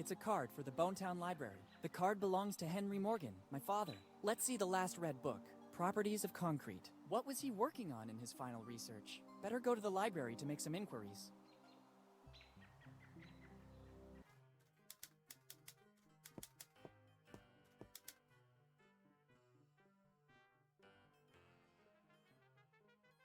It's a card for the Bonetown Library. The card belongs to Henry Morgan, my father. Let's see the last read book, Properties of Concrete. What was he working on in his final research? Better go to the library to make some inquiries.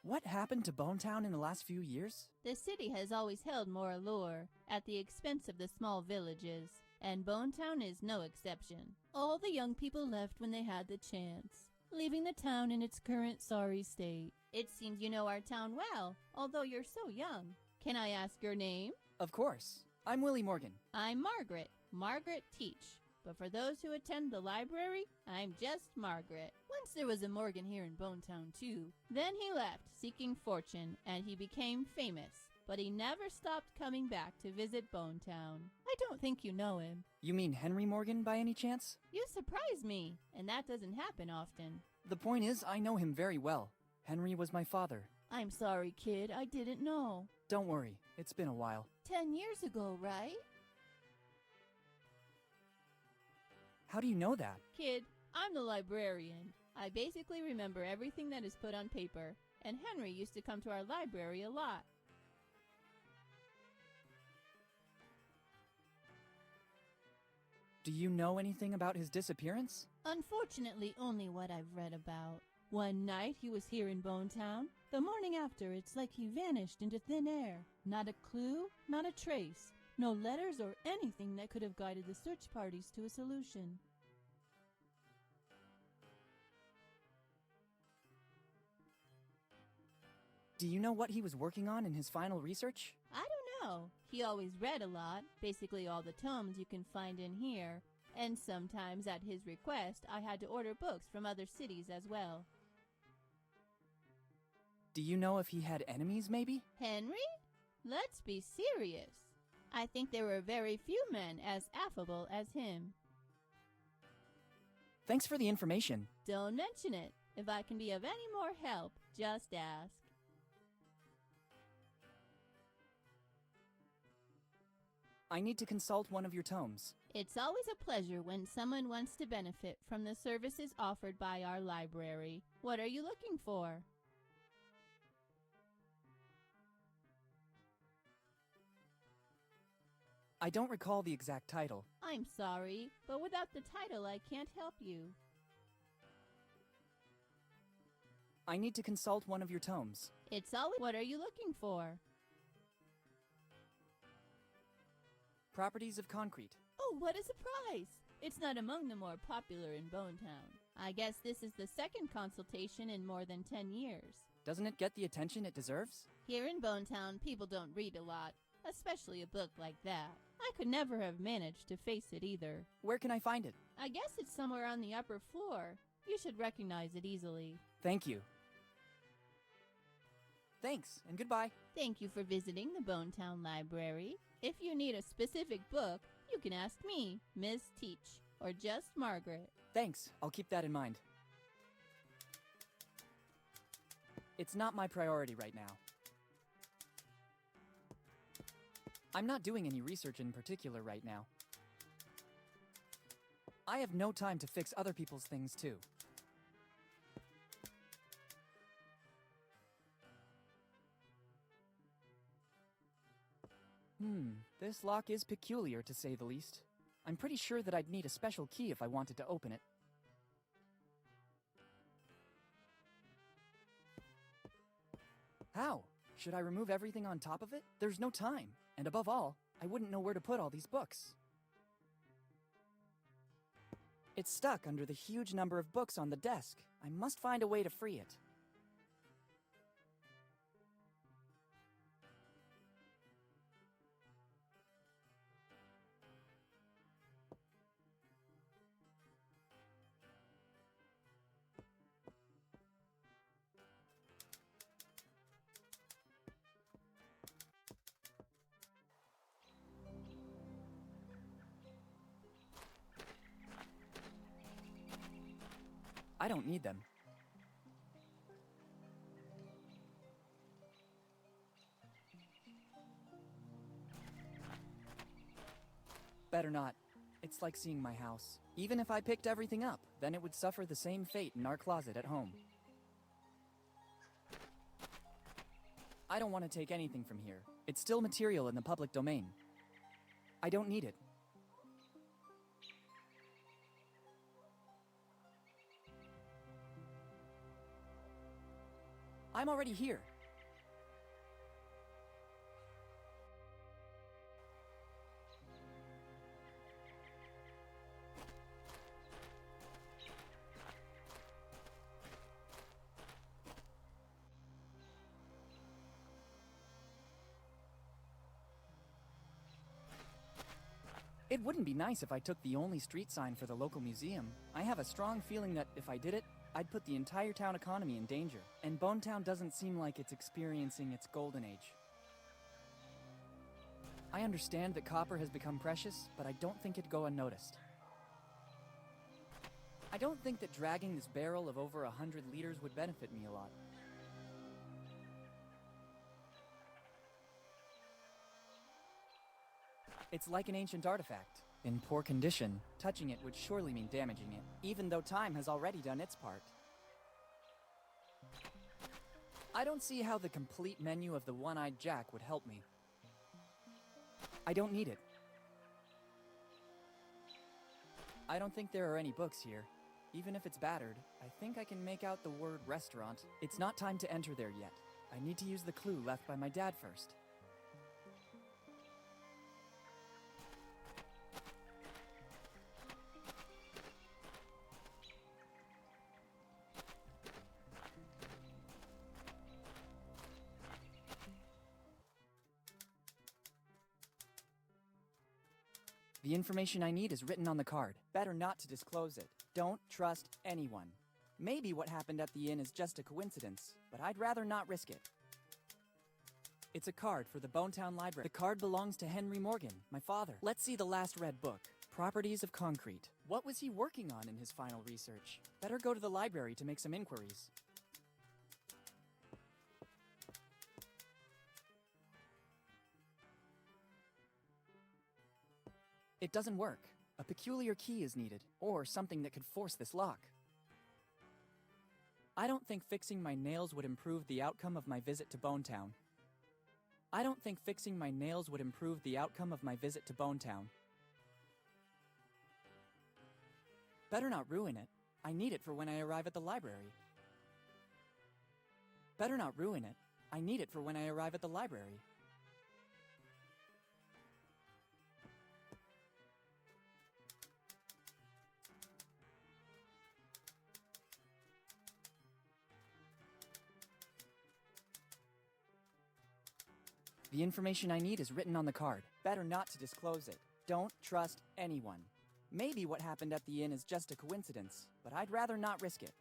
What happened to Bonetown in the last few years? The city has always held more allure, at the expense of the small villages, and Bonetown is no exception. All the young people left when they had the chance, leaving the town in its current sorry state. It seems you know our town well, although you're so young. Can I ask your name? Of course. I'm Willy Morgan. I'm Margaret Teach. But for those who attend the library, I'm just Margaret. Once there was a Morgan here in Bonetown too. Then he left, seeking fortune, and he became famous. But he never stopped coming back to visit Bonetown. I don't think you know him. You mean Henry Morgan by any chance? You surprise me, and that doesn't happen often. The point is, I know him very well. Henry was my father. I'm sorry, kid, I didn't know. Don't worry, it's been a while. 10 years ago, right? How do you know that? Kid, I'm the librarian. I basically remember everything that is put on paper, and Henry used to come to our library a lot. Do you know anything about his disappearance? Unfortunately, only what I've read about. One night he was here in Bonetown. The morning after, it's like he vanished into thin air. Not a clue, not a trace. No letters or anything that could have guided the search parties to a solution. Do you know what he was working on in his final research? I don't know. He always read a lot, basically all the tomes you can find in here. And sometimes at his request, I had to order books from other cities as well. Do you know if he had enemies, maybe? Henry? Let's be serious. I think there were very few men as affable as him. Thanks for the information. Don't mention it. If I can be of any more help, just ask. I need to consult one of your tomes. It's always a pleasure when someone wants to benefit from the services offered by our library. What are you looking for? I don't recall the exact title. I'm sorry, but without the title I can't help you. I need to consult one of your tomes. It's always... What are you looking for? Properties of Concrete. Oh, what a surprise! It's not among the more popular in Bonetown. I guess this is the second consultation in more than 10 years. Doesn't it get the attention it deserves? Here in Bonetown, people don't read a lot, especially a book like that. I could never have managed to face it either. Where can I find it? I guess it's somewhere on the upper floor. You should recognize it easily. Thank you. Thanks, and goodbye. Thank you for visiting the Bonetown Library. If you need a specific book, you can ask me, Miss Teach, or just Margaret. Thanks, I'll keep that in mind. It's not my priority right now. I'm not doing any research in particular right now. I have no time to fix other people's things too. This lock is peculiar to say the least. I'm pretty sure that I'd need a special key if I wanted to open it. How? Should I remove everything on top of it? There's no time. And above all, I wouldn't know where to put all these books. It's stuck under the huge number of books on the desk. I must find a way to free it. I don't need them. Better not. It's like seeing my house. Even if I picked everything up, then it would suffer the same fate in our closet at home. I don't want to take anything from here. It's still material in the public domain. I don't need it. I'm already here. It wouldn't be nice if I took the only street sign for the local museum. I have a strong feeling that if I did it, I'd put the entire town economy in danger. And Bonetown doesn't seem like it's experiencing its golden age. I understand that copper has become precious, but I don't think it'd go unnoticed. I don't think that dragging this barrel of over 100 liters would benefit me a lot. It's like an ancient artifact. In poor condition, touching it would surely mean damaging it, even though time has already done its part. I don't see how the complete menu of the One-Eyed Jack would help me. I don't need it. I don't think there are any books here. Even if it's battered, I think I can make out the word restaurant. It's not time to enter there yet. I need to use the clue left by my dad first. The information I need is written on the card. Better not to disclose it. Don't trust anyone. Maybe what happened at the inn is just a coincidence, but I'd rather not risk it. It's a card for the Bonetown Library. The card belongs to Willy Morgan, my father. Let's see the last read book. Properties of concrete. What was he working on in his final research? Better go to the library to make some inquiries. It doesn't work. A peculiar key is needed, or something that could force this lock. I don't think fixing my nails would improve the outcome of my visit to Bonetown. I don't think fixing my nails would improve the outcome of my visit to Bonetown. Better not ruin it. I need it for when I arrive at the library. Better not ruin it. I need it for when I arrive at the library. The information I need is written on the card. Better not to disclose it. Don't trust anyone. Maybe what happened at the inn is just a coincidence, but I'd rather not risk it.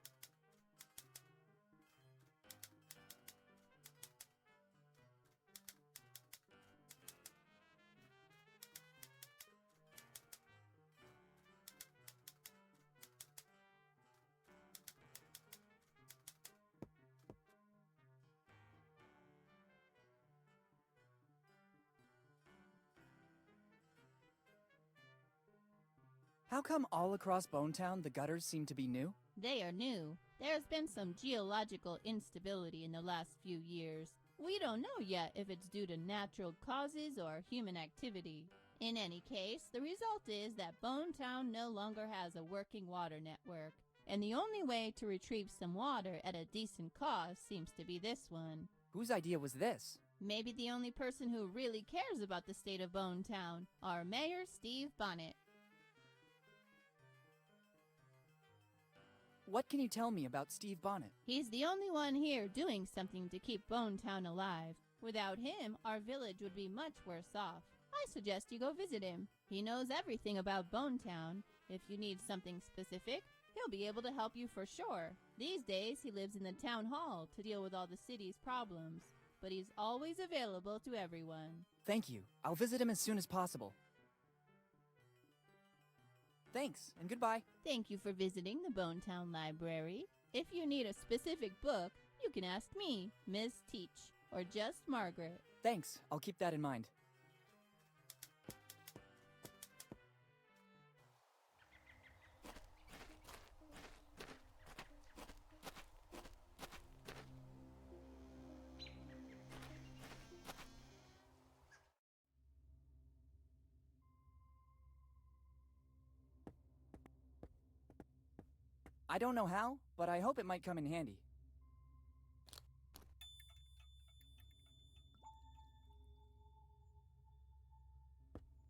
How come all across Bonetown the gutters seem to be new? They are new. There's been some geological instability in the last few years. We don't know yet if it's due to natural causes or human activity. In any case, the result is that Bonetown no longer has a working water network, and the only way to retrieve some water at a decent cost seems to be this one. Whose idea was this? Maybe the only person who really cares about the state of Bonetown, our Mayor Steve Bonnet. What can you tell me about Steve Bonnet? He's the only one here doing something to keep Bonetown alive. Without him, our village would be much worse off. I suggest you go visit him. He knows everything about Bonetown. If you need something specific, he'll be able to help you for sure. These days, he lives in the town hall to deal with all the city's problems, but he's always available to everyone. Thank you. I'll visit him as soon as possible. Thanks, and goodbye. Thank you for visiting the Bonetown Library. If you need a specific book, you can ask me, Ms. Teach, or just Margaret. Thanks, I'll keep that in mind. I don't know how, but I hope it might come in handy.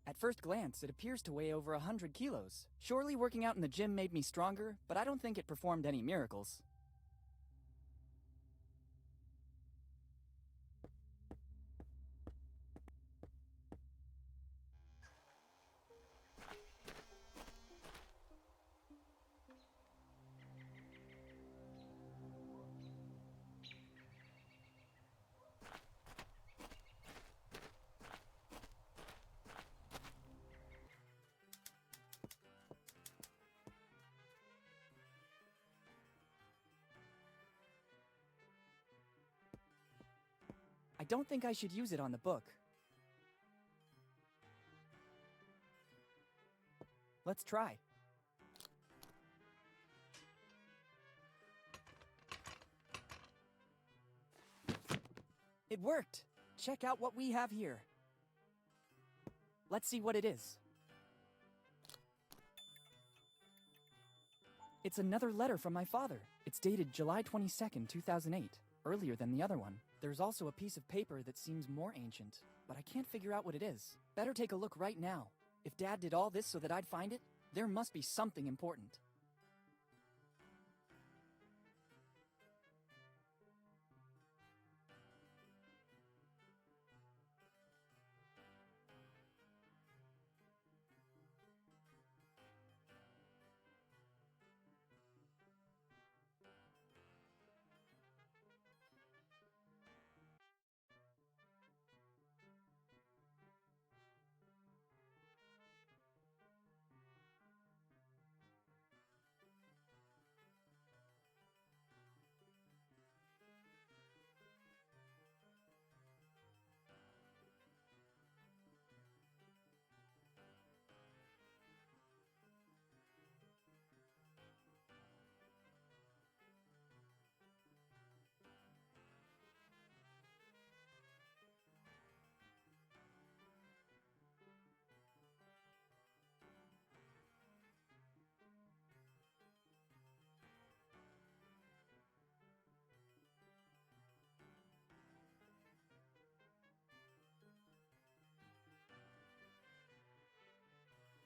At first glance, it appears to weigh over 100 kilos. Surely working out in the gym made me stronger, but I don't think it performed any miracles. I don't think I should use it on the book. Let's try. It worked! Check out what we have here. Let's see what it is. It's another letter from my father. It's dated July 22nd, 2008, earlier than the other one. There's also a piece of paper that seems more ancient, but I can't figure out what it is. Better take a look right now. If Dad did all this so that I'd find it, there must be something important.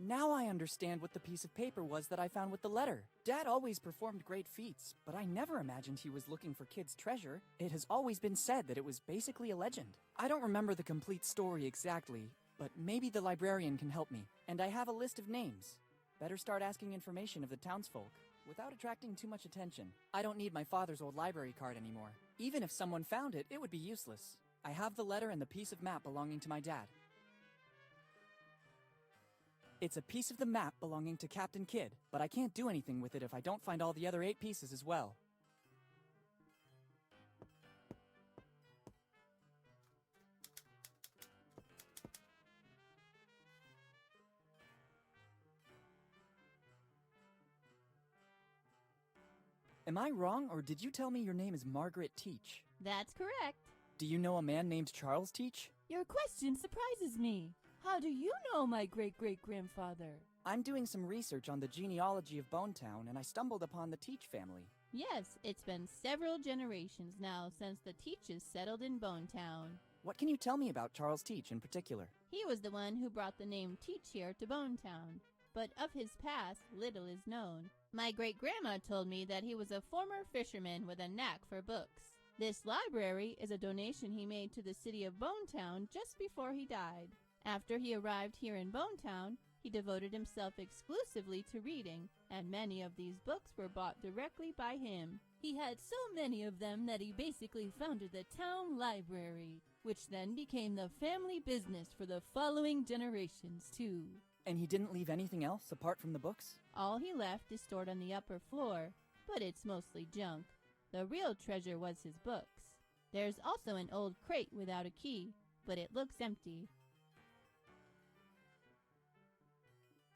Now I understand what the piece of paper was that I found with the letter. Dad always performed great feats, but I never imagined he was looking for kids' treasure. It has always been said that it was basically a legend. I don't remember the complete story exactly, but maybe the librarian can help me. And I have a list of names. Better start asking information of the townsfolk, without attracting too much attention. I don't need my father's old library card anymore. Even if someone found it, it would be useless. I have the letter and the piece of map belonging to my dad. It's a piece of the map belonging to Captain Kidd, but I can't do anything with it if I don't find all the other 8 pieces as well. Am I wrong, or did you tell me your name is Margaret Teach? That's correct. Do you know a man named Charles Teach? Your question surprises me. How do you know my great-great-grandfather? I'm doing some research on the genealogy of Bonetown, and I stumbled upon the Teach family. Yes, it's been several generations now since the Teaches settled in Bonetown. What can you tell me about Charles Teach in particular? He was the one who brought the name Teach here to Bonetown, but of his past, little is known. My great-grandma told me that he was a former fisherman with a knack for books. This library is a donation he made to the city of Bonetown just before he died. After he arrived here in Bonetown, he devoted himself exclusively to reading, and many of these books were bought directly by him. He had so many of them that he basically founded the town library, which then became the family business for the following generations, too. And he didn't leave anything else apart from the books? All he left is stored on the upper floor, but it's mostly junk. The real treasure was his books. There's also an old crate without a key, but it looks empty.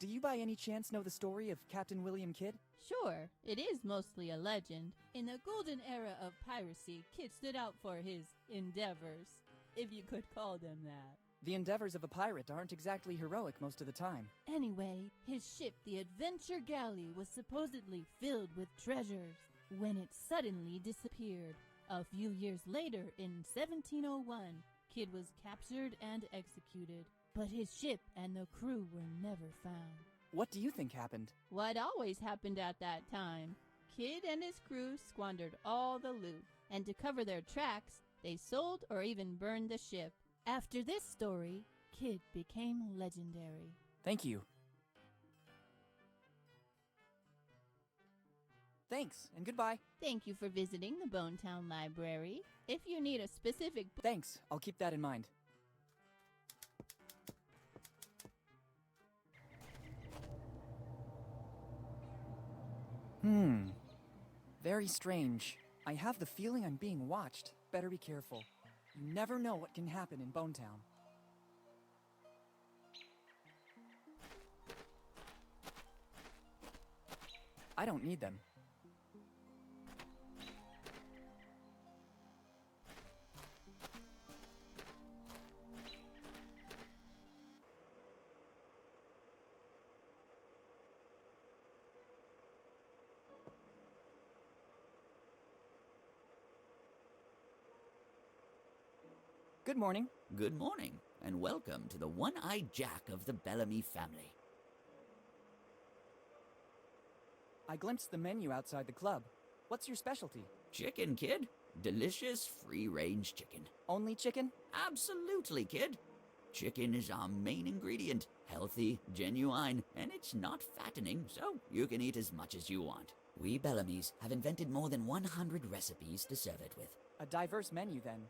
Do you by any chance know the story of Captain William Kidd? Sure, it is mostly a legend. In the golden era of piracy, Kidd stood out for his endeavors, if you could call them that. The endeavors of a pirate aren't exactly heroic most of the time. Anyway, his ship, the Adventure Galley, was supposedly filled with treasures when it suddenly disappeared. A few years later, in 1701, Kidd was captured and executed, but his ship and the crew were never found. What do you think happened? What always happened at that time? Kidd and his crew squandered all the loot, and to cover their tracks, they sold or even burned the ship. After this story, Kidd became legendary. Thank you. Thanks, and goodbye. Thank you for visiting the Bonetown Library. If you need a specific book... Thanks, I'll keep that in mind. Very strange. I have the feeling I'm being watched. Better be careful. You never know what can happen in Bonetown. I don't need them. Good morning. Good morning, and welcome to the one-eyed Jack of the Bellamy family. I glimpsed the menu outside the club. What's your specialty? Chicken, kid. Delicious free-range chicken. Only chicken? Absolutely, kid. Chicken is our main ingredient. Healthy, genuine, and it's not fattening, so you can eat as much as you want. We Bellamys have invented more than 100 recipes to serve it with. A diverse menu, then.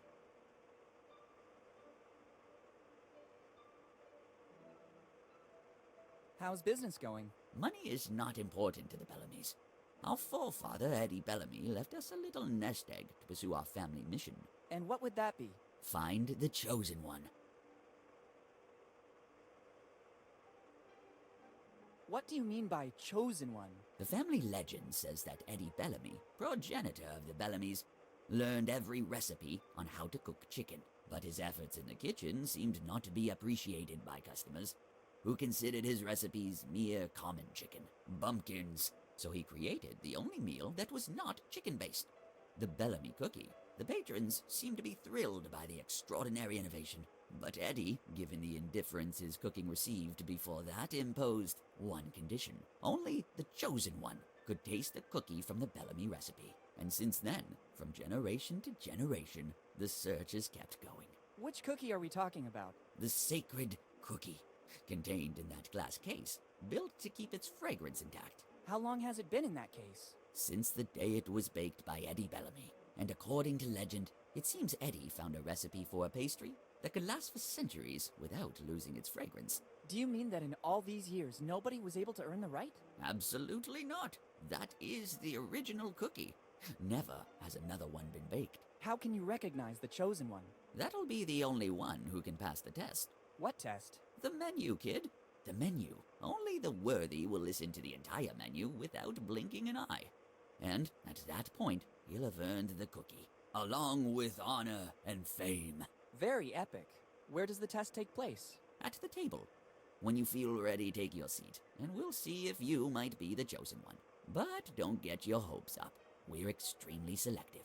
How's business going? Money is not important to the Bellamys. Our forefather, Eddie Bellamy, left us a little nest egg to pursue our family mission. And what would that be? Find the chosen one. What do you mean by chosen one? The family legend says that Eddie Bellamy, progenitor of the Bellamys, learned every recipe on how to cook chicken. But his efforts in the kitchen seemed not to be appreciated by customers, who considered his recipes mere common chicken, bumpkins. So he created the only meal that was not chicken-based, the Bellamy cookie. The patrons seemed to be thrilled by the extraordinary innovation, but Eddie, given the indifference his cooking received before that, imposed one condition. Only the chosen one could taste the cookie from the Bellamy recipe. And since then, from generation to generation, the search has kept going. Which cookie are we talking about? The sacred cookie, contained in that glass case, built to keep its fragrance intact. How long has it been in that case? Since the day it was baked by Eddie Bellamy. And according to legend, it seems Eddie found a recipe for a pastry that could last for centuries without losing its fragrance. Do you mean that in all these years, nobody was able to earn the right? Absolutely not. That is the original cookie. Never has another one been baked. How can you recognize the chosen one? That'll be the only one who can pass the test. What test? The menu, kid. The menu. Only the worthy will listen to the entire menu without blinking an eye. And at that point, he'll have earned the cookie, along with honor and fame. Very epic. Where does the test take place? At the table. When you feel ready, take your seat, and we'll see if you might be the chosen one. But don't get your hopes up. We're extremely selective.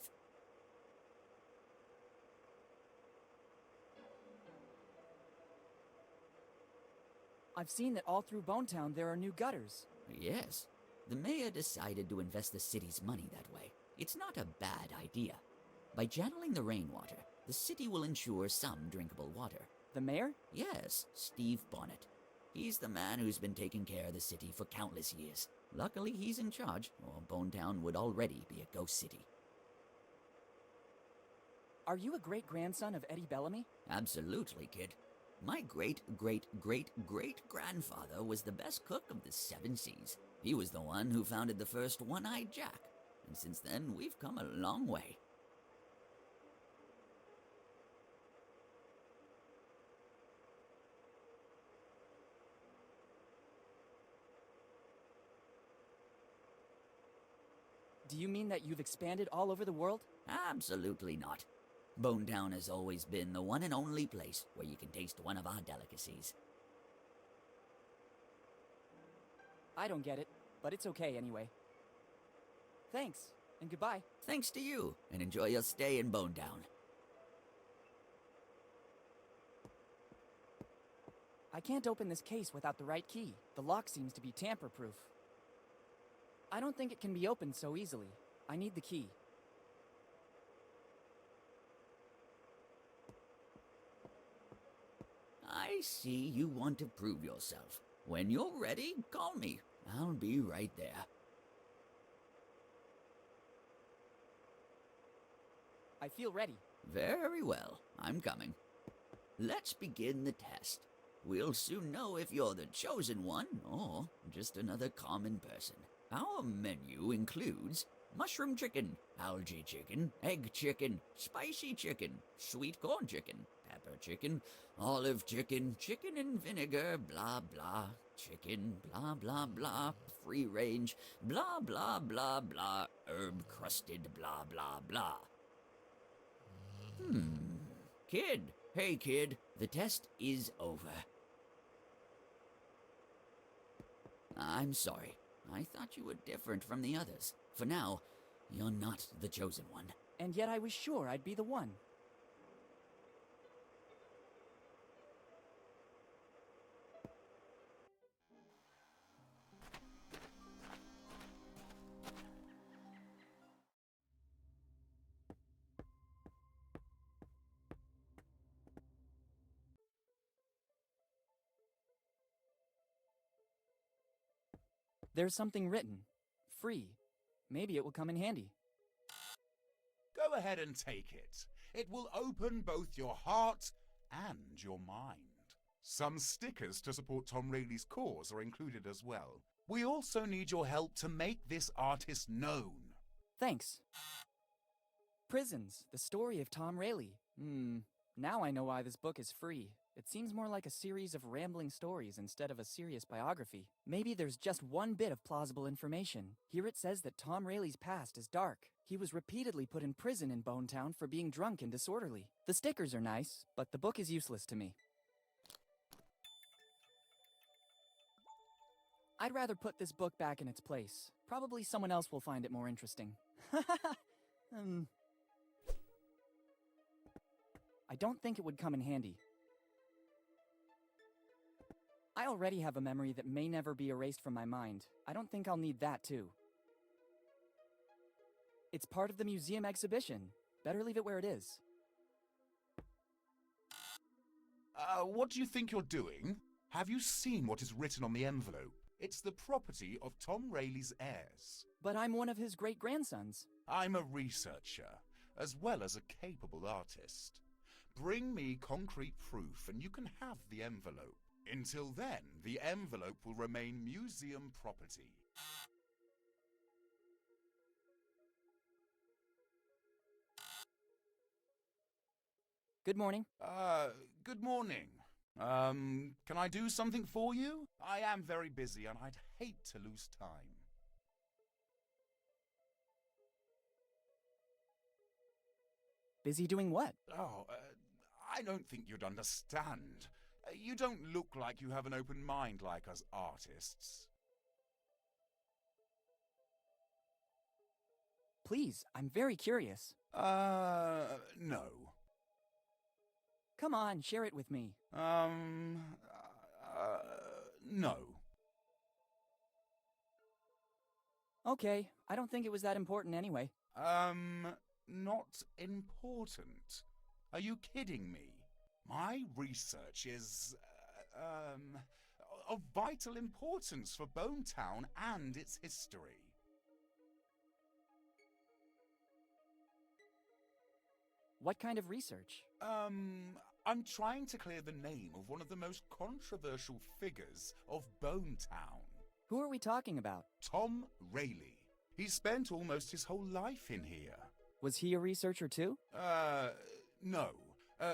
I've seen that all through Bonetown there are new gutters. Yes. The mayor decided to invest the city's money that way. It's not a bad idea. By channeling the rainwater, the city will ensure some drinkable water. The mayor? Yes, Steve Bonnet. He's the man who's been taking care of the city for countless years. Luckily, he's in charge, or Bonetown would already be a ghost city. Are you a great-grandson of Eddie Bellamy? Absolutely, kid. My great-grandfather was the best cook of the 7 seas. He was the one who founded the first one-eyed Jack, and since then we've come a long way. Do you mean that you've expanded all over the world? Absolutely not. Bonetown has always been the one and only place where you can taste one of our delicacies. I don't get it, but it's okay anyway. Thanks, and goodbye. Thanks to you, and enjoy your stay in Bonetown. I can't open this case without the right key. The lock seems to be tamper-proof. I don't think it can be opened so easily. I need the key. I see you want to prove yourself. When you're ready, call me. I'll be right there. I feel ready. Very well, I'm coming. Let's begin the test. We'll soon know if you're the chosen one or just another common person. Our menu includes mushroom chicken, algae chicken, egg chicken, spicy chicken, sweet corn chicken, pepper chicken, olive chicken, chicken and vinegar, blah blah, chicken, blah blah blah, free range, blah blah blah blah, herb crusted, blah blah blah. Kid. Hey kid, the test is over. I'm sorry. I thought you were different from the others. For now, you're not the chosen one. And yet I was sure I'd be the one. There's something written. Free. Maybe it will come in handy. Go ahead and take it. It will open both your heart and your mind. Some stickers to support Tom Rayleigh's cause are included as well. We also need your help to make this artist known. Thanks. Prisons, the story of Tom Rayleigh. Now I know why this book is free. It seems more like a series of rambling stories instead of a serious biography. Maybe there's just one bit of plausible information. Here it says that Tom Rayleigh's past is dark. He was repeatedly put in prison in Bonetown for being drunk and disorderly. The stickers are nice, but the book is useless to me. I'd rather put this book back in its place. Probably someone else will find it more interesting. I don't think it would come in handy. I already have a memory that may never be erased from my mind. I don't think I'll need that too. It's part of the museum exhibition. Better leave it where it is. What do you think you're doing? Have you seen what is written on the envelope? It's the property of Tom Rayleigh's heirs. But I'm one of his great-grandsons. I'm a researcher, as well as a capable artist. Bring me concrete proof and you can have the envelope. Until then, the envelope will remain museum property. Good morning. Good morning. Can I do something for you? I am very busy and I'd hate to lose time. Busy doing what? Oh, I don't think you'd understand. You don't look like you have an open mind like us artists. Please, I'm very curious. No. Come on, share it with me. No. Okay, I don't think it was that important anyway. Not important? Are you kidding me? My research is, of vital importance for Bonetown and its history. What kind of research? I'm trying to clear the name of one of the most controversial figures of Bonetown. Who are we talking about? Tom Rayleigh. He spent almost his whole life in here. Was he a researcher too? No.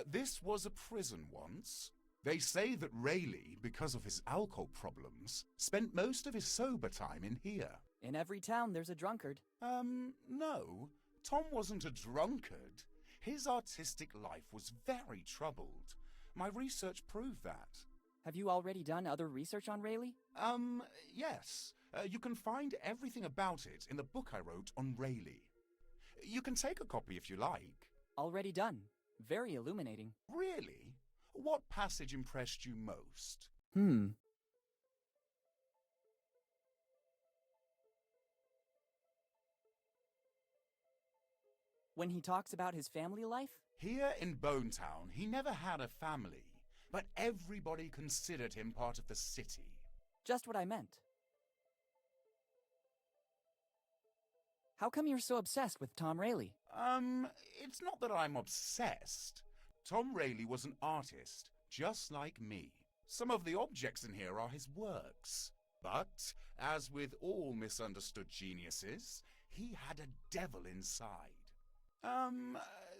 This was a prison once. They say that Rayleigh, because of his alcohol problems, spent most of his sober time in here. In every town there's a drunkard. No. Tom wasn't a drunkard. His artistic life was very troubled. My research proved that. Have you already done other research on Rayleigh? Yes. You can find everything about it in the book I wrote on Rayleigh. You can take a copy if you like. Already done. Very illuminating. Really? What passage impressed you most? When he talks about his family life? Here in Bonetown, he never had a family, but everybody considered him part of the city. Just what I meant. How come you're so obsessed with Tom Rayleigh? It's not that I'm obsessed. Tom Rayleigh was an artist, just like me. Some of the objects in here are his works. But, as with all misunderstood geniuses, he had a devil inside.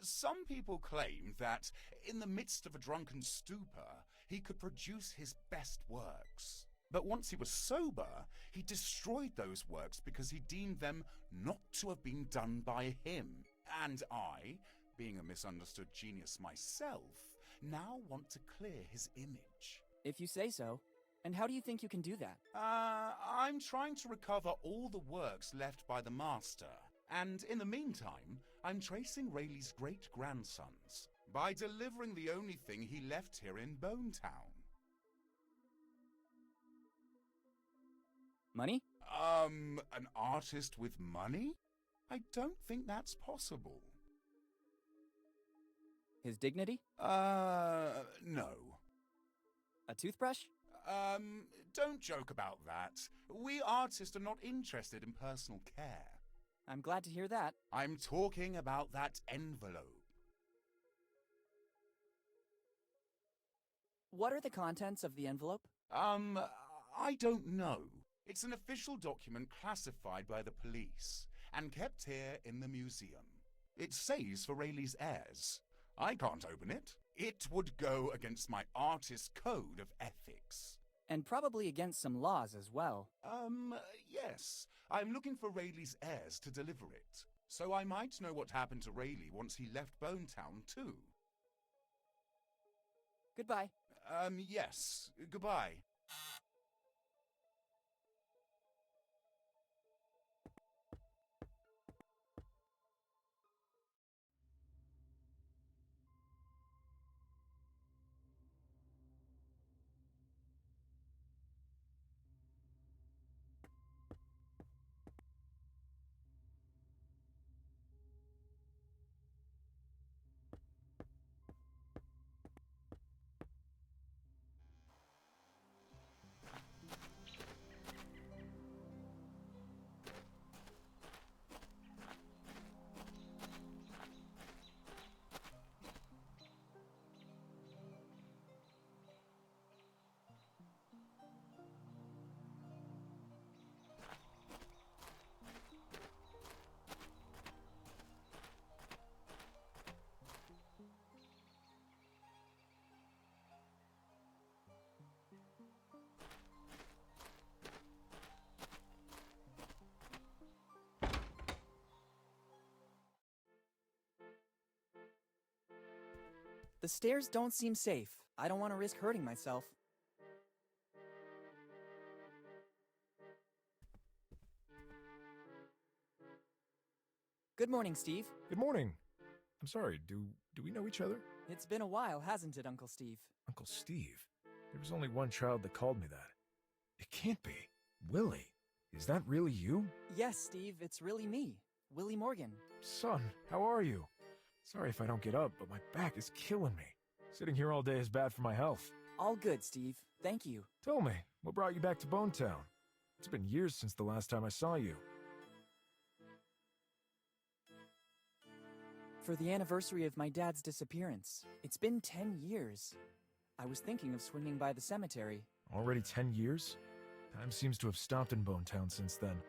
Some people claim that, in the midst of a drunken stupor, he could produce his best works. But once he was sober, he destroyed those works because he deemed them not to have been done by him. And I, being a misunderstood genius myself, now want to clear his image. If you say so. And how do you think you can do that? I'm trying to recover all the works left by the master. And in the meantime, I'm tracing Rayleigh's great-grandsons by delivering the only thing he left here in Bonetown. Money? An artist with money? I don't think that's possible. His dignity? No. A toothbrush? Don't joke about that. We artists are not interested in personal care. I'm glad to hear that. I'm talking about that envelope. What are the contents of the envelope? I don't know. It's an official document classified by the police and kept here in the museum. It says for Rayleigh's heirs. I can't open it. It would go against my artist code of ethics. And probably against some laws as well. Yes. I'm looking for Rayleigh's heirs to deliver it. So I might know what happened to Rayleigh once he left Bonetown, too. Goodbye. Yes. Goodbye. The stairs don't seem safe. I don't want to risk hurting myself. Good morning, Steve. Good morning. I'm sorry, do we know each other? It's been a while, hasn't it, Uncle Steve? Uncle Steve? There was only one child that called me that. It can't be. Willy. Is that really you? Yes, Steve, it's really me, Willy Morgan. Son, how are you? Sorry if I don't get up, but my back is killing me. Sitting here all day is bad for my health. All good, Steve. Thank you. Tell me, what brought you back to Bonetown? It's been years since the last time I saw you. For the anniversary of my dad's disappearance. It's been 10 years. I was thinking of swinging by the cemetery. Already 10 years? Time seems to have stopped in Bonetown since then.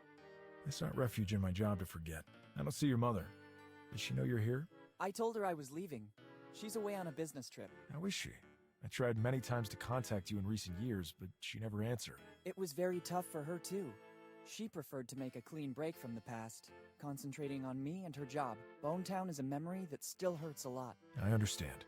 I sought refuge in my job to forget. I don't see your mother. Does she know you're here? I told her I was leaving. She's away on a business trip. How is she? I tried many times to contact you in recent years, but she never answered. It was very tough for her, too. She preferred to make a clean break from the past. concentrating on me and her job. Bonetown is a memory that still hurts a lot. I understand.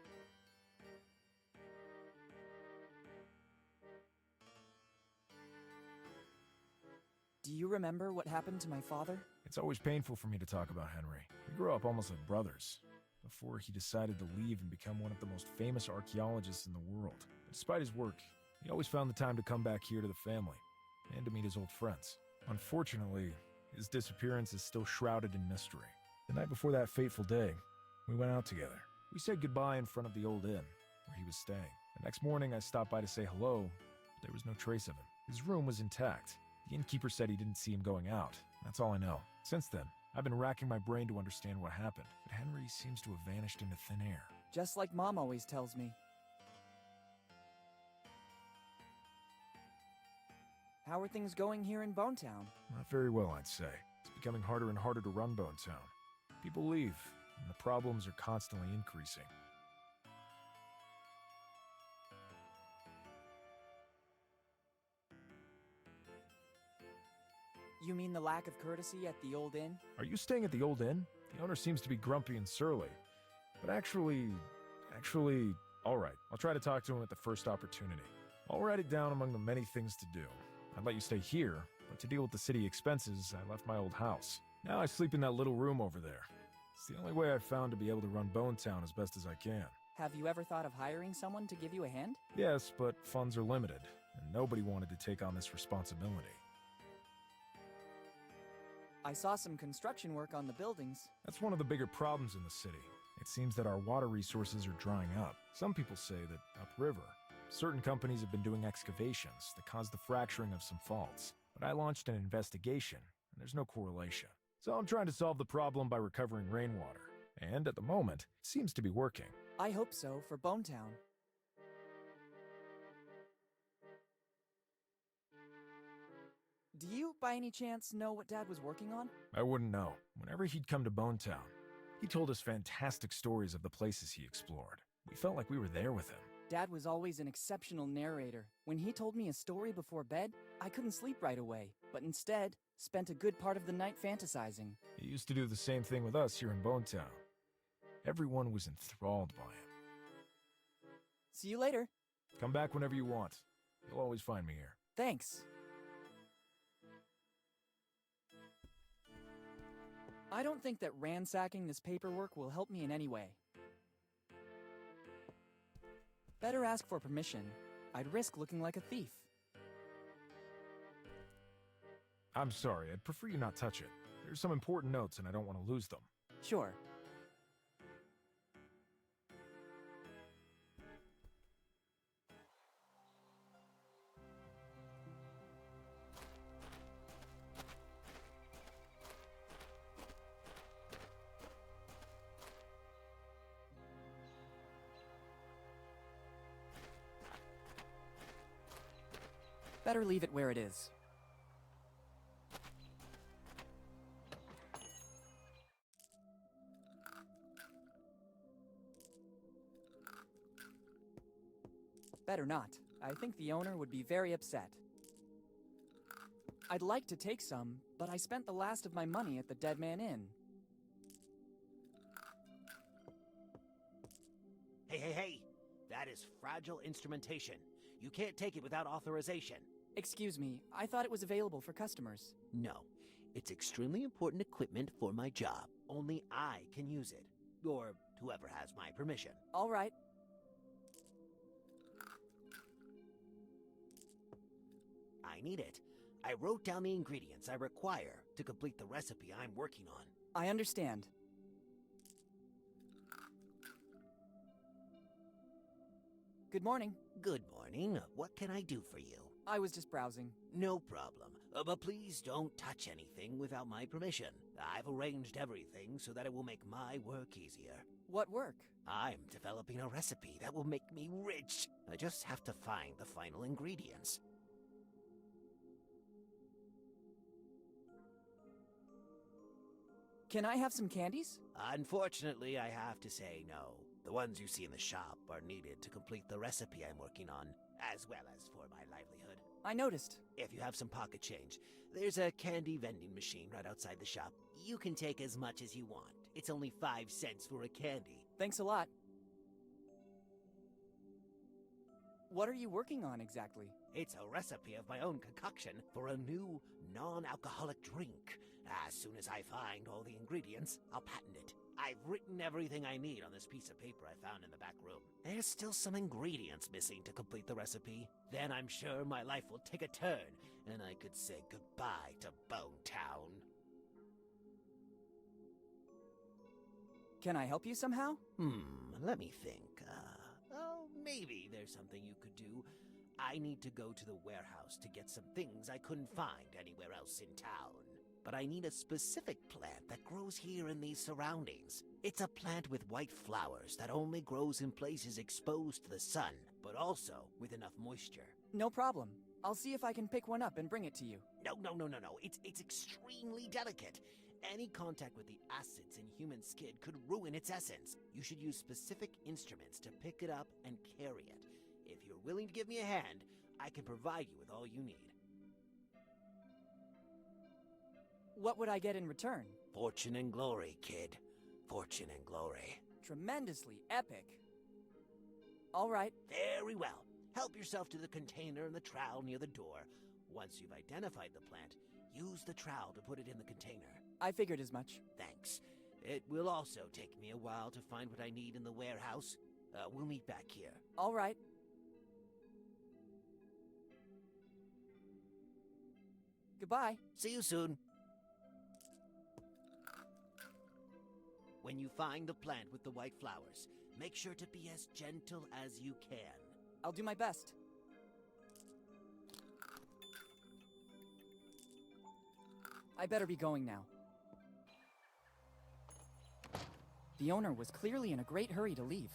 Do you remember what happened to my father? It's always painful for me to talk about Henry. We grew up almost like brothers, before he decided to leave and become one of the most famous archaeologists in the world. But despite his work, he always found the time to come back here to the family, and to meet his old friends. Unfortunately, his disappearance is still shrouded in mystery. The night before that fateful day, we went out together. We said goodbye in front of the old inn, where he was staying. The next morning, I stopped by to say hello, but there was no trace of him. His room was intact. The innkeeper said he didn't see him going out. That's all I know. Since then, I've been racking my brain to understand what happened, but Henry seems to have vanished into thin air. Just like Mom always tells me. How are things going here in Bonetown? Not very well, I'd say. It's becoming harder and harder to run Bonetown. People leave, and the problems are constantly increasing. You mean the lack of courtesy at the old inn? Are you staying at the old inn? The owner seems to be grumpy and surly. But actually, all right. I'll try to talk to him at the first opportunity. I'll write it down among the many things to do. I'd let you stay here, but to deal with the city expenses, I left my old house. Now I sleep in that little room over there. It's the only way I've found to be able to run Bonetown as best as I can. Have you ever thought of hiring someone to give you a hand? Yes, but funds are limited, and nobody wanted to take on this responsibility. I saw some construction work on the buildings. That's one of the bigger problems in the city. It seems that our water resources are drying up. Some people say that upriver, certain companies have been doing excavations that caused the fracturing of some faults. But I launched an investigation, and there's no correlation. So I'm trying to solve the problem by recovering rainwater. And at the moment, it seems to be working. I hope so for Bonetown. Do you, by any chance, know what Dad was working on? I wouldn't know. Whenever he'd come to Bonetown, he told us fantastic stories of the places he explored. We felt like we were there with him. Dad was always an exceptional narrator. When he told me a story before bed, I couldn't sleep right away, but instead, spent a good part of the night fantasizing. He used to do the same thing with us here in Bonetown. Everyone was enthralled by him. See you later. Come back whenever you want. You'll always find me here. Thanks. I don't think that ransacking this paperwork will help me in any way. Better ask for permission. I'd risk looking like a thief. I'm sorry, I'd prefer you not touch it. There's some important notes and I don't want to lose them. Sure. Better leave it where it is. Better not. I think the owner would be very upset. I'd like to take some, but I spent the last of my money at the Dead Man Inn. Hey! That is fragile instrumentation. You can't take it without authorization. Excuse me, I thought it was available for customers. No, it's extremely important equipment for my job. Only I can use it. Or whoever has my permission. All right. I need it. I wrote down the ingredients I require to complete the recipe I'm working on. I understand. Good morning. Good morning. What can I do for you? I was just browsing. No problem. But please don't touch anything without my permission. I've arranged everything so that it will make my work easier. What work? I'm developing a recipe that will make me rich. I just have to find the final ingredients. Can I have some candies? Unfortunately, I have to say no. The ones you see in the shop are needed to complete the recipe I'm working on, as well as for my livelihood. I noticed. If you have some pocket change, there's a candy vending machine right outside the shop. You can take as much as you want. It's only 5 cents for a candy. Thanks a lot. What are you working on exactly? It's a recipe of my own concoction for a new non-alcoholic drink. As soon as I find all the ingredients, I'll patent it. I've written everything I need on this piece of paper I found in the back room. There's still some ingredients missing to complete the recipe. Then I'm sure my life will take a turn, and I could say goodbye to Bone Town. Can I help you somehow? Let me think. Maybe there's something you could do. I need to go to the warehouse to get some things I couldn't find anywhere else in town. But I need a specific plant that grows here in these surroundings. It's a plant with white flowers that only grows in places exposed to the sun, but also with enough moisture. No problem. I'll see if I can pick one up and bring it to you. No. It's extremely delicate. Any contact with the acids in human skin could ruin its essence. You should use specific instruments to pick it up and carry it. If you're willing to give me a hand, I can provide you with all you need. What would I get in return? Fortune and glory, kid. Fortune and glory. Tremendously epic. All right. Very well. Help yourself to the container and the trowel near the door. Once you've identified the plant, use the trowel to put it in the container. I figured as much. Thanks. It will also take me a while to find what I need in the warehouse. We'll meet back here. All right. Goodbye. See you soon. When you find the plant with the white flowers, make sure to be as gentle as you can. I'll do my best. I better be going now. The owner was clearly in a great hurry to leave.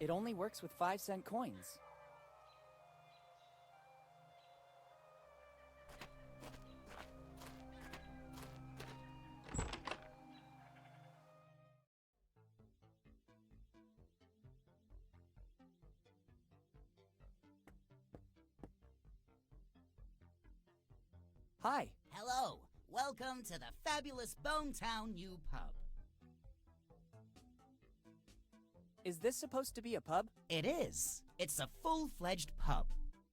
It only works with 5-cent coins. Hi. Hello. Welcome to the fabulous Bone Town New Pub. Is this supposed to be a pub? It is. It's a full-fledged pub.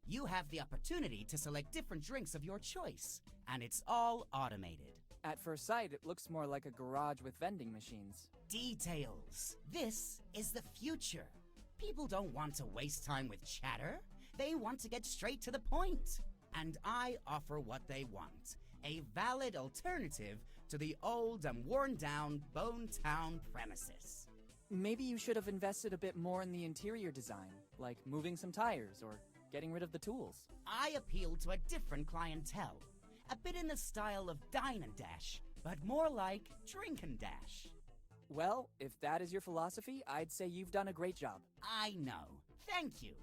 You have the opportunity to select different drinks of your choice, and it's all automated. At first sight, it looks more like a garage with vending machines. Details. This is the future. People don't want to waste time with chatter. They want to get straight to the point. And I offer what they want. A valid alternative to the old and worn-down Bone Town premises. Maybe you should have invested a bit more in the interior design, like moving some tires or getting rid of the tools. I appeal to a different clientele. A bit in the style of Dine and Dash, but more like Drink and Dash. Well, if that is your philosophy, I'd say you've done a great job. I know. Thank you.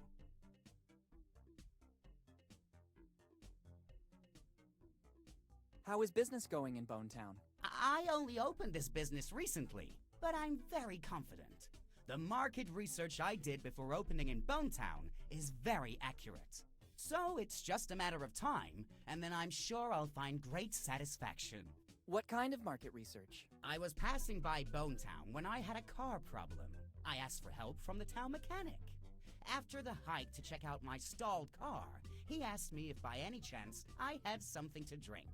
How is business going in Bone Town? I only opened this business recently, but I'm very confident. The market research I did before opening in Bone Town is very accurate. So it's just a matter of time, and then I'm sure I'll find great satisfaction. What kind of market research? I was passing by Bone Town when I had a car problem. I asked for help from the town mechanic. After the hike to check out my stalled car, he asked me if by any chance I had something to drink.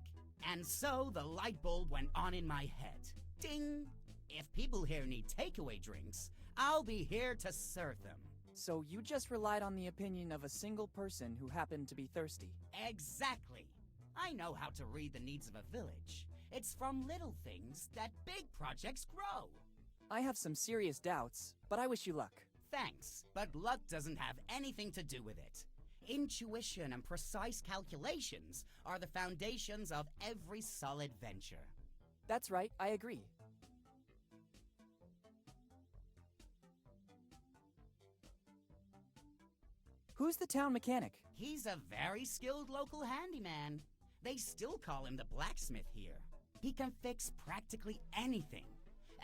And so the light bulb went on in my head. Ding! If people here need takeaway drinks, I'll be here to serve them. So you just relied on the opinion of a single person who happened to be thirsty. Exactly. I know how to read the needs of a village. It's from little things that big projects grow. I have some serious doubts, but I wish you luck. Thanks, but luck doesn't have anything to do with it. Intuition and precise calculations are the foundations of every solid venture. That's right, I agree. Who's the town mechanic? He's a very skilled local handyman. They still call him the blacksmith here. He can fix practically anything.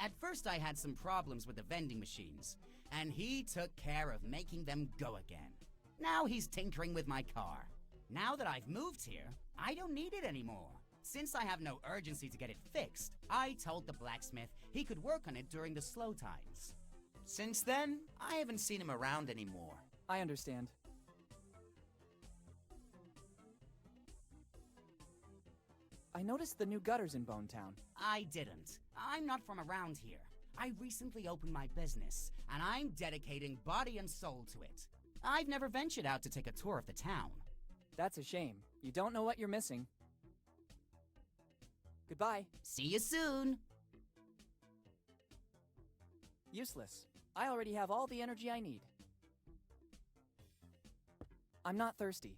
At first I had some problems with the vending machines, and he took care of making them go again. Now he's tinkering with my car. Now that I've moved here, I don't need it anymore. Since I have no urgency to get it fixed, I told the blacksmith he could work on it during the slow times. Since then, I haven't seen him around anymore. I understand. I noticed the new gutters in Bonetown. I didn't. I'm not from around here. I recently opened my business, and I'm dedicating body and soul to it. I've never ventured out to take a tour of the town. That's a shame. You don't know what you're missing. Goodbye. See you soon! Useless. I already have all the energy I need. I'm not thirsty.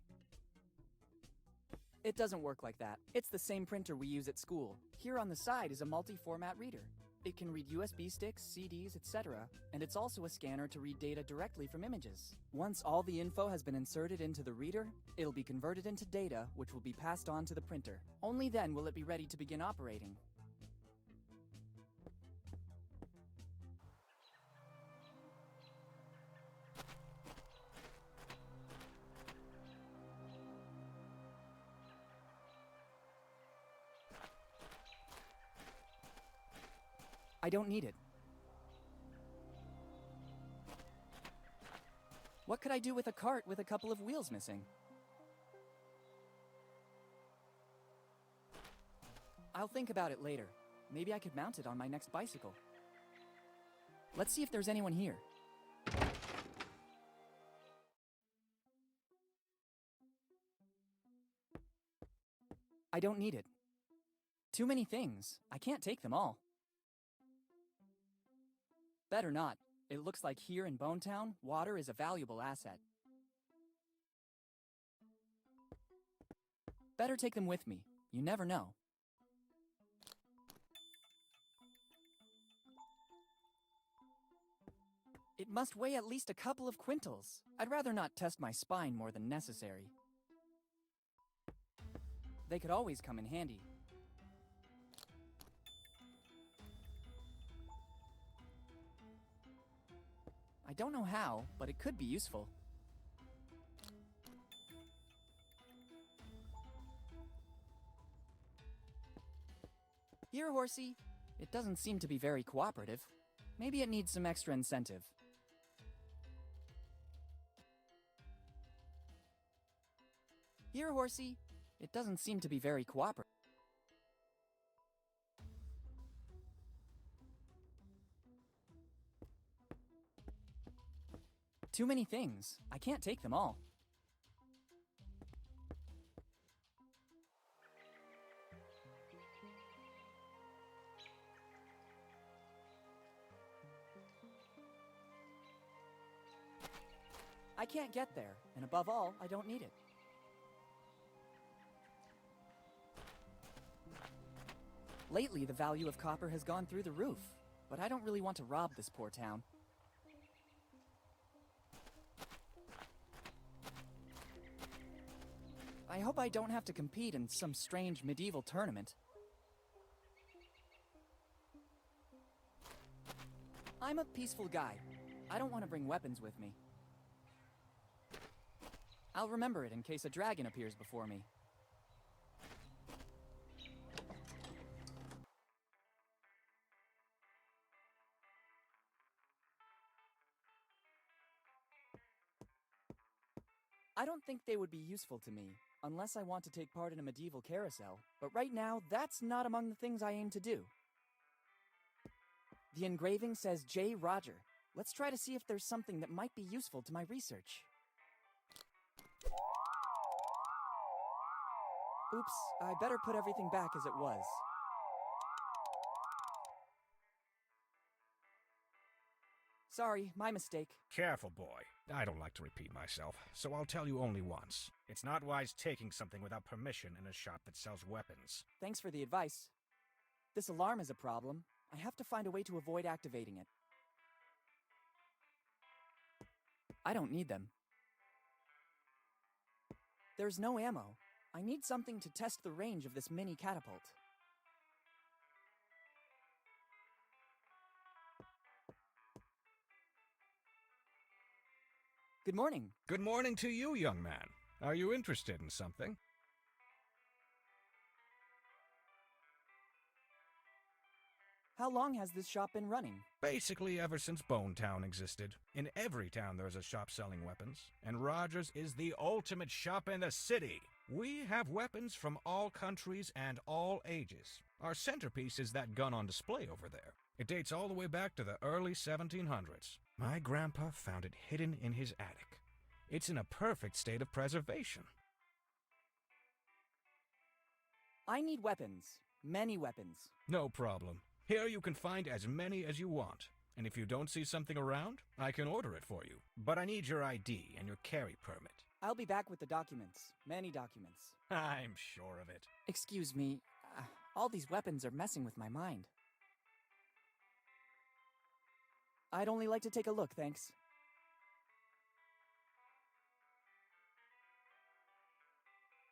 It doesn't work like that. It's the same printer we use at school. Here on the side is a multi-format reader. It can read USB sticks, CDs, etc., and it's also a scanner to read data directly from images. Once all the info has been inserted into the reader, it'll be converted into data, which will be passed on to the printer. Only then will it be ready to begin operating. I don't need it. What could I do with a cart with a couple of wheels missing? I'll think about it later. Maybe I could mount it on my next bicycle. Let's see if there's anyone here. I don't need it. Too many things. I can't take them all. Better not. It looks like here in Bonetown, water is a valuable asset. Better take them with me. You never know. It must weigh at least a couple of quintals. I'd rather not test my spine more than necessary. They could always come in handy. I don't know how, but it could be useful. Here, horsey. It doesn't seem to be very cooperative. Maybe it needs some extra incentive. Here, horsey. It doesn't seem to be very cooperative. Too many things. I can't take them all. I can't get there, and above all, I don't need it. Lately, the value of copper has gone through the roof, but I don't really want to rob this poor town. I hope I don't have to compete in some strange medieval tournament. I'm a peaceful guy. I don't want to bring weapons with me. I'll remember it in case a dragon appears before me. I don't think they would be useful to me, unless I want to take part in a medieval carousel, but right now, that's not among the things I aim to do. The engraving says J. Roger. Let's try to see if there's something that might be useful to my research. Oops, I better put everything back as it was. Sorry, my mistake. Careful, boy. I don't like to repeat myself, so I'll tell you only once. It's not wise taking something without permission in a shop that sells weapons. Thanks for the advice. This alarm is a problem. I have to find a way to avoid activating it. I don't need them. There's no ammo. I need something to test the range of this mini catapult. Good morning. Good morning to you, young man. Are you interested in something? How long has this shop been running? Basically ever since Bone Town existed. In every town there's a shop selling weapons, and Rogers is the ultimate shop in the city. We have weapons from all countries and all ages. Our centerpiece is that gun on display over there. It dates all the way back to the early 1700s. My grandpa found it hidden in his attic. It's in a perfect state of preservation. I need weapons. Many weapons. No problem. Here you can find as many as you want. And if you don't see something around, I can order it for you. But I need your ID and your carry permit. I'll be back with the documents. Many documents. I'm sure of it. Excuse me. All these weapons are messing with my mind. I'd only like to take a look, thanks.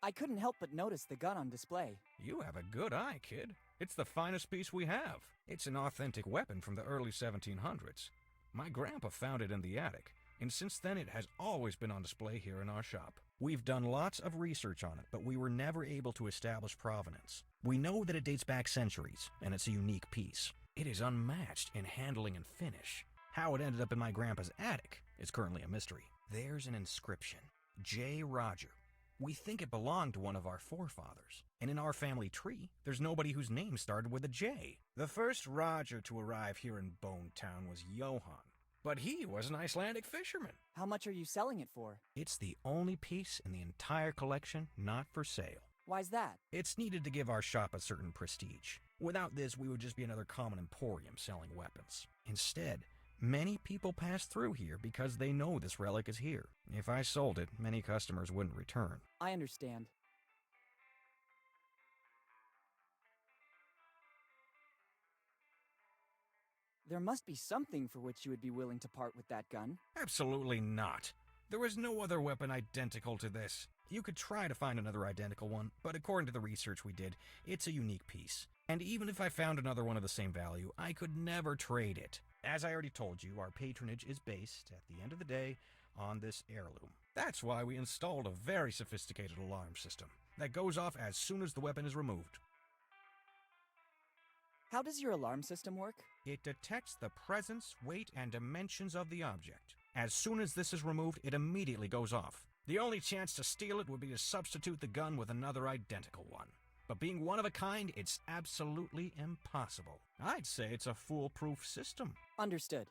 I couldn't help but notice the gun on display. You have a good eye, kid. It's the finest piece we have. It's an authentic weapon from the early 1700s. My grandpa found it in the attic, and since then it has always been on display here in our shop. We've done lots of research on it, but we were never able to establish provenance. We know that it dates back centuries, and it's a unique piece. It is unmatched in handling and finish. How it ended up in my grandpa's attic is currently a mystery. There's an inscription, J. Roger. We think it belonged to one of our forefathers. And in our family tree, there's nobody whose name started with a J. The first Roger to arrive here in Bone Town was Johann, but he was an Icelandic fisherman. How much are you selling it for? It's the only piece in the entire collection not for sale. Why's that? It's needed to give our shop a certain prestige. Without this, we would just be another common emporium selling weapons. Instead, many people pass through here because they know this relic is here. If I sold it, many customers wouldn't return. I understand. There must be something for which you would be willing to part with that gun. Absolutely not. There is no other weapon identical to this. You could try to find another identical one, but according to the research we did, it's a unique piece. And even if I found another one of the same value, I could never trade it. As I already told you, our patronage is based, at the end of the day, on this heirloom. That's why we installed a very sophisticated alarm system that goes off as soon as the weapon is removed. How does your alarm system work? It detects the presence, weight, and dimensions of the object. As soon as this is removed, it immediately goes off. The only chance to steal it would be to substitute the gun with another identical one. But being one of a kind, it's absolutely impossible. I'd say it's a foolproof system. Understood.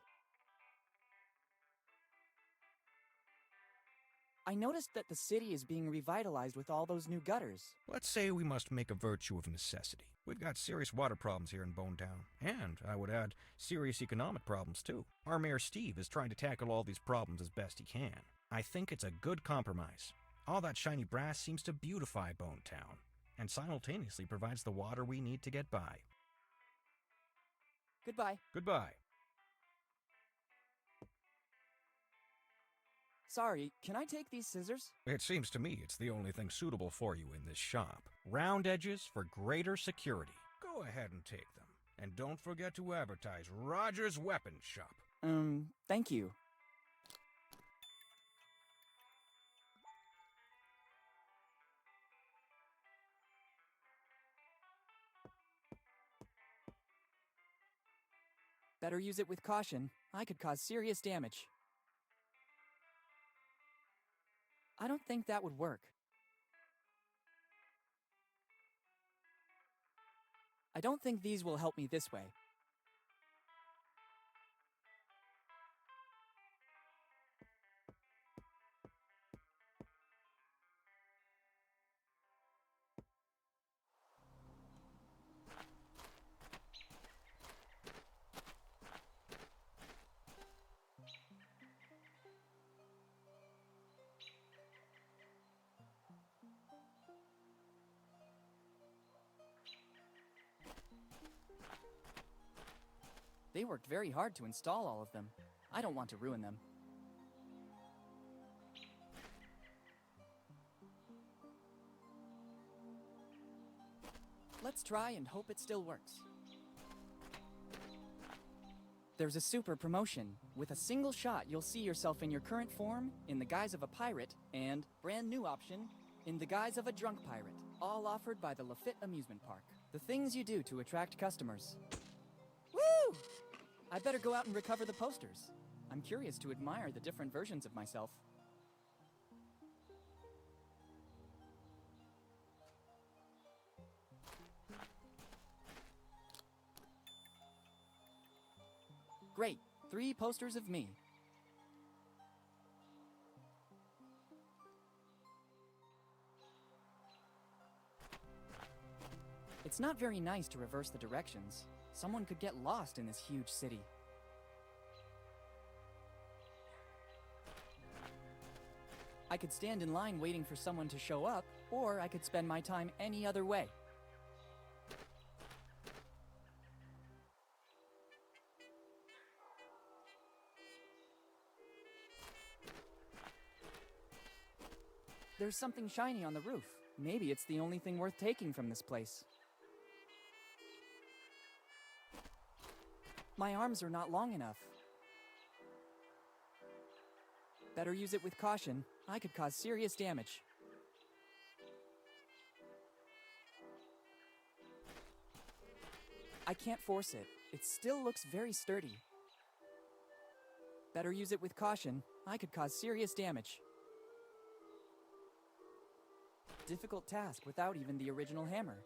I noticed that the city is being revitalized with all those new gutters. Let's say we must make a virtue of necessity. We've got serious water problems here in Bone Town, and, I would add, serious economic problems too. Our Mayor Steve is trying to tackle all these problems as best he can. I think it's a good compromise. All that shiny brass seems to beautify Bone Town, and simultaneously provides the water we need to get by. Goodbye. Goodbye. Sorry, can I take these scissors? It seems to me it's the only thing suitable for you in this shop. Round edges for greater security. Go ahead and take them. And don't forget to advertise Roger's Weapon Shop. Thank you. Better use it with caution. I could cause serious damage. I don't think that would work. I don't think these will help me this way. They worked very hard to install all of them. I don't want to ruin them. Let's try and hope it still works. There's a super promotion. With a single shot, you'll see yourself in your current form, in the guise of a pirate, and, brand new option, in the guise of a drunk pirate. All offered by the Lafitte Amusement Park. The things you do to attract customers. Woo! I better go out and recover the posters. I'm curious to admire the different versions of myself. Great, 3 posters of me. It's not very nice to reverse the directions. Someone could get lost in this huge city. I could stand in line waiting for someone to show up, or I could spend my time any other way. There's something shiny on the roof. Maybe it's the only thing worth taking from this place. My arms are not long enough. Better use it with caution. I could cause serious damage. I can't force it. It still looks very sturdy. Better use it with caution. I could cause serious damage. Difficult task without even the original hammer.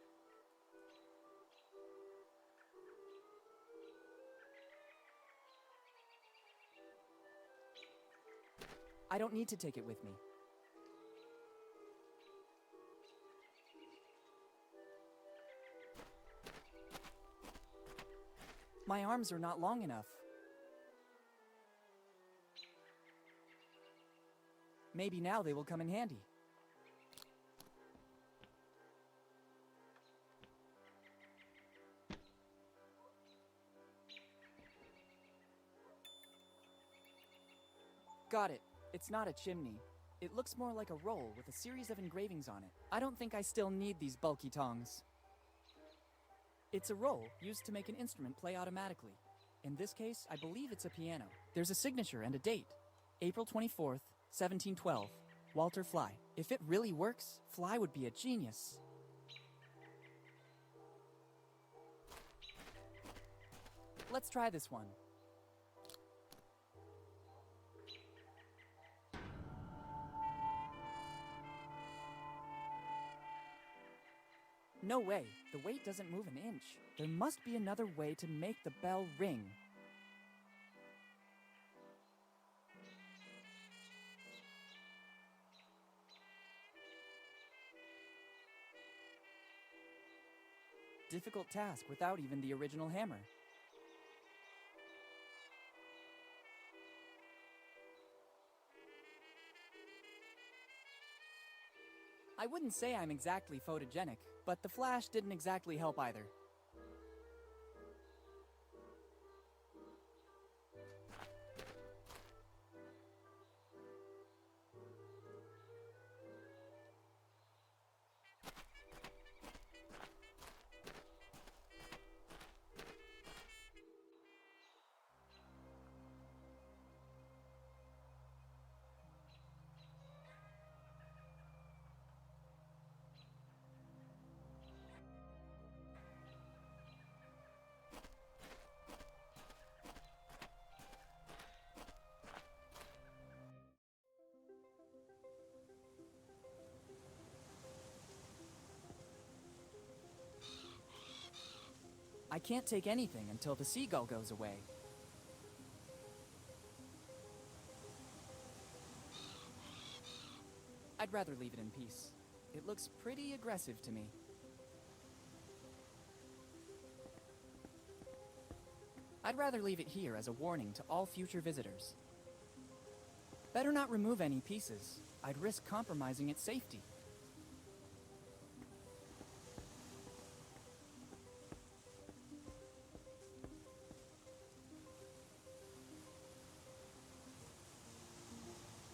I don't need to take it with me. My arms are not long enough. Maybe now they will come in handy. Got it. It's not a chimney. It looks more like a roll with a series of engravings on it. I don't think I still need these bulky tongs. It's a roll used to make an instrument play automatically. In this case, I believe it's a piano. There's a signature and a date. April 24th, 1712. Walter Fly. If it really works, Fly would be a genius. Let's try this one. No way, the weight doesn't move an inch. There must be another way to make the bell ring. Difficult task without even the original hammer. I wouldn't say I'm exactly photogenic, but the flash didn't exactly help either. I can't take anything until the seagull goes away. I'd rather leave it in peace. It looks pretty aggressive to me. I'd rather leave it here as a warning to all future visitors. Better not remove any pieces. I'd risk compromising its safety.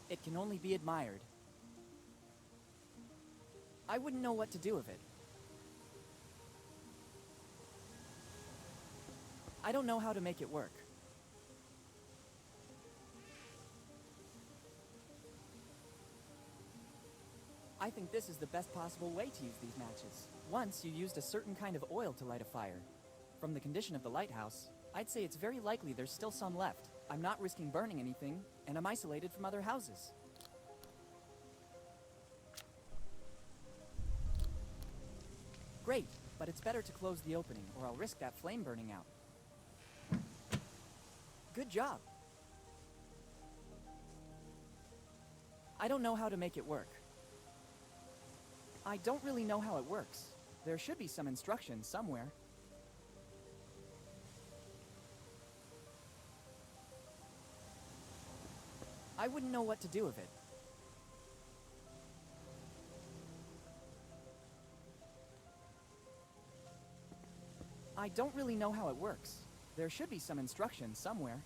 It can only be admired. I wouldn't know what to do with it. I don't know how to make it work. I think this is the best possible way to use these matches. Once you used a certain kind of oil to light a fire. From the condition of the lighthouse, I'd say it's very likely there's still some left. I'm not risking burning anything, and I'm isolated from other houses. Great, but it's better to close the opening, or I'll risk that flame burning out. Good job. I don't know how to make it work. I don't really know how it works. There should be some instructions somewhere. I wouldn't know what to do with it. I don't really know how it works. There should be some instructions somewhere.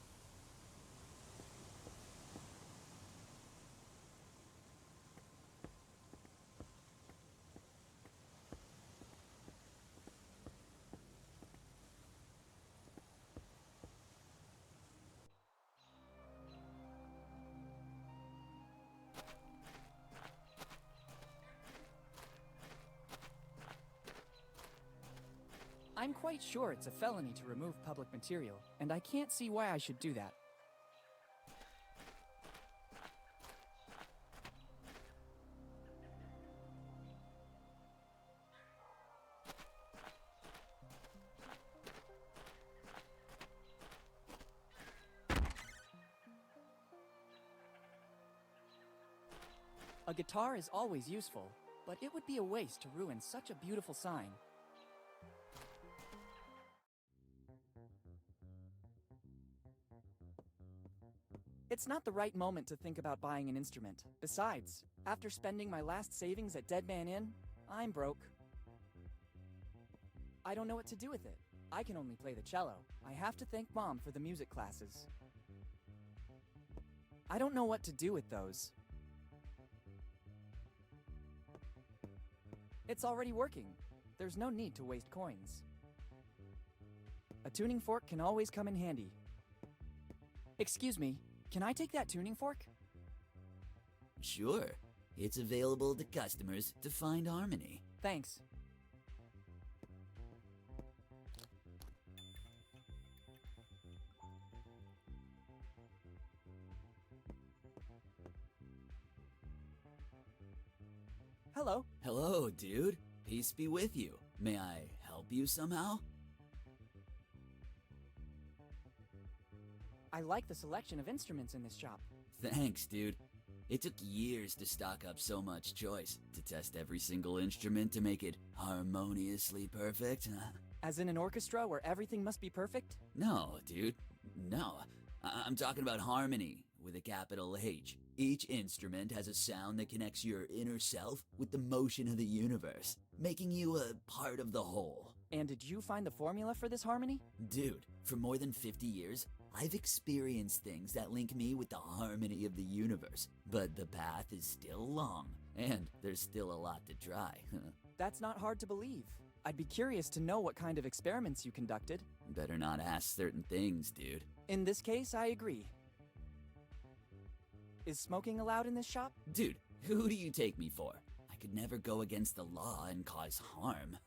I'm quite sure it's a felony to remove public material, and I can't see why I should do that. A guitar is always useful, but it would be a waste to ruin such a beautiful sign. It's not the right moment to think about buying an instrument. Besides, after spending my last savings at Dead Man Inn, I'm broke. I don't know what to do with it. I can only play the cello. I have to thank Mom for the music classes. I don't know what to do with those. It's already working. There's no need to waste coins. A tuning fork can always come in handy. Excuse me. Can I take that tuning fork? Sure. It's available to customers to find harmony. Thanks. Hello. Hello, dude. Peace be with you. May I help you somehow? I like the selection of instruments in this shop. Thanks, dude. It took years to stock up so much choice, to test every single instrument to make it harmoniously perfect. As in an orchestra where everything must be perfect? No, dude. No. I'm talking about harmony, with a capital H. Each instrument has a sound that connects your inner self with the motion of the universe, making you a part of the whole. And did you find the formula for this harmony? Dude, for more than 50 years, I've experienced things that link me with the harmony of the universe, but the path is still long, and there's still a lot to try. That's not hard to believe. I'd be curious to know what kind of experiments you conducted. Better not ask certain things, dude. In this case, I agree. Is smoking allowed in this shop? Dude, who do you take me for? I could never go against the law and cause harm.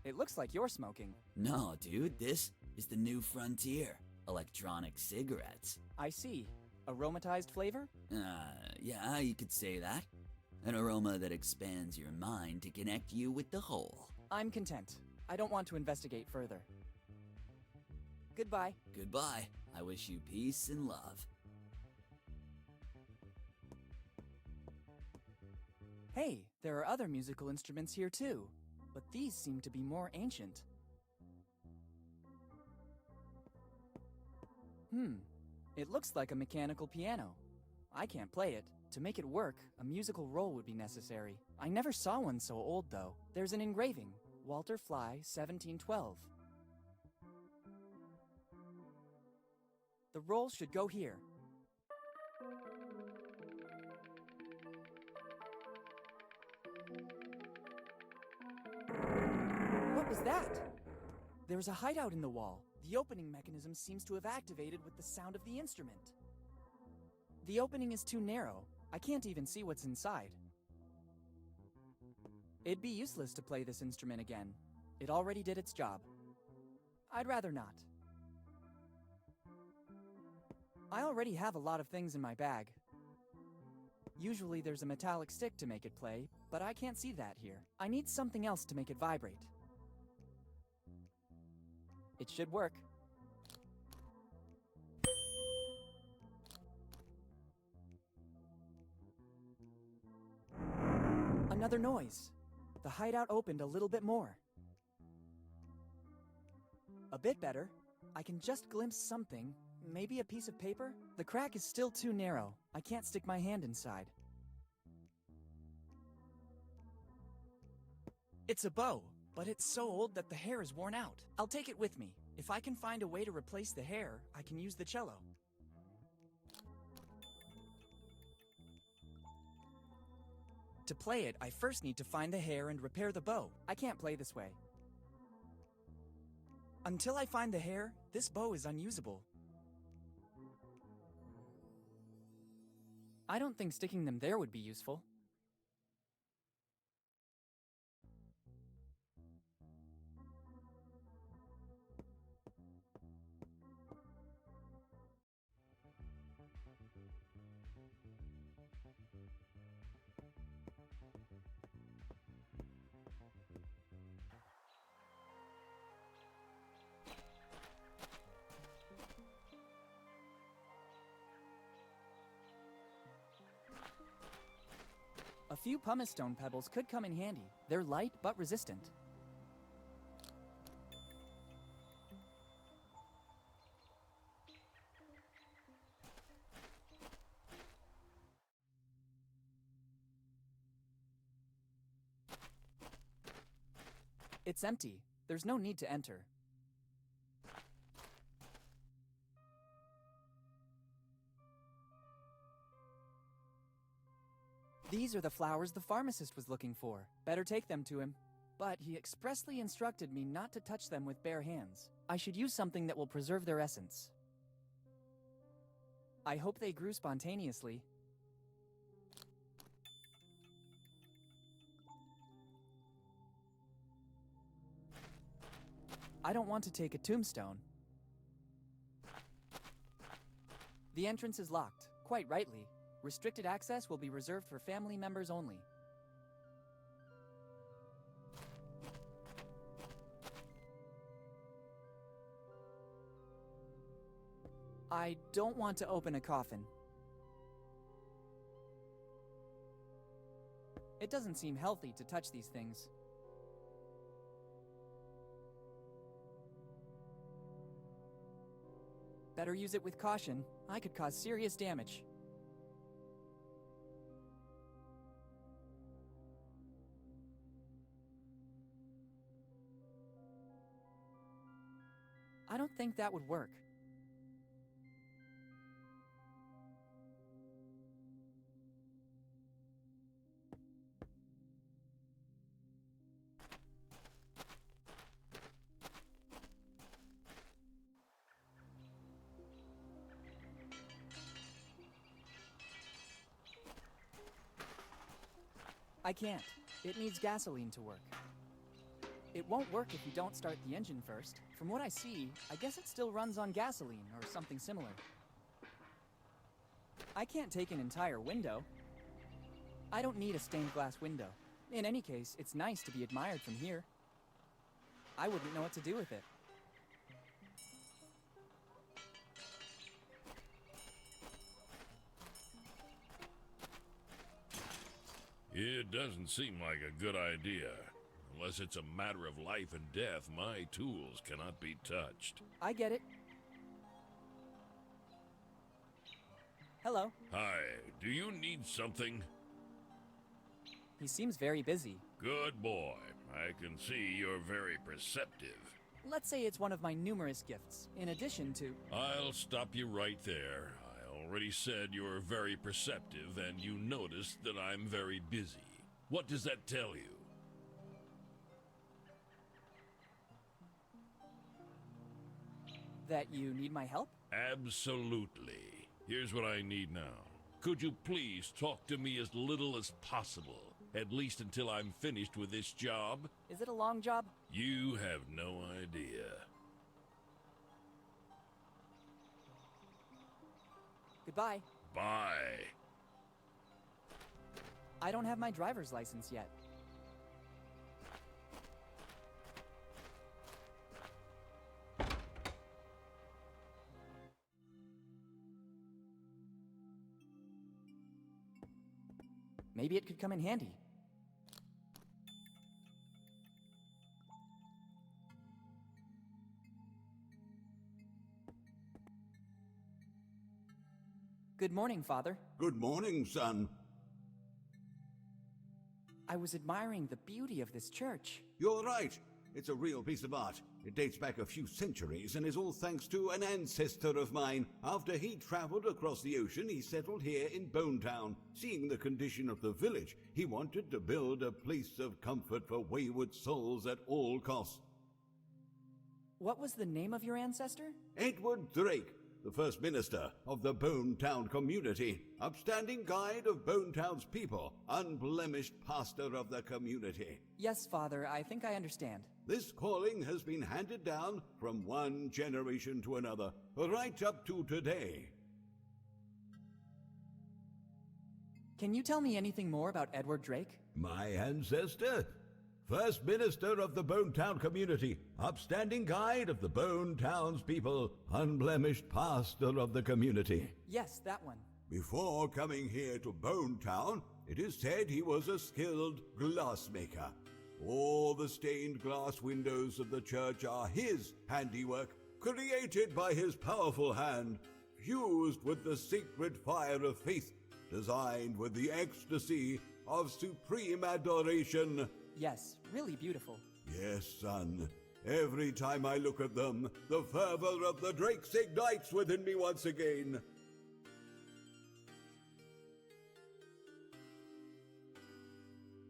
It looks like you're smoking. No, dude, this is the new frontier. Electronic cigarettes. I see. Aromatized flavor? Yeah, you could say that. An aroma that expands your mind to connect you with the whole. I'm content. I don't want to investigate further. Goodbye. Goodbye. I wish you peace and love. Hey, there are other musical instruments here too, but these seem to be more ancient. It looks like a mechanical piano. I can't play it. To make it work, a musical roll would be necessary. I never saw one so old, though. There's an engraving, Walter Fly, 1712. The roll should go here. What was that? There's a hideout in the wall. The opening mechanism seems to have activated with the sound of the instrument. The opening is too narrow. I can't even see what's inside. It'd be useless to play this instrument again. It already did its job. I'd rather not. I already have a lot of things in my bag. Usually there's a metallic stick to make it play, but I can't see that here. I need something else to make it vibrate. It should work. Another noise. The hideout opened a little bit more. A bit better. I can just glimpse something. Maybe a piece of paper? The crack is still too narrow. I can't stick my hand inside. It's a bow, but it's so old that the hair is worn out. I'll take it with me. If I can find a way to replace the hair, I can use the cello. To play it, I first need to find the hair and repair the bow. I can't play this way. Until I find the hair, this bow is unusable. I don't think sticking them there would be useful. A few pumice stone pebbles could come in handy. They're light but resistant. It's empty. There's no need to enter. These are the flowers the pharmacist was looking for. Better take them to him. But he expressly instructed me not to touch them with bare hands. I should use something that will preserve their essence. I hope they grew spontaneously. I don't want to take a tombstone. The entrance is locked, quite rightly. Restricted access will be reserved for family members only. I don't want to open a coffin. It doesn't seem healthy to touch these things. Better use it with caution. I could cause serious damage. I don't think that would work. I can't. It needs gasoline to work. It won't work if you don't start the engine first. From what I see, I guess it still runs on gasoline or something similar. I can't take an entire window. I don't need a stained glass window. In any case, it's nice to be admired from here. I wouldn't know what to do with it. It doesn't seem like a good idea. Unless it's a matter of life and death, my tools cannot be touched. I get it. Hello. Hi, do you need something? He seems very busy. Good boy. I can see you're very perceptive. Let's say it's one of my numerous gifts, in addition to... I'll stop you right there. I already said you're very perceptive, and you noticed that I'm very busy. What does that tell you? That you need my help? Absolutely. Here's what I need now. Could you please talk to me as little as possible? At least until I'm finished with this job. Is it a long job? You have no idea. Goodbye. Bye. I don't have my driver's license yet. Maybe it could come in handy. Good morning, Father. Good morning, son. I was admiring the beauty of this church. You're right. It's a real piece of art. It dates back a few centuries and is all thanks to an ancestor of mine. After he traveled across the ocean, he settled here in Bone Town. Seeing the condition of the village, he wanted to build a place of comfort for wayward souls at all costs. What was the name of your ancestor? Edward Drake, the first minister of the Bone Town community, upstanding guide of Bone Town's people, unblemished pastor of the community. Yes, Father, I think I understand. This calling has been handed down from one generation to another, right up to today. Can you tell me anything more about Edward Drake? My ancestor? First minister of the Bone Town community, upstanding guide of the Bone Town's people, unblemished pastor of the community. Yes, that one. Before coming here to Bone Town, it is said he was a skilled glassmaker. All the stained glass windows of the church are his handiwork, created by his powerful hand, fused with the sacred fire of faith, designed with the ecstasy of supreme adoration. Yes, really beautiful. Yes, son. Every time I look at them, the fervor of the Drakes ignites within me once again.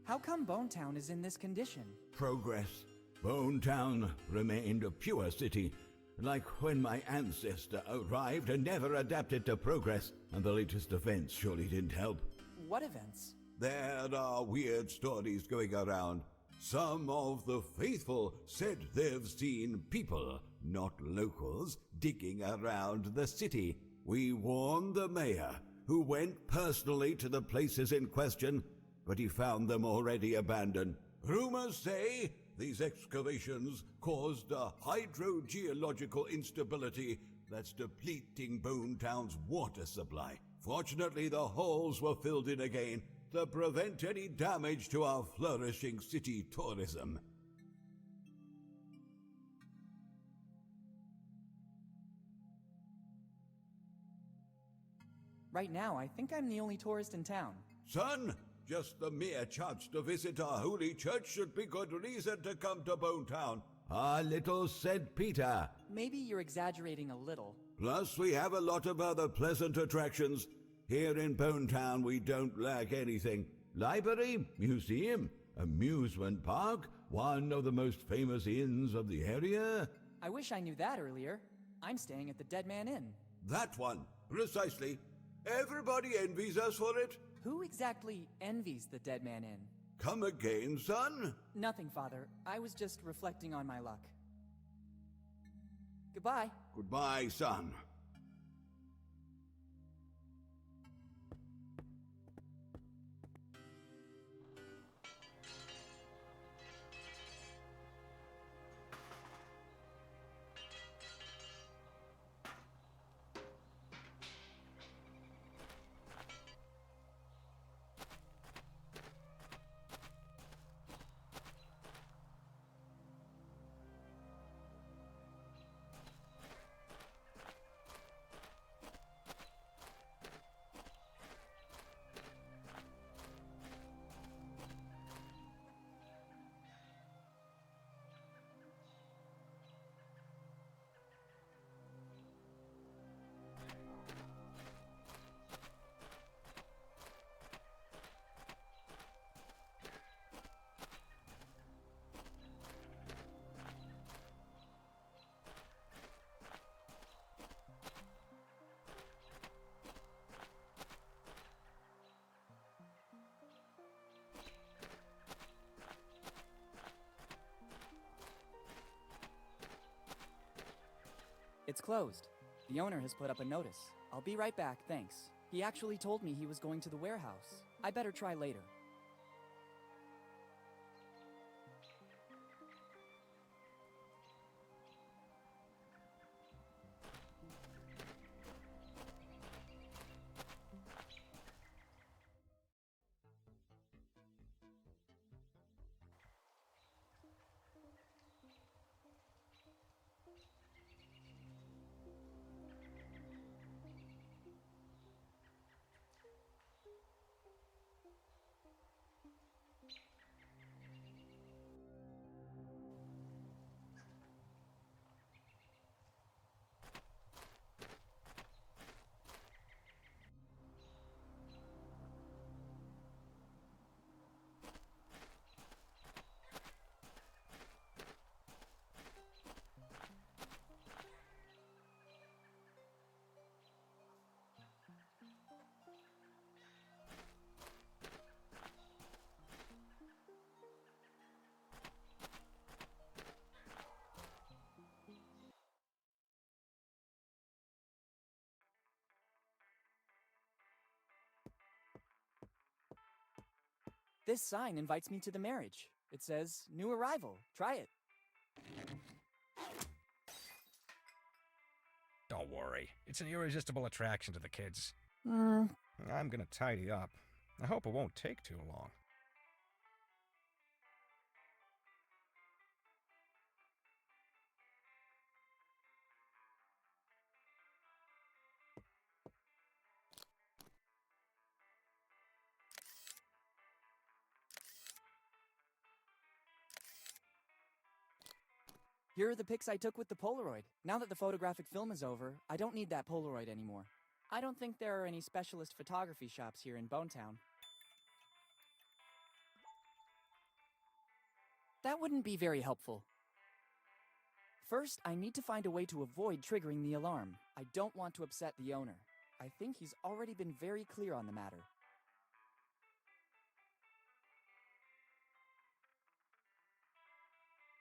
How come Bone Town is in this condition? Progress. Bone Town remained a pure city, like when my ancestor arrived and never adapted to progress, and the latest events surely didn't help. What events? There are weird stories going around. Some of the faithful said they've seen people, not locals, digging around the city. We warned the mayor, who went personally to the places in question, but he found them already abandoned. Rumors say these excavations caused a hydrogeological instability that's depleting Bone Town's water supply. Fortunately, the holes were filled in again to prevent any damage to our flourishing city tourism. Right now, I think I'm the only tourist in town. Son, just the mere chance to visit our holy church should be good reason to come to Bone Town. Our little St. Peter. Maybe you're exaggerating a little. Plus, we have a lot of other pleasant attractions. Here in Bone Town, we don't lack anything. Library, museum, amusement park, one of the most famous inns of the area. I wish I knew that earlier. I'm staying at the Dead Man Inn. That one, precisely. Everybody envies us for it. Who exactly envies the Dead Man Inn? Come again, son? Nothing, Father. I was just reflecting on my luck. Goodbye. Goodbye, son. It's closed. The owner has put up a notice. I'll be right back, thanks. He actually told me he was going to the warehouse. I better try later. This sign invites me to the marriage. It says, new arrival. Try it. Don't worry. It's an irresistible attraction to the kids. Hmm. I'm gonna tidy up. I hope it won't take too long. Here are the pics I took with the Polaroid. Now that the photographic film is over, I don't need that Polaroid anymore. I don't think there are any specialist photography shops here in Bonetown. That wouldn't be very helpful. First, I need to find a way to avoid triggering the alarm. I don't want to upset the owner. I think he's already been very clear on the matter.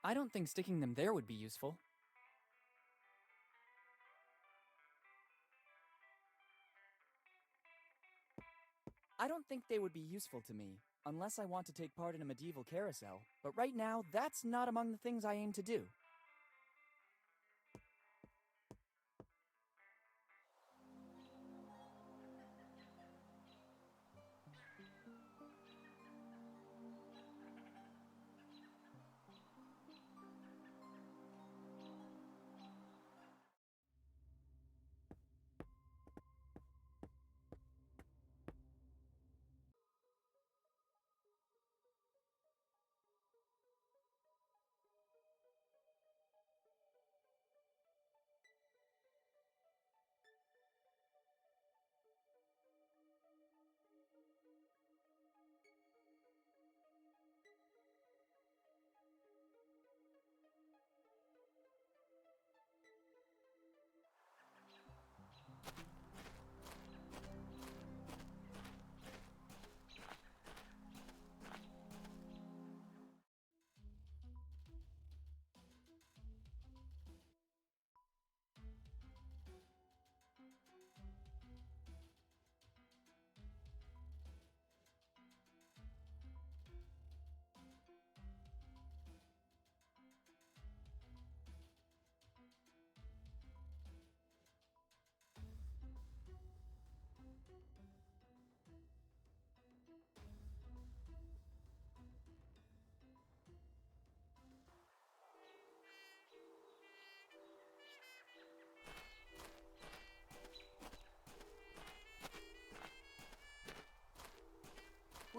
I don't think sticking them there would be useful. I don't think they would be useful to me, unless I want to take part in a medieval carousel, but right now, that's not among the things I aim to do.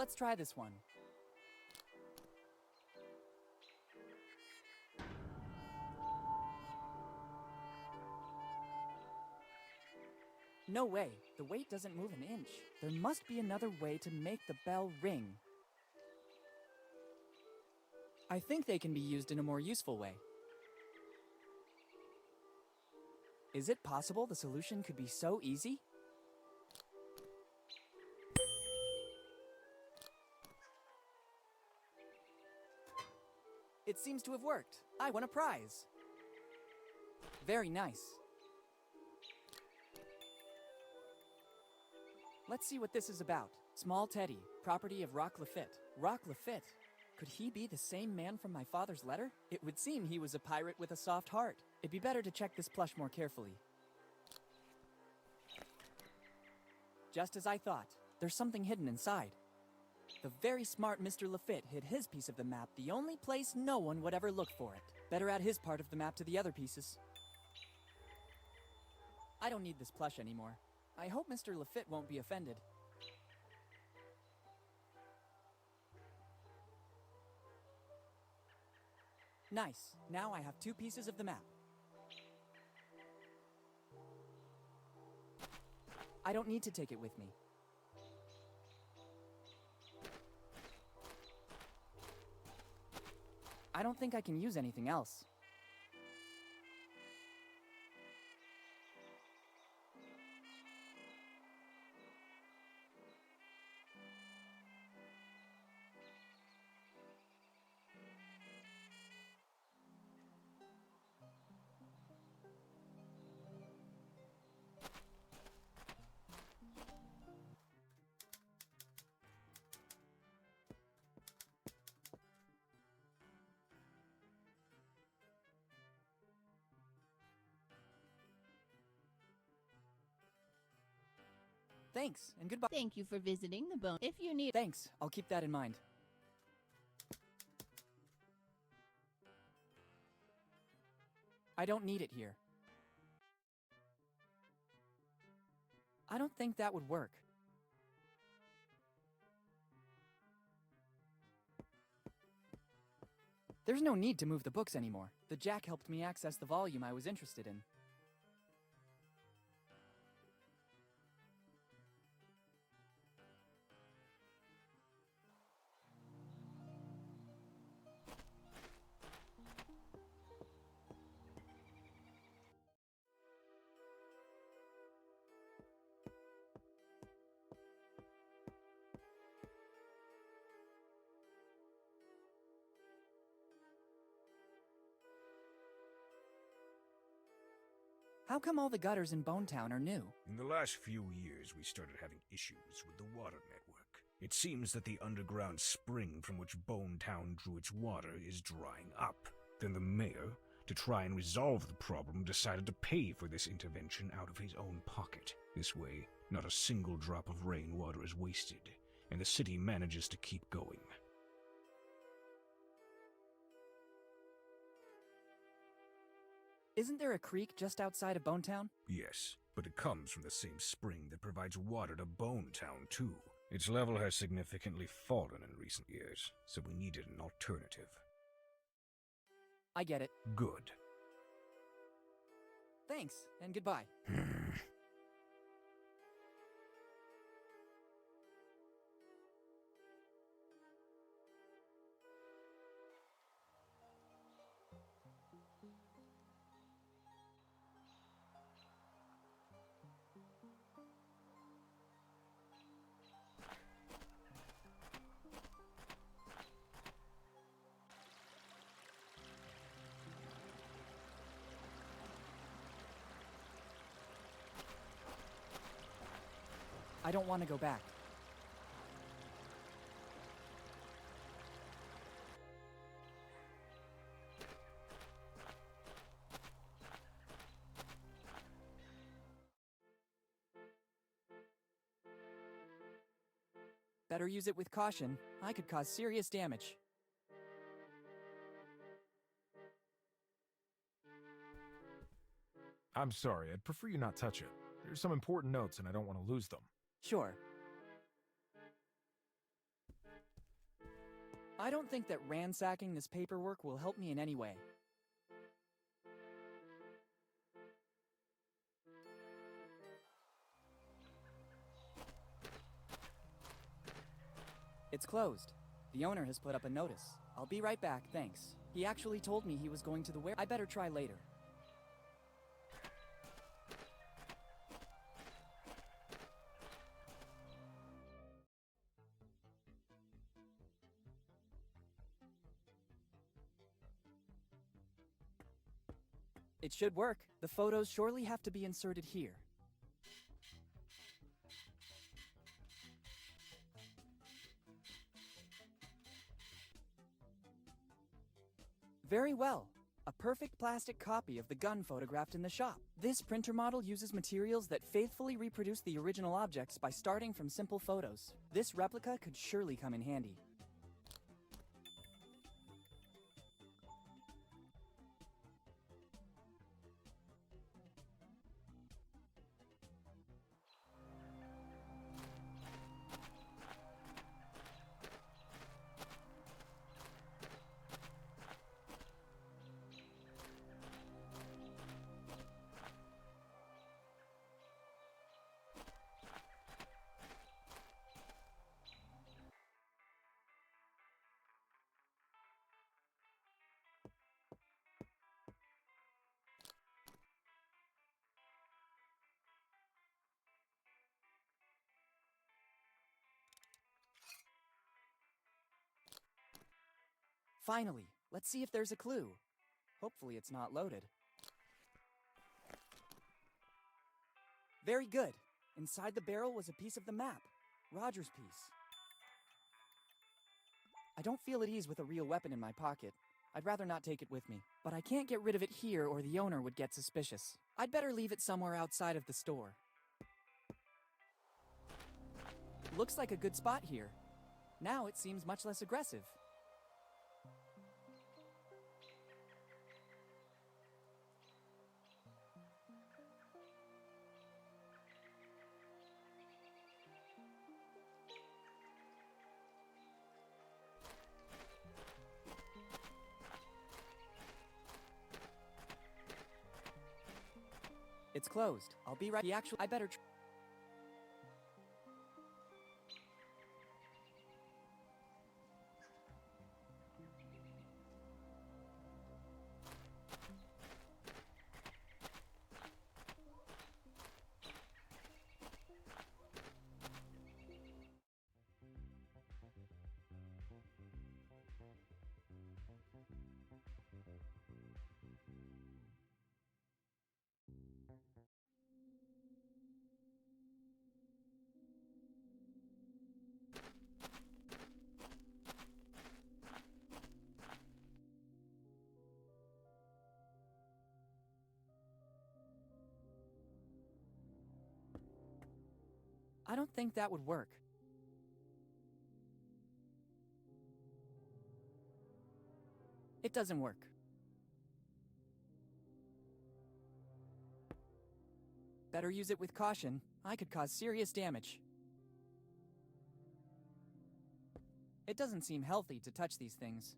Let's try this one. No way. The weight doesn't move an inch. There must be another way to make the bell ring. I think they can be used in a more useful way. Is it possible the solution could be so easy? It seems to have worked. I won a prize. Very nice. Let's see what this is about. Small Teddy, property of Rock Lafitte. Rock Lafitte? Could he be the same man from my father's letter? It would seem he was a pirate with a soft heart. It'd be better to check this plush more carefully. Just as I thought. There's something hidden inside. The very smart Mr. Lafitte hid his piece of the map the only place no one would ever look for it. Better add his part of the map to the other pieces. I don't need this plush anymore. I hope Mr. Lafitte won't be offended. Nice. Now I have 2 pieces of the map. I don't need to take it with me. I don't think I can use anything else. Thanks, and goodbye. Thank you for visiting the bone. If you need... Thanks, I'll keep that in mind. I don't need it here. I don't think that would work. There's no need to move the books anymore. The jack helped me access the volume I was interested in. How come all the gutters in Bonetown are new? In the last few years, we started having issues with the water network. It seems that the underground spring from which Bonetown drew its water is drying up. Then the mayor, to try and resolve the problem, decided to pay for this intervention out of his own pocket. This way, not a single drop of rainwater is wasted, and the city manages to keep going. Isn't there a creek just outside of Bonetown? Yes, but it comes from the same spring that provides water to Bonetown, too. Its level has significantly fallen in recent years, so we needed an alternative. I get it. Good. Thanks, and goodbye. I don't want to go back. Better use it with caution. I could cause serious damage. I'm sorry, I'd prefer you not touch it. There's some important notes and I don't want to lose them. Sure. I don't think that ransacking this paperwork will help me in any way. It's closed. The owner has put up a notice. I'll be right back, thanks. He actually told me he was going to the I better try later. It should work. The photos surely have to be inserted here. Very well. A perfect plastic copy of the gun photographed in the shop. This printer model uses materials that faithfully reproduce the original objects by starting from simple photos. This replica could surely come in handy. Finally, let's see if there's a clue. Hopefully it's not loaded. Very good. Inside the barrel was a piece of the map. Roger's piece. I don't feel at ease with a real weapon in my pocket. I'd rather not take it with me. But I can't get rid of it here or the owner would get suspicious. I'd better leave it somewhere outside of the store. Looks like a good spot here. Now it seems much less aggressive. It's closed. I'll be right. I better. I don't think that would work. It doesn't work. Better use it with caution. I could cause serious damage. It doesn't seem healthy to touch these things.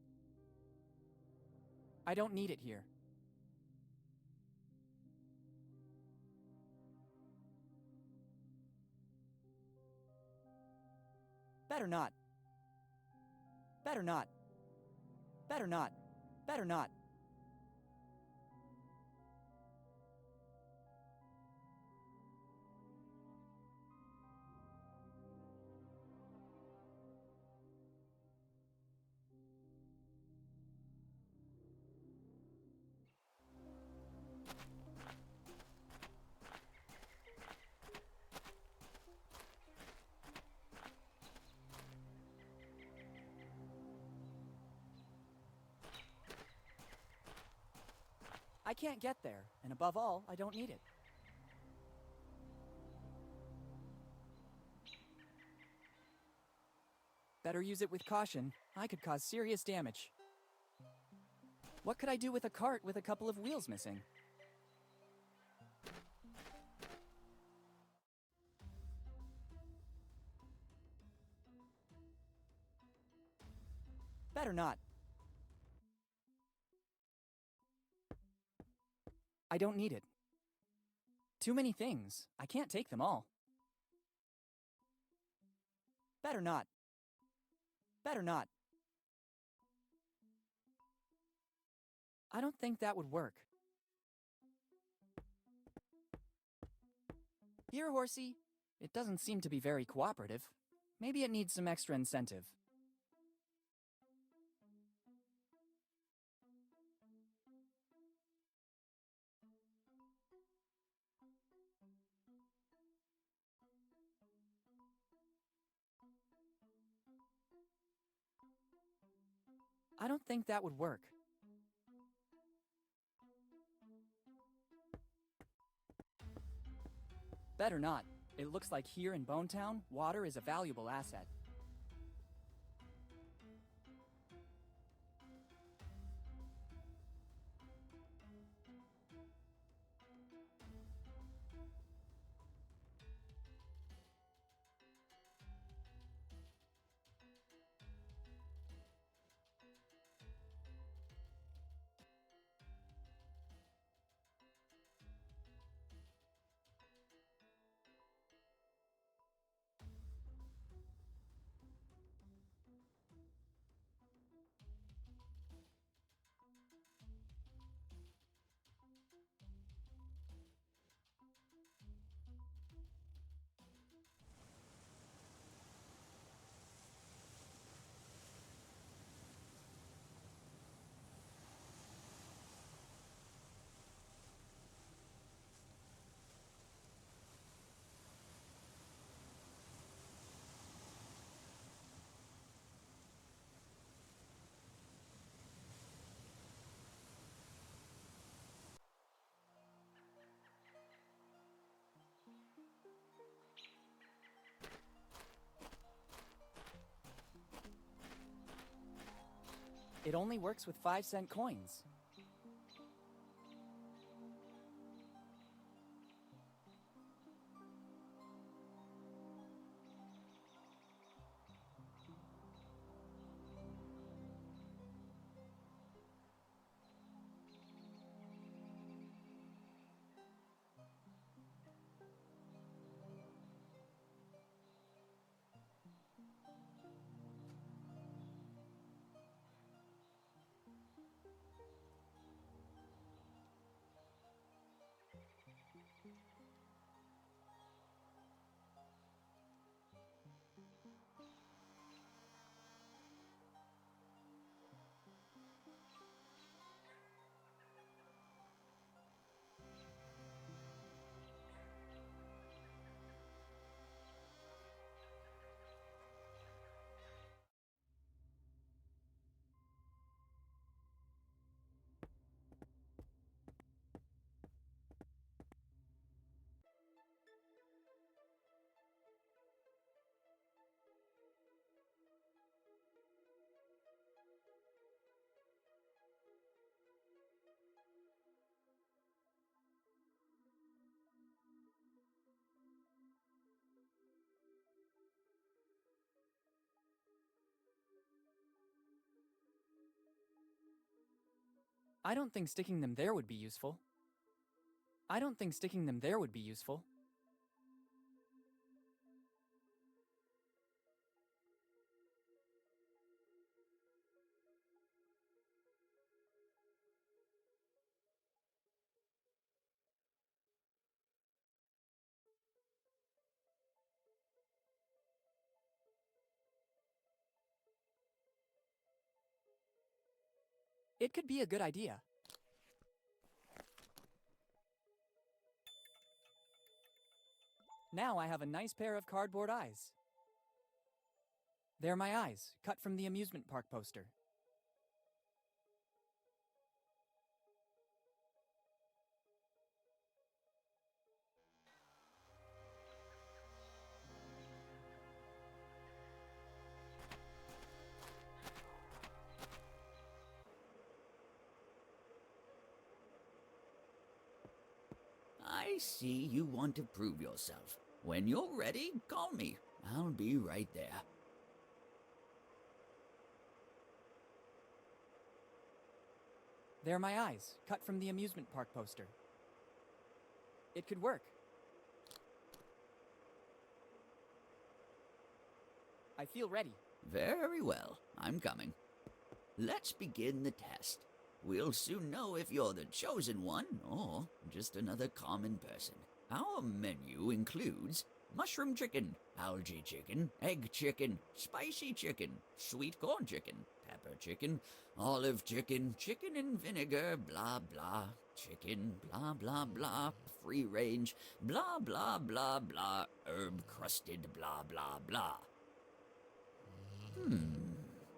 I don't need it here. Better not. Better not. Better not. Better not. I can't get there, and above all, I don't need it. Better use it with caution. I could cause serious damage. What could I do with a cart with a couple of wheels missing? Better not. I don't need it. Too many things. I can't take them all. Better not. Better not. I don't think that would work. Here, horsey. It doesn't seem to be very cooperative. Maybe it needs some extra incentive. I don't think that would work. Better not. It looks like here in Bonetown, water is a valuable asset. It only works with 5-cent coins. I don't think sticking them there would be useful. I don't think sticking them there would be useful. It could be a good idea. Now I have a nice pair of cardboard eyes. They're my eyes, cut from the amusement park poster. I see you want to prove yourself. When you're ready, call me. I'll be right there. They're my eyes, cut from the amusement park poster. It could work. I feel ready. Very well, I'm coming. Let's begin the test. We'll soon know if you're the chosen one or just another common person. Our menu includes mushroom chicken, algae chicken, egg chicken, spicy chicken, sweet corn chicken, pepper chicken, olive chicken, chicken and vinegar, blah blah, chicken, blah blah blah, free range, blah blah blah blah, herb crusted, blah blah blah.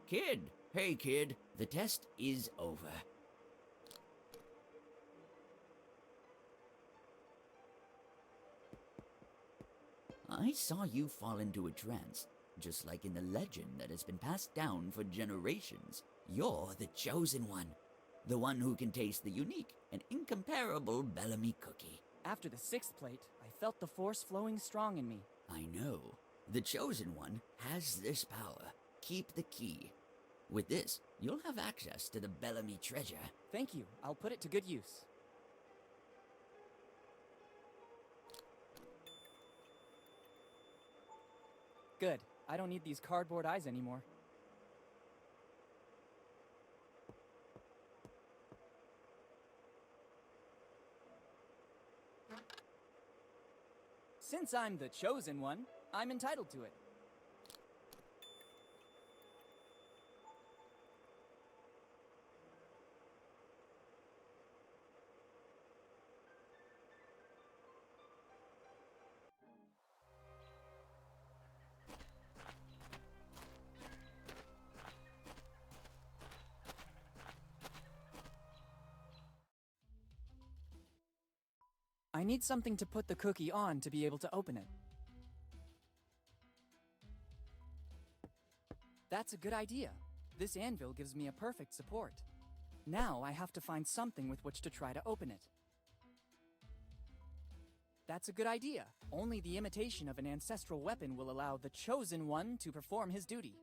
Kid, hey kid, the test is over. I saw you fall into a trance, just like in the legend that has been passed down for generations. You're the chosen one, the one who can taste the unique and incomparable Bellamy cookie. After the 6th plate, I felt the force flowing strong in me. I know. The chosen one has this power. Keep the key. With this, you'll have access to the Bellamy treasure. Thank you. I'll put it to good use. Good. I don't need these cardboard eyes anymore. Since I'm the chosen one, I'm entitled to it. I need something to put the cookie on to be able to open it. That's a good idea. This anvil gives me a perfect support. Now I have to find something with which to try to open it. That's a good idea. Only the imitation of an ancestral weapon will allow the chosen one to perform his duty.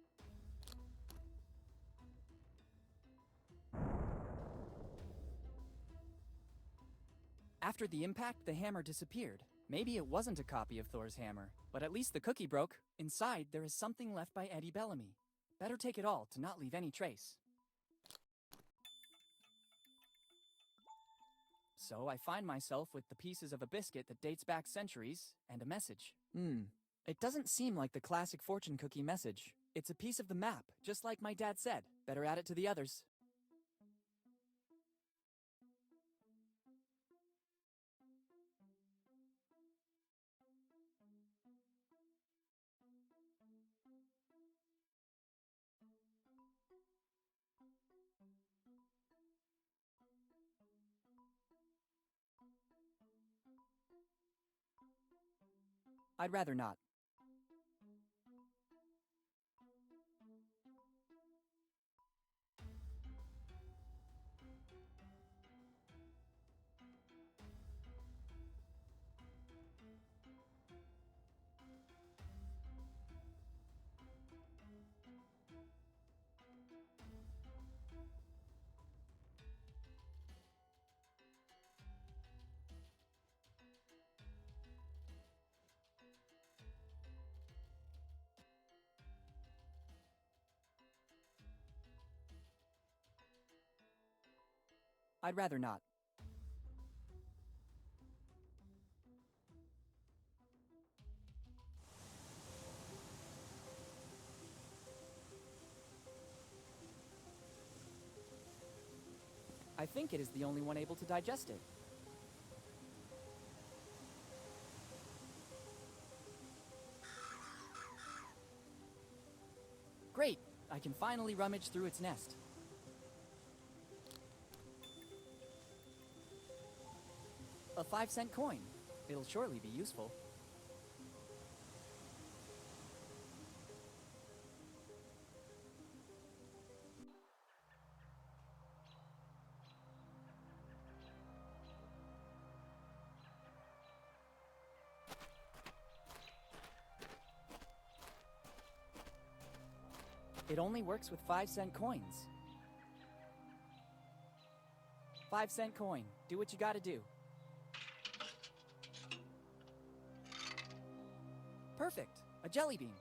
After the impact, the hammer disappeared. Maybe it wasn't a copy of Thor's hammer, but at least the cookie broke. Inside, there is something left by Eddie Bellamy. Better take it all to not leave any trace. So I find myself with the pieces of a biscuit that dates back centuries, and a message. It doesn't seem like the classic fortune cookie message. It's a piece of the map, just like my dad said. Better add it to the others. I'd rather not. I'd rather not. I think it is the only one able to digest it. Great! I can finally rummage through its nest. A 5-cent coin. It'll surely be useful. It only works with 5-cent coins. 5-cent coin. Do what you gotta do. Perfect! A jelly bean.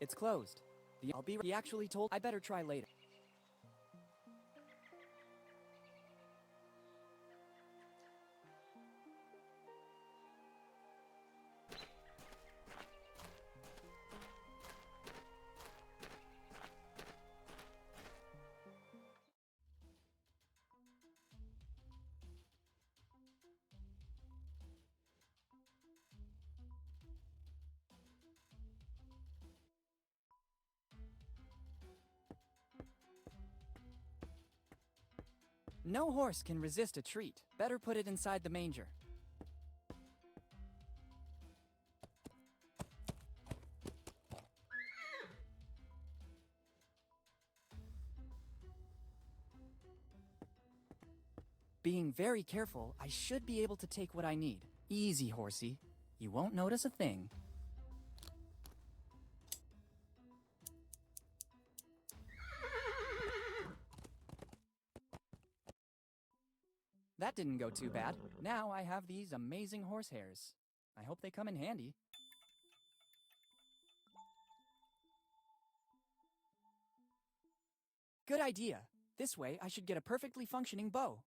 It's closed. I'll be he actually told I better try later. No horse can resist a treat. Better put it inside the manger. Being very careful, I should be able to take what I need. Easy, horsey. You won't notice a thing. That didn't go too bad. Now I have these amazing horsehairs. I hope they come in handy. Good idea. This way I should get a perfectly functioning bow.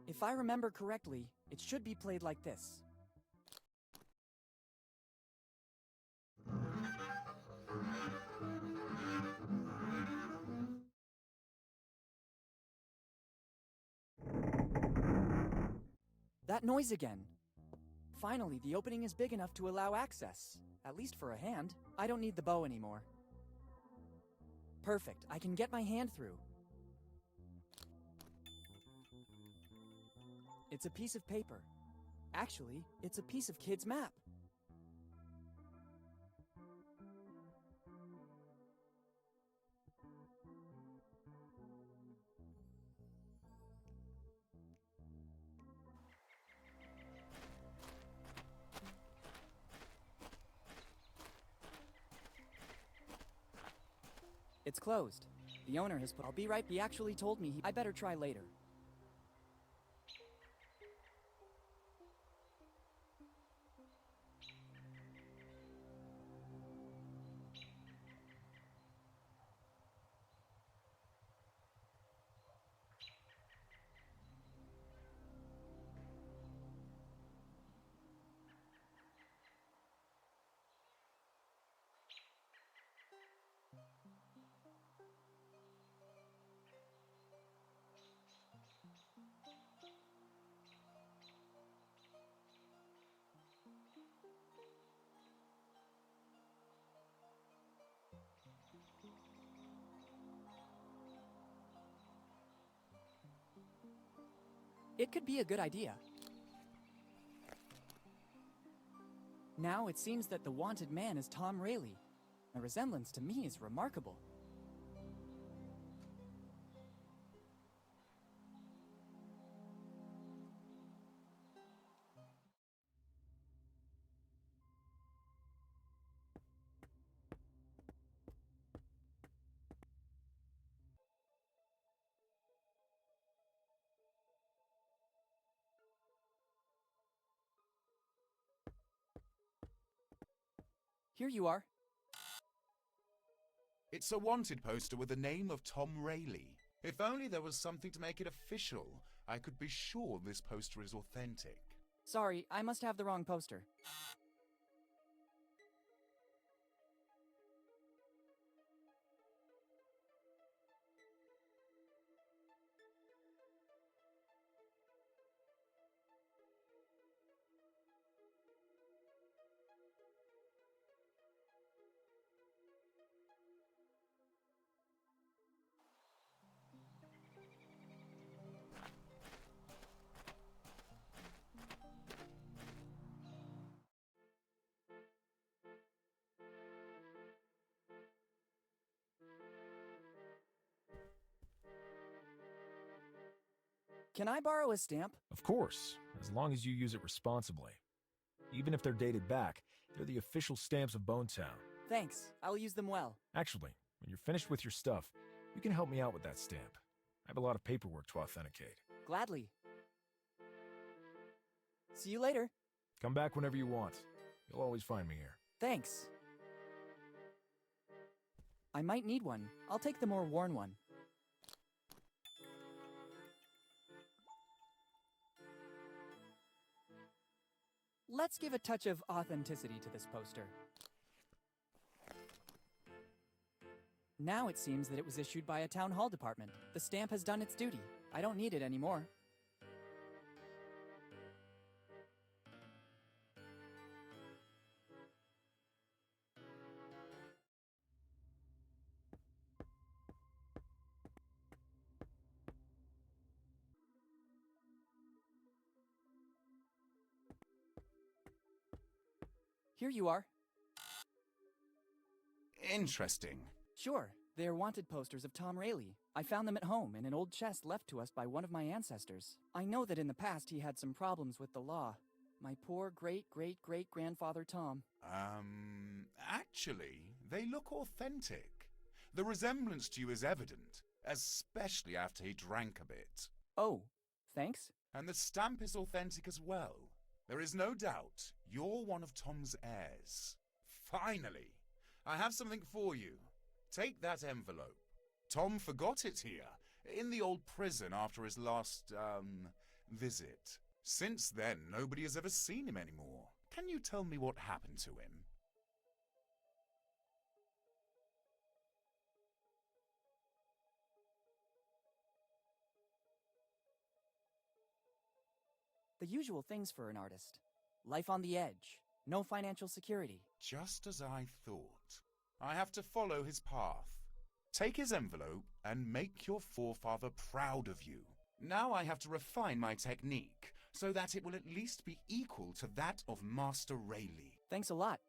If I remember correctly, it should be played like this. That noise again. Finally, the opening is big enough to allow access. At least for a hand. I don't need the bow anymore. Perfect, I can get my hand through. It's a piece of paper. Actually, it's a piece of Kid's map. It's closed. The owner has put... I'll be right. He actually told me I better try later. It could be a good idea. Now it seems that the wanted man is Tom Rayleigh. The resemblance to me is remarkable. Here you are. It's a wanted poster with the name of Tom Rayleigh. If only there was something to make it official, I could be sure this poster is authentic. Sorry, I must have the wrong poster. Can I borrow a stamp? Of course, as long as you use it responsibly. Even if they're dated back, they're the official stamps of Bonetown. Thanks, I'll use them well. Actually, when you're finished with your stuff, You can help me out with that stamp. I have a lot of paperwork to authenticate. Gladly. See you later. Come back whenever you want. You'll always find me here. Thanks. I might need one. I'll take the more worn one. Let's give a touch of authenticity to this poster. Now it seems that it was issued by a town hall department. The stamp has done its duty. I don't need it anymore. Here you are. Interesting. Sure, they're wanted posters of Tom Rayleigh. I found them at home in an old chest left to us by one of my ancestors. I know that in the past he had some problems with the law. My poor great-great-great-grandfather Tom. Actually, they look authentic. The resemblance to you is evident, especially after he drank a bit. Oh, thanks. And the stamp is authentic as well. There is no doubt you're one of Tom's heirs. Finally, I have something for you. Take that envelope. Tom forgot it here, in the old prison after his last, visit. Since then, nobody has ever seen him anymore. Can you tell me what happened to him? The usual things for an artist. Life on the edge. No financial security. Just as I thought. I have to follow his path. Take his envelope and make your forefather proud of you. Now I have to refine my technique so that it will at least be equal to that of Master Rayleigh. Thanks a lot.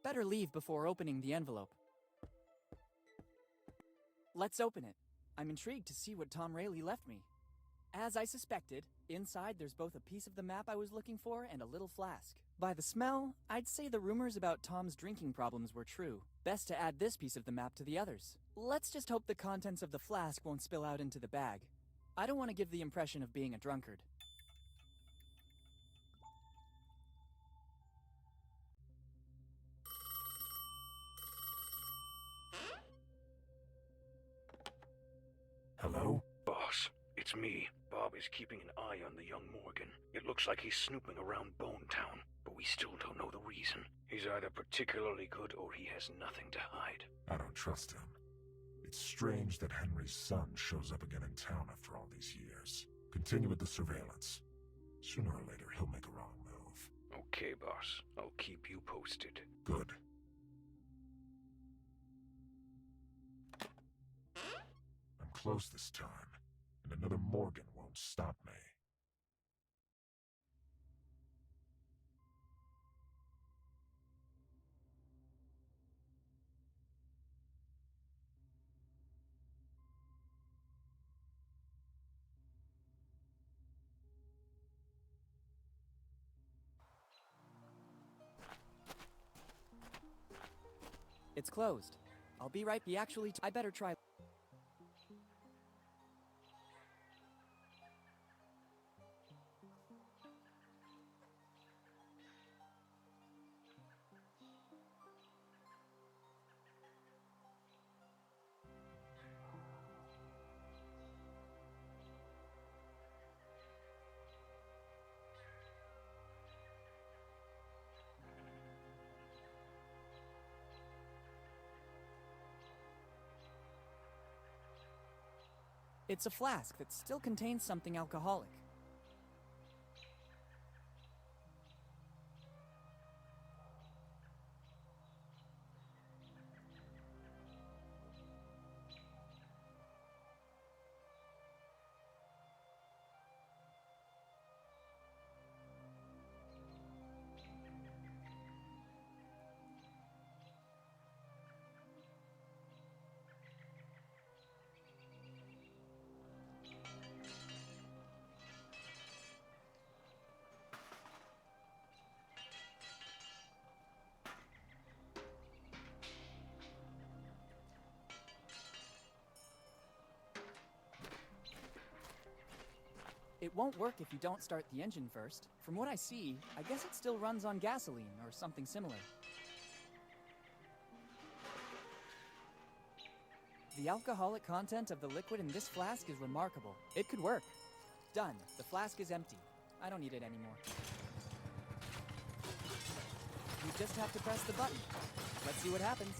Better leave before opening the envelope. Let's open it. I'm intrigued to see what Tom Rayleigh left me. As I suspected, inside there's both a piece of the map I was looking for and a little flask. By the smell, I'd say the rumors about Tom's drinking problems were true. Best to add this piece of the map to the others. Let's just hope the contents of the flask won't spill out into the bag. I don't want to give the impression of being a drunkard. Hello? Boss, it's me. Bob is keeping an eye on the young Morgan. It looks like he's snooping around Bonetown, but we still don't know the reason. He's either particularly good or he has nothing to hide. I don't trust him. It's strange that Henry's son shows up again in town after all these years. Continue with the surveillance. Sooner or later, he'll make a wrong move. Okay, boss. I'll keep you posted. Good. I'm close this time, and another Morgan won't stop me. It's closed. I'll be right back. I better try. It's a flask that still contains something alcoholic. It won't work if you don't start the engine first. From what I see, I guess it still runs on gasoline or something similar. The alcoholic content of the liquid in this flask is remarkable. It could work. Done. The flask is empty. I don't need it anymore. You just have to press the button. Let's see what happens.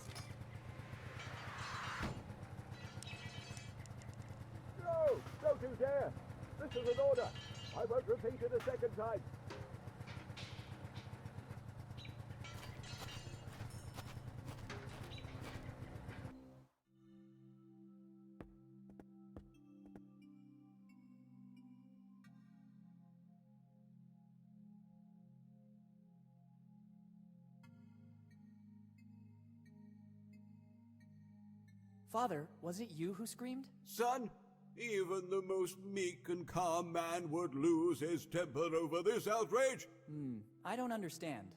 No! Don't you dare! This is an order! I won't repeat it a second time! Father, was it you who screamed? Son, even the most meek and calm man would lose his temper over this outrage. I don't understand.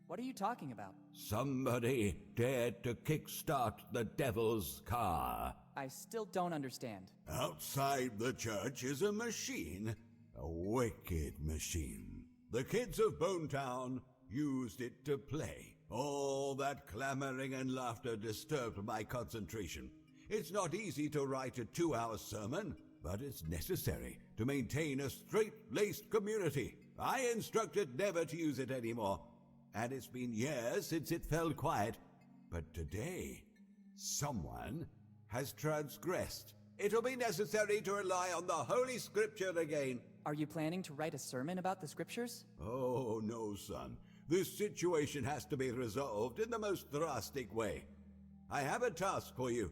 What are you talking about? Somebody dared to kickstart the devil's car. I still don't understand. Outside the church is a machine, a wicked machine. The kids of Bonetown used it to play. All that clamoring and laughter disturbed my concentration. It's not easy to write a 2-hour sermon, but it's necessary to maintain a straight-laced community. I instructed never to use it anymore, and it's been years since it fell quiet. But today, someone has transgressed. It'll be necessary to rely on the Holy Scripture again. Are you planning to write a sermon about the scriptures? Oh, no, son. This situation has to be resolved in the most drastic way. I have a task for you.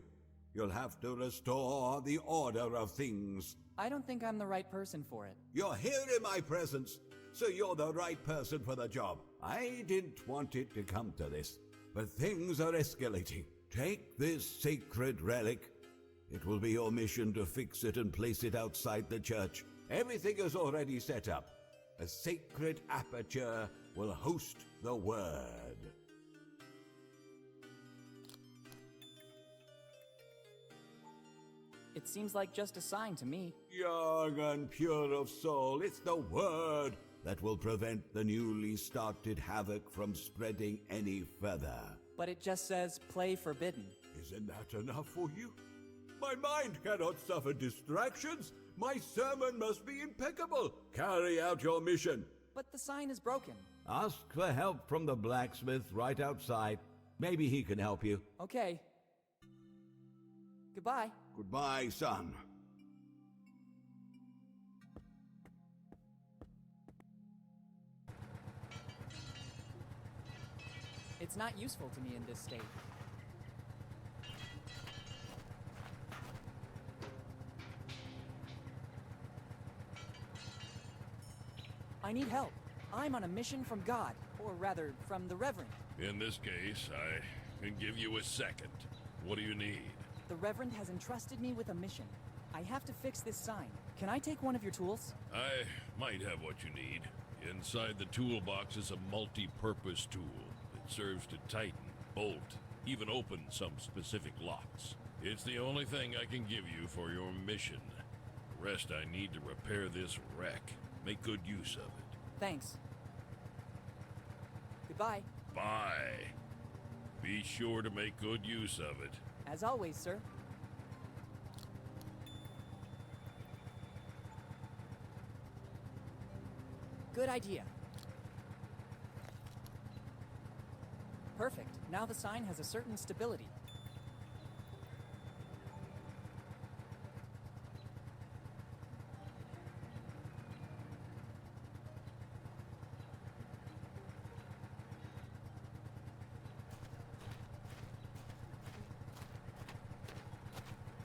You'll have to restore the order of things. I don't think I'm the right person for it. You're here in my presence, so you're the right person for the job. I didn't want it to come to this, but things are escalating. Take this sacred relic. It will be your mission to fix it and place it outside the church. Everything is already set up. A sacred aperture will host the word. It seems like just a sign to me. Young and pure of soul, it's the word that will prevent the newly started havoc from spreading any further. But it just says, play forbidden. Isn't that enough for you? My mind cannot suffer distractions. My sermon must be impeccable. Carry out your mission. But the sign is broken. Ask for help from the blacksmith right outside. Maybe he can help you. Okay. Goodbye. Goodbye, son. It's not useful to me in this state. I need help. I'm on a mission from God, or rather, from the Reverend. In this case, I can give you a second. What do you need? The Reverend has entrusted me with a mission. I have to fix this sign. Can I take one of your tools? I might have what you need. Inside the toolbox is a multi-purpose tool. It serves to tighten, bolt, even open some specific locks. It's the only thing I can give you for your mission. The rest I need to repair this wreck. Make good use of it. Thanks. Goodbye. Bye. Be sure to make good use of it. As always, sir. Good idea. Perfect. Now the sign has a certain stability.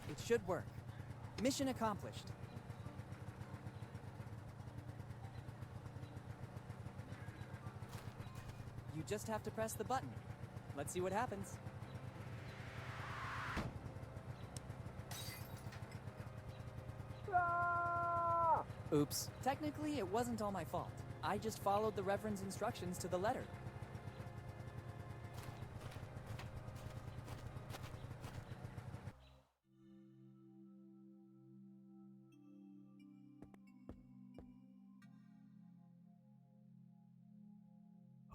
It should work. Mission accomplished. You just have to press the button. Let's see what happens. Oops. Technically, it wasn't all my fault. I just followed the Reverend's instructions to the letter.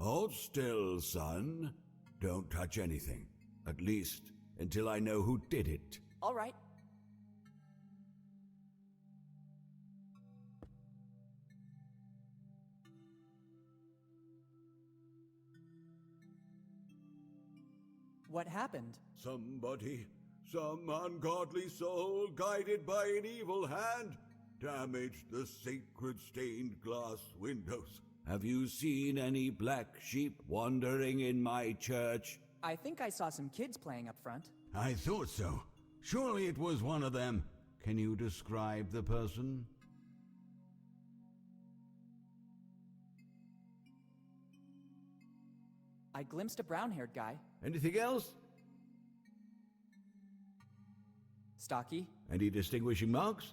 Hold still, son. Don't touch anything. At least until I know who did it. All right. What happened? Somebody, some ungodly soul guided by an evil hand, damaged the sacred stained glass windows. Have you seen any black sheep wandering in my church? I think I saw some kids playing up front. I thought so. Surely it was one of them. Can you describe the person? I glimpsed a brown-haired guy. Anything else? Stocky. Any distinguishing marks?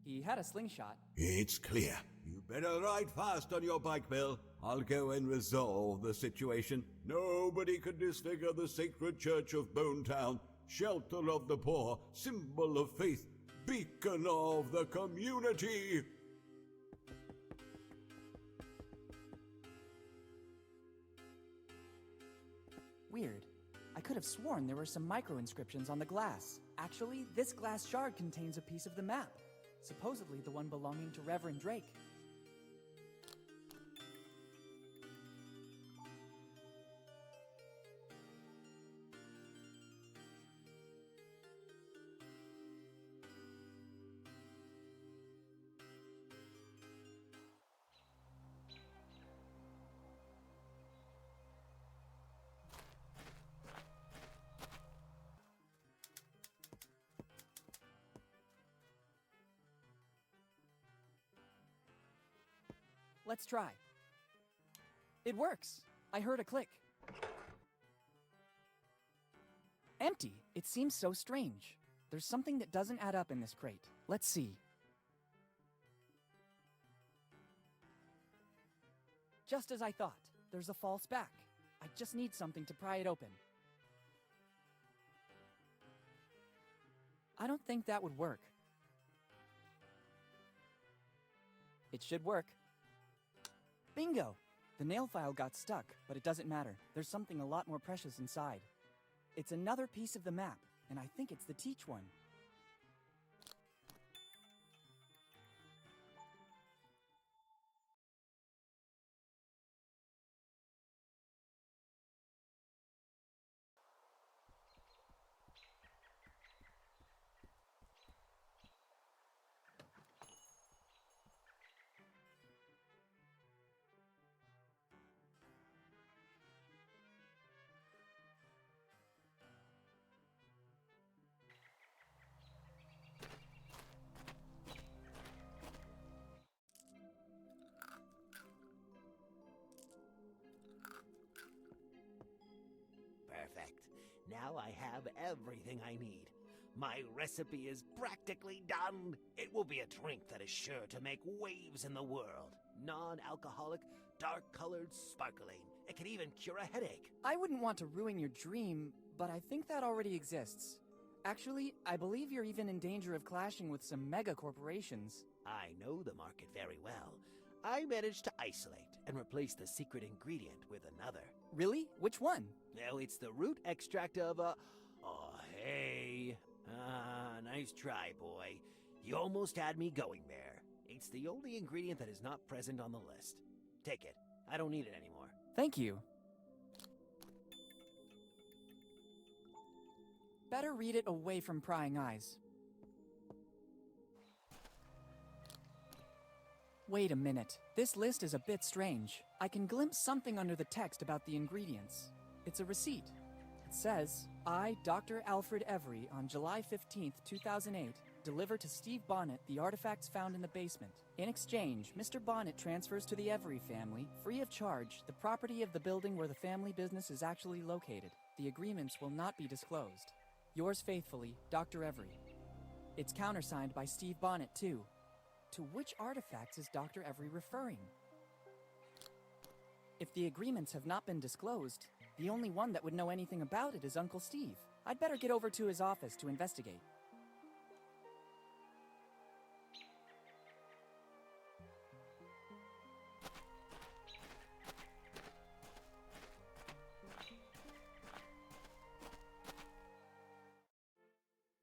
He had a slingshot. It's clear. You better ride fast on your bike, Bill. I'll go and resolve the situation. Nobody can disfigure the sacred church of Bonetown, shelter of the poor, symbol of faith, beacon of the community. Weird. I could have sworn there were some micro-inscriptions on the glass. Actually, this glass shard contains a piece of the map. Supposedly the one belonging to Reverend Drake. Let's try. It works. I heard a click. Empty. It seems so strange. There's something that doesn't add up in this crate. Let's see. Just as I thought. There's a false back. I just need something to pry it open. I don't think that would work. It should work. Bingo! The nail file got stuck, but it doesn't matter. There's something a lot more precious inside. It's another piece of the map, and I think it's the Teach one. Perfect. Now I have everything I need. My recipe is practically done. It will be a drink that is sure to make waves in the world. Non-alcoholic, dark-colored, sparkling. It can even cure a headache. I wouldn't want to ruin your dream, but I think that already exists. Actually, I believe you're even in danger of clashing with some mega corporations. I know the market very well. I managed to isolate and replace the secret ingredient with another. Really? Which one? Now it's the root extract of a... Oh, hey. Nice try, boy. You almost had me going there. It's the only ingredient that is not present on the list. Take it. I don't need it anymore. Thank you. Better read it away from prying eyes. Wait a minute. This list is a bit strange. I can glimpse something under the text about the ingredients. It's a receipt. It says, I, Dr. Alfred Every, on July 15th, 2008, deliver to Steve Bonnet the artifacts found in the basement. In exchange, Mr. Bonnet transfers to the Every family, free of charge, the property of the building where the family business is actually located. The agreements will not be disclosed. Yours faithfully, Dr. Every. It's countersigned by Steve Bonnet, too. To which artifacts is Dr. Every referring? If the agreements have not been disclosed, the only one that would know anything about it is Uncle Steve. I'd better get over to his office to investigate.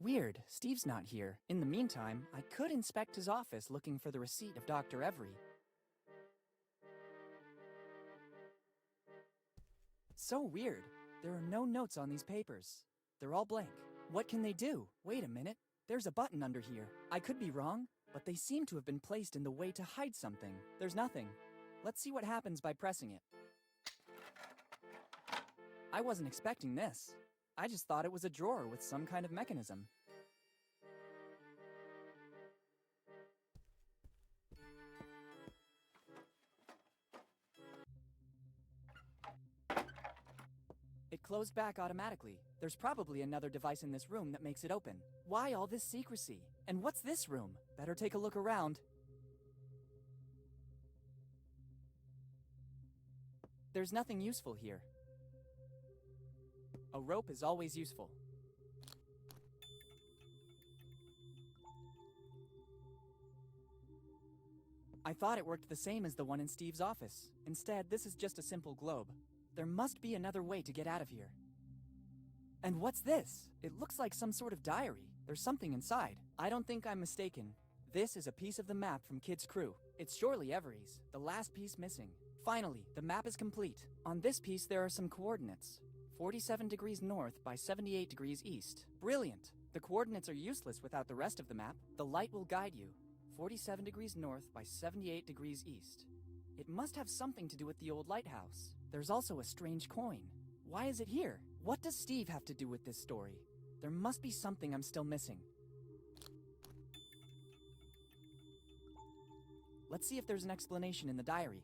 Weird, Steve's not here. In the meantime, I could inspect his office looking for the receipt of Dr. Every. So weird. There are no notes on these papers. They're all blank. What can they do? Wait a minute. There's a button under here. I could be wrong, but they seem to have been placed in the way to hide something. There's nothing. Let's see what happens by pressing it. I wasn't expecting this. I just thought it was a drawer with some kind of mechanism. It closed back automatically. There's probably another device in this room that makes it open. Why all this secrecy? And what's this room? Better take a look around. There's nothing useful here. A rope is always useful. I thought it worked the same as the one in Steve's office. Instead, this is just a simple globe. There must be another way to get out of here. And what's this? It looks like some sort of diary. There's something inside. I don't think I'm mistaken. This is a piece of the map from Kid's crew. It's surely Every's, the last piece missing. Finally, the map is complete. On this piece, there are some coordinates. 47 degrees north by 78 degrees east. Brilliant! The coordinates are useless without the rest of the map. The light will guide you. 47 degrees north by 78 degrees east. It must have something to do with the old lighthouse. There's also a strange coin. Why is it here? What does Steve have to do with this story? There must be something I'm still missing. Let's see if there's an explanation in the diary.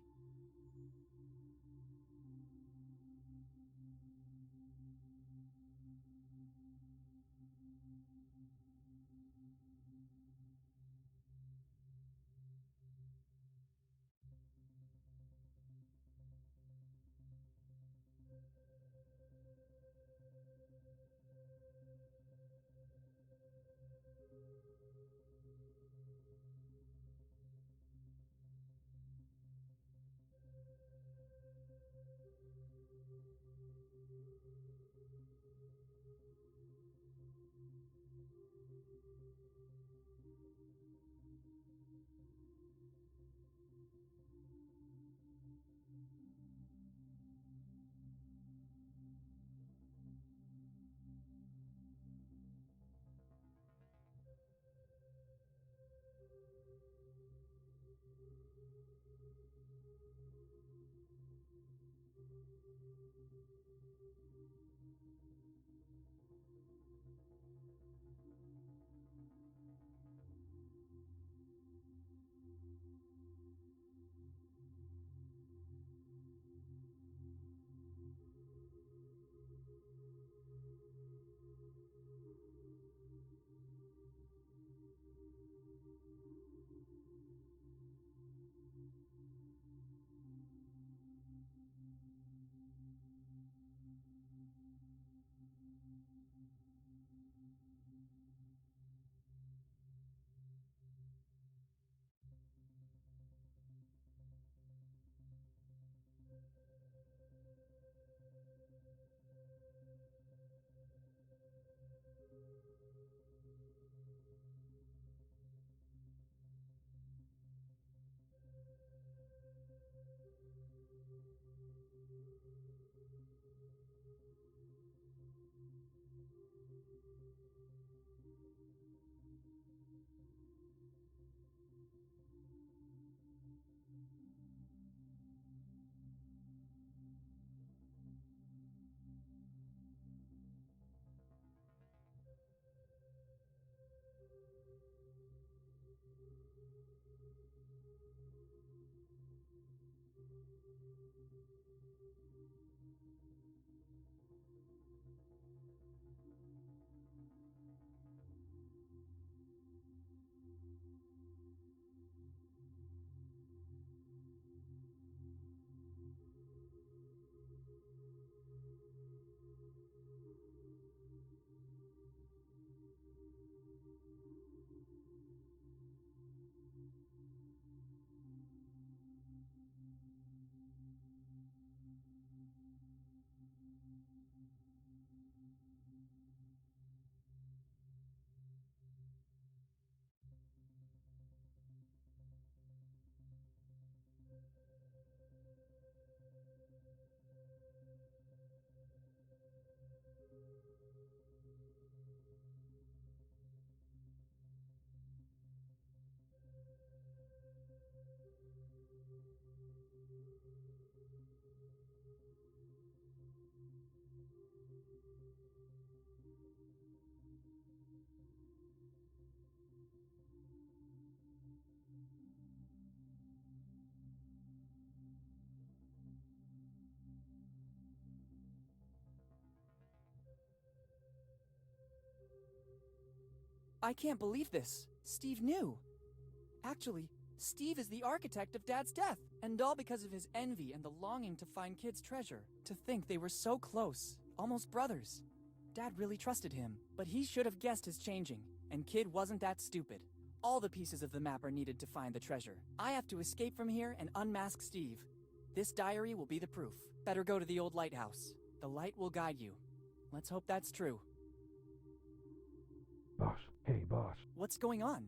I can't believe this. Steve knew. Actually, Steve is the architect of Dad's death, and all because of his envy and the longing to find Kid's treasure. To think they were so close, almost brothers. Dad really trusted him, but he should have guessed his changing, and Kid wasn't that stupid. All the pieces of the map are needed to find the treasure. I have to escape from here and unmask Steve. This diary will be the proof. Better go to the old lighthouse. The light will guide you. Let's hope that's true. Boss. Hey, boss. What's going on?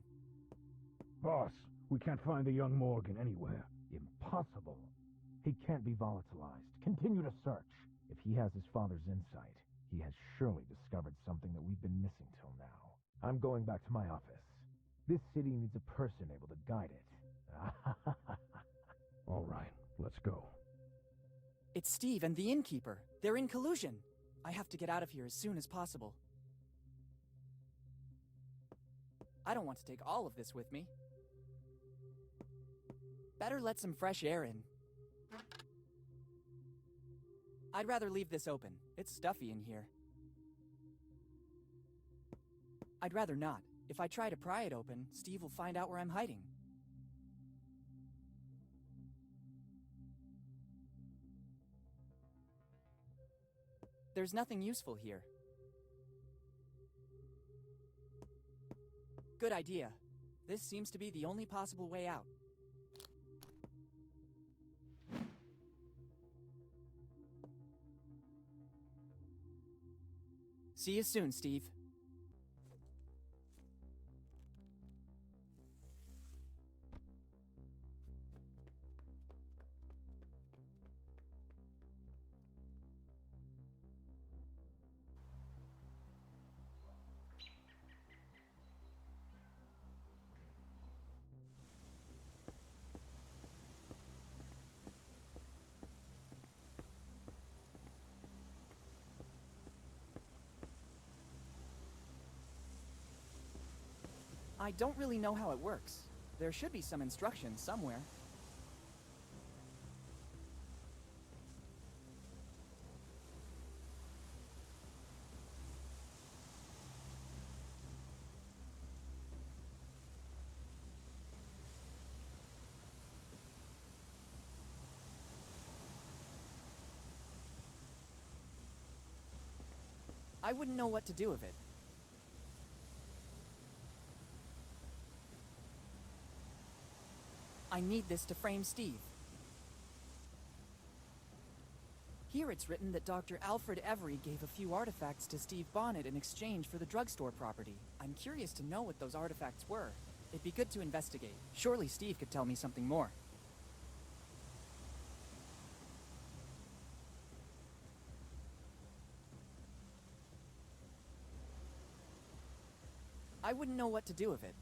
Boss, we can't find the young Morgan anywhere. Impossible. He can't be volatilized. Continue to search. If he has his father's insight, he has surely discovered something that we've been missing till now. I'm going back to my office. This city needs a person able to guide it. All right, let's go. It's Steve and the innkeeper. They're in collusion. I have to get out of here as soon as possible. I don't want to take all of this with me. Better let some fresh air in. I'd rather leave this open. It's stuffy in here. I'd rather not. If I try to pry it open, Steve will find out where I'm hiding. There's nothing useful here. Good idea. This seems to be the only possible way out. See you soon, Steve. I don't really know how it works. There should be some instructions somewhere. I wouldn't know what to do with it. I need this to frame Steve. Here it's written that Dr. Alfred Every gave a few artifacts to Steve Bonnet in exchange for the drugstore property. I'm curious to know what those artifacts were. It'd be good to investigate. Surely Steve could tell me something more. I wouldn't know what to do with it.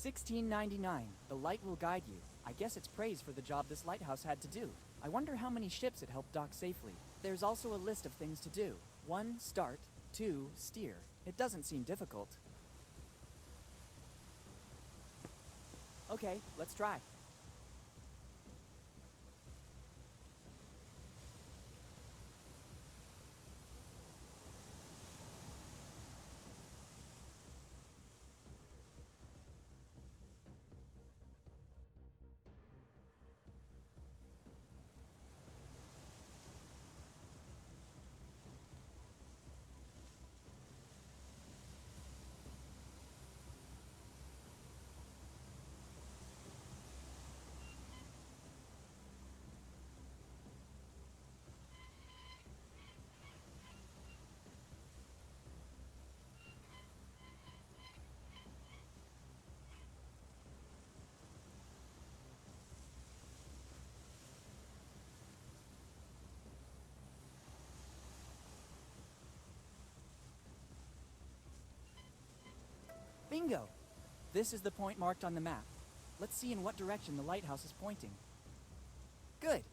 1699. The light will guide you. I guess it's praise for the job this lighthouse had to do. I wonder how many ships it helped dock safely. There's also a list of things to do. 1, start. 2, steer. It doesn't seem difficult. Okay, let's try. Bingo! This is the point marked on the map. Let's see in what direction the lighthouse is pointing. Good.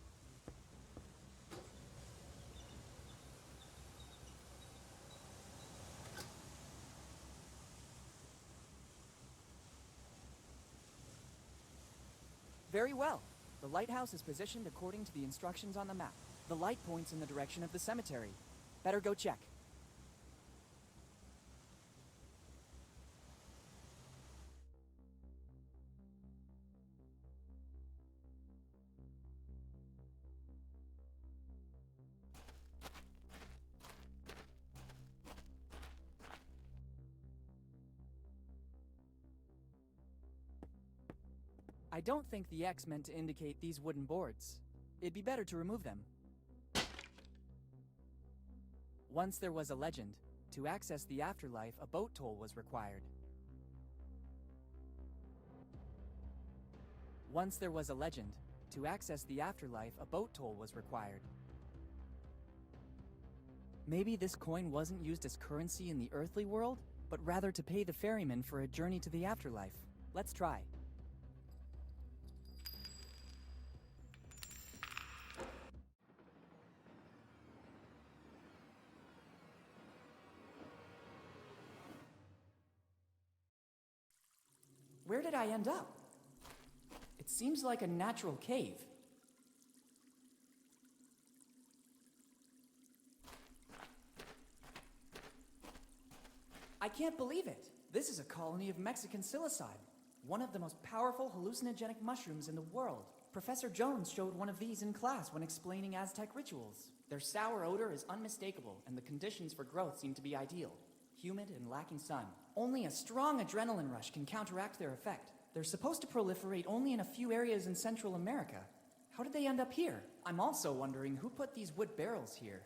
Very well. The lighthouse is positioned according to the instructions on the map. The light points in the direction of the cemetery. Better go check. I don't think the X meant to indicate these wooden boards. It'd be better to remove them. Once there was a legend. To access the afterlife, a boat toll was required. Once there was a legend. To access the afterlife, a boat toll was required. Maybe this coin wasn't used as currency in the earthly world, but rather to pay the ferryman for a journey to the afterlife. Let's try. Where did I end up? It seems like a natural cave. I can't believe it. This is a colony of Mexican psilocybe, one of the most powerful hallucinogenic mushrooms in the world. Professor Jones showed one of these in class when explaining Aztec rituals. Their sour odor is unmistakable, and the conditions for growth seem to be ideal. Humid and lacking sun. Only a strong adrenaline rush can counteract their effect. They're supposed to proliferate only in a few areas in Central America. How did they end up here? I'm also wondering who put these wood barrels here.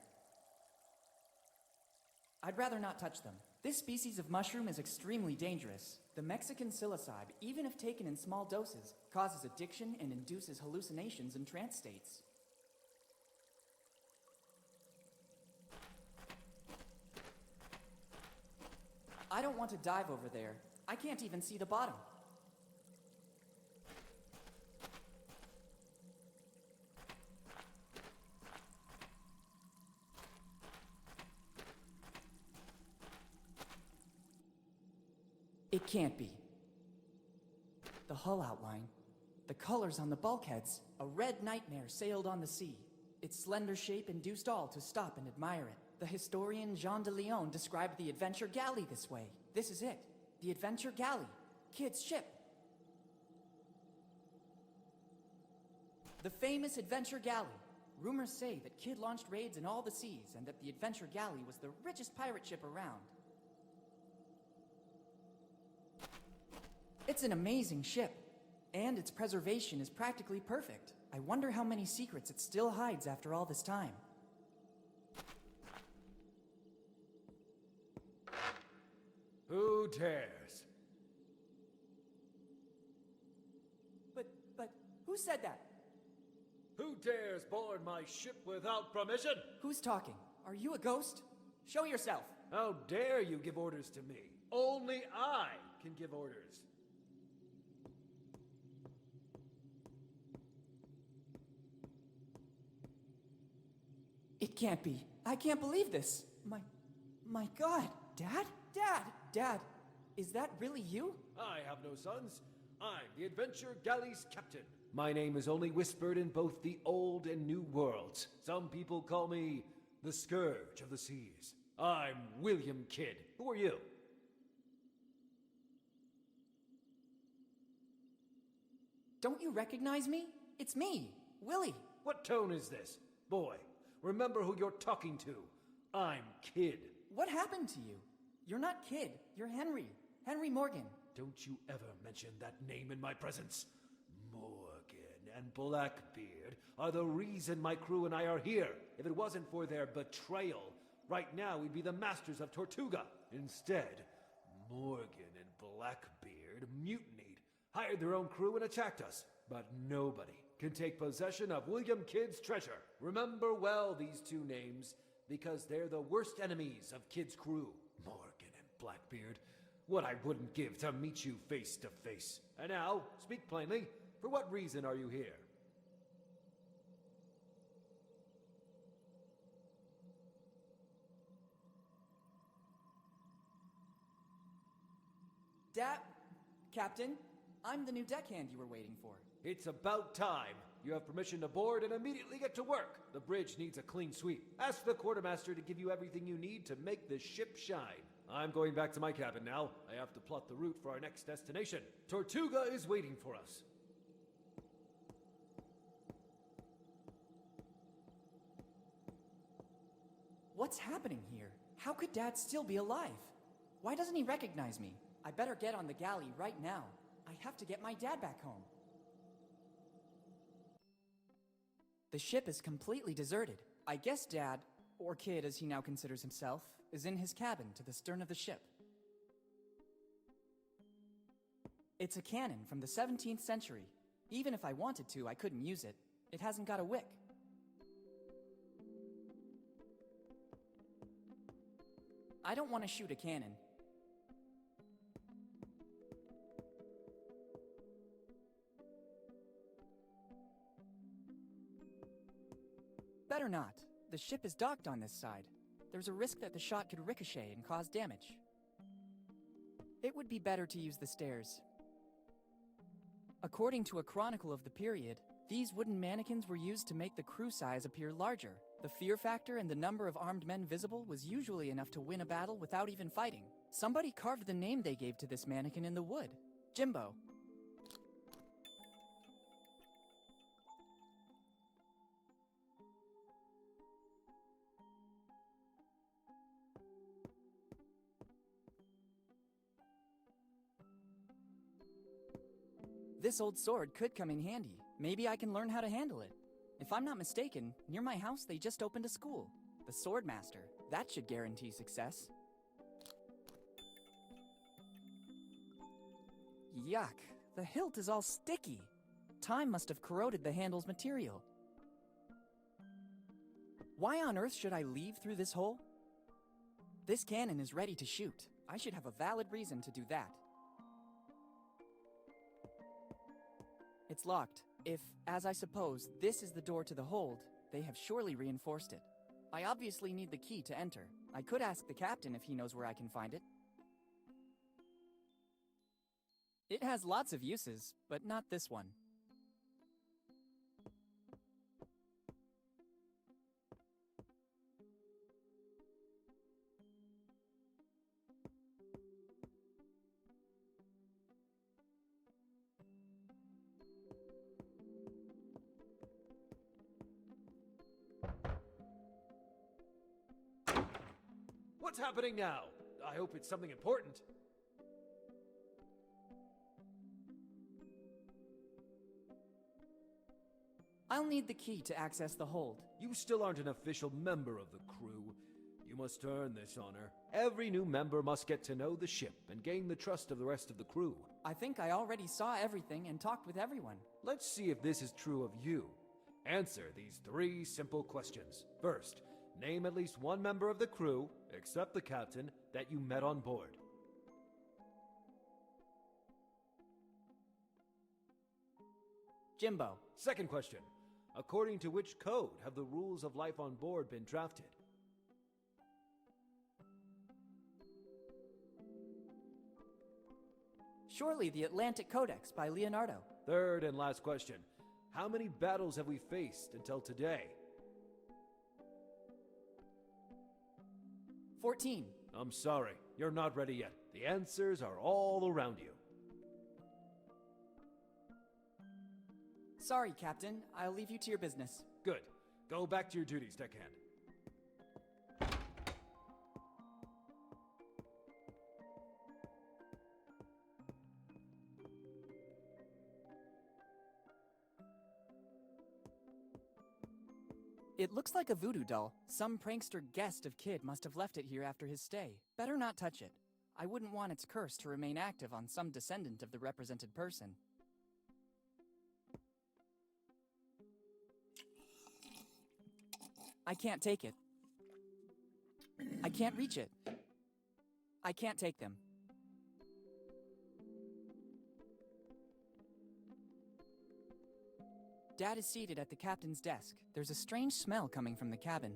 I'd rather not touch them. This species of mushroom is extremely dangerous. The Mexican psilocybe, even if taken in small doses, causes addiction and induces hallucinations and trance states. I don't want to dive over there. I can't even see the bottom. It can't be. The hull outline, the colors on the bulkheads, a red nightmare sailed on the sea. Its slender shape induced all to stop and admire it. The historian Jean de Leon described the Adventure Galley this way. This is it. The Adventure Galley. Kid's ship. The famous Adventure Galley. Rumors say that Kid launched raids in all the seas and that the Adventure Galley was the richest pirate ship around. It's an amazing ship, and its preservation is practically perfect. I wonder how many secrets it still hides after all this time. Who dares? But, who said that? Who dares board my ship without permission? Who's talking? Are you a ghost? Show yourself. How dare you give orders to me? Only I can give orders. It can't be. I can't believe this. My God. Dad? Dad, is that really you? I have no sons. I'm the Adventure Galley's captain. My name is only whispered in both the old and new worlds. Some people call me the Scourge of the Seas. I'm William Kidd. Who are you? Don't you recognize me? It's me, Willy. What tone is this? Boy, remember who you're talking to. I'm Kidd. What happened to you? You're not Kidd. You're Henry. Henry Morgan. Don't you ever mention that name in my presence. Morgan and Blackbeard are the reason my crew and I are here. If it wasn't for their betrayal, right now we'd be the masters of Tortuga. Instead, Morgan and Blackbeard mutinied, hired their own crew and attacked us. But nobody can take possession of William Kidd's treasure. Remember well these two names, because they're the worst enemies of Kidd's crew. Morgan and Blackbeard What I wouldn't give to meet you face to face. And now, speak plainly. For what reason are you here? Captain, I'm the new deckhand you were waiting for. It's about time. You have permission to board and immediately get to work. The bridge needs a clean sweep. Ask the quartermaster to give you everything you need to make the ship shine. I'm going back to my cabin now. I have to plot the route for our next destination. Tortuga is waiting for us. What's happening here? How could Dad still be alive? Why doesn't he recognize me? I better get on the galley right now. I have to get my dad back home. The ship is completely deserted. I guess Dad, or Kid as he now considers himself, is in his cabin to the stern of the ship. It's a cannon from the 17th century. Even if I wanted to, I couldn't use it. It hasn't got a wick. I don't want to shoot a cannon. Better not. The ship is docked on this side. There's a risk that the shot could ricochet and cause damage. It would be better to use the stairs. According to a chronicle of the period, these wooden mannequins were used to make the crew size appear larger. The fear factor and the number of armed men visible was usually enough to win a battle without even fighting. Somebody carved the name they gave to this mannequin in the wood. Jimbo. This old sword could come in handy. Maybe I can learn how to handle it. If I'm not mistaken, near my house they just opened a school. The Swordmaster. That should guarantee success. Yuck. The hilt is all sticky. Time must have corroded the handle's material. Why on earth should I leave through this hole? This cannon is ready to shoot. I should have a valid reason to do that. It's locked. If, as I suppose, this is the door to the hold, they have surely reinforced it. I obviously need the key to enter. I could ask the captain if he knows where I can find it. It has lots of uses, but not this one. What's happening now? I hope it's something important. I'll need the key to access the hold. You still aren't an official member of the crew. You must earn this honor. Every new member must get to know the ship and gain the trust of the rest of the crew. I think I already saw everything and talked with everyone. Let's see if this is true of you. Answer these 3 simple questions. First, name at least one member of the crew, except the captain, that you met on board. Jimbo. Second question. According to which code have the rules of life on board been drafted? Surely the Atlantic Codex by Leonardo. Third and last question. How many battles have we faced until today? 14. I'm sorry, you're not ready yet. The answers are all around you. Sorry, Captain. I'll leave you to your business. Good. Go back to your duties, deckhand. It looks like a voodoo doll. Some prankster guest of Kid must have left it here after his stay. Better not touch it. I wouldn't want its curse to remain active on some descendant of the represented person. I can't take it. I can't reach it. I can't take them. Dad is seated at the captain's desk. There's a strange smell coming from the cabin.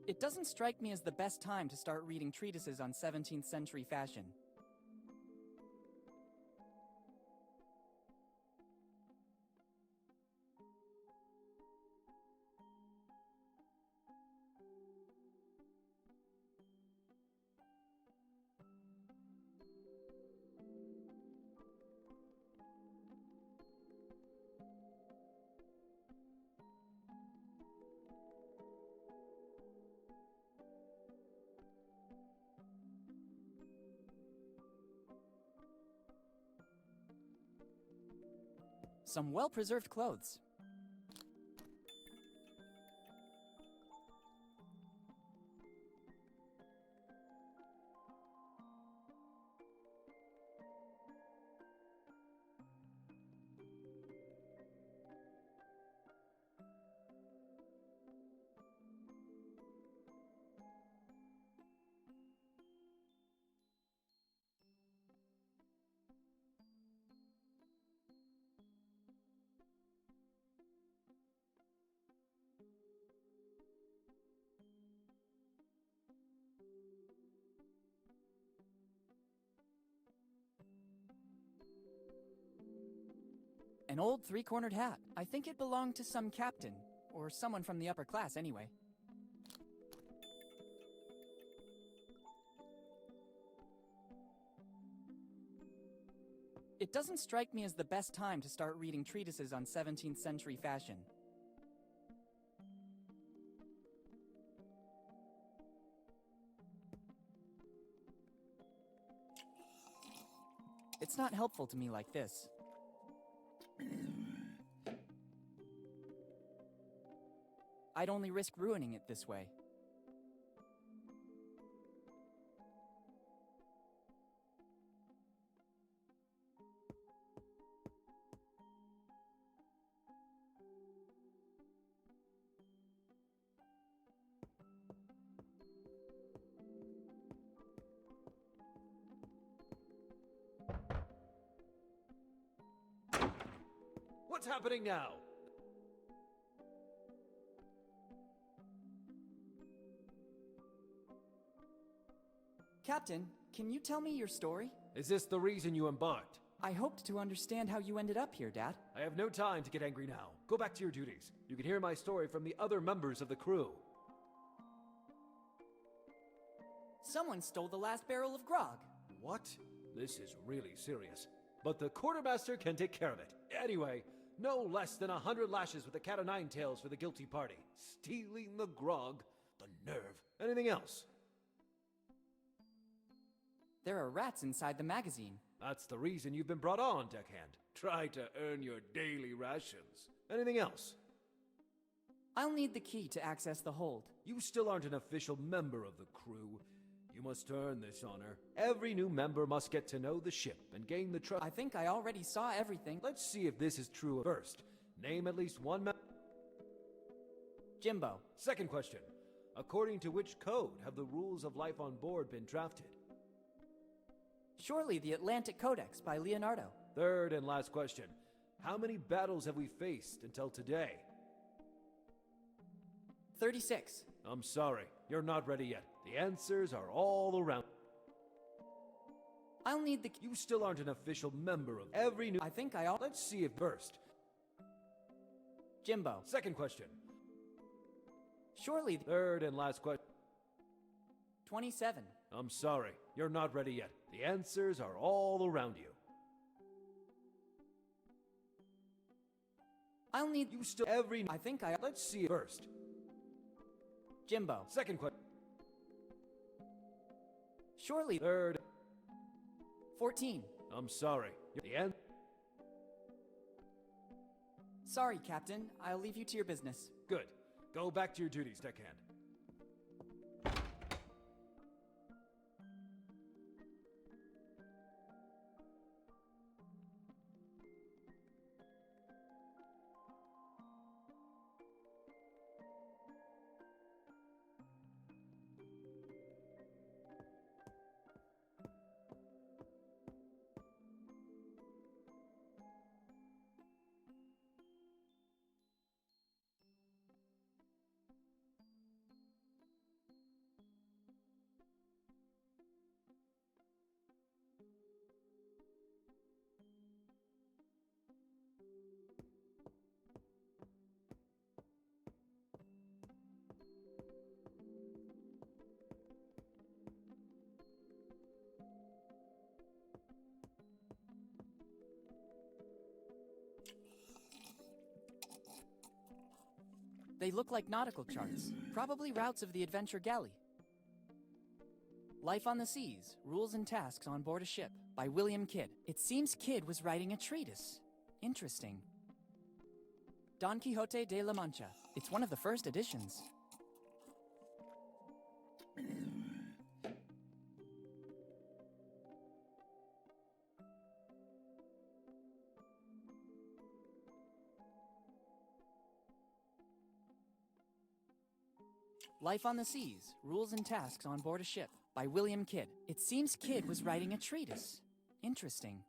It doesn't strike me as the best time to start reading treatises on 17th century fashion. Some well-preserved clothes. An old three-cornered hat. I think it belonged to some captain, or someone from the upper class anyway. It doesn't strike me as the best time to start reading treatises on 17th century fashion. It's not helpful to me like this. I'd only risk ruining it this way. What's happening now? Captain, can you tell me your story? Is this the reason you embarked? I hoped to understand how you ended up here, Dad. I have no time to get angry now. Go back to your duties. You can hear my story from the other members of the crew. Someone stole the last barrel of grog. What? This is really serious. But the quartermaster can take care of it. Anyway, no less than 100 lashes with the cat o' nine tails for the guilty party. Stealing the grog. The nerve. Anything else? There are rats inside the magazine. That's the reason you've been brought on, deckhand. Try to earn your daily rations. Anything else? I'll need the key to access the hold. You still aren't an official member of the crew. You must earn this honor. Every new member must get to know the ship and gain the trust. I think I already saw everything. Let's see if this is true first. Name at least one member. Jimbo. Second question. According to which code have the rules of life on board been drafted? Surely the Atlantic Codex by Leonardo. Third and last question. How many battles have we faced until today? 36. I'm sorry, you're not ready yet. The answers are all around. I'll need the... You still aren't an official member of every new... I think I all... Let's see if first. Jimbo. Second question. Surely... Third and last question. 27. I'm sorry, you're not ready yet. The answers are all around you. I'll need... You still... Every... I think I... Let's see first. Jimbo. Second question. Surely... Third... 14. I'm sorry. The end... Sorry, Captain. I'll leave you to your business. Good. Go back to your duties, deckhand. They look like nautical charts, probably routes of the adventure galley. Life on the Seas, Rules and Tasks on Board a Ship by William Kidd. It seems Kidd was writing a treatise. Interesting. Don Quixote de la Mancha. It's one of the first editions. Life on the Seas, Rules and Tasks on Board a Ship by William Kidd. It seems Kidd was writing a treatise. Interesting.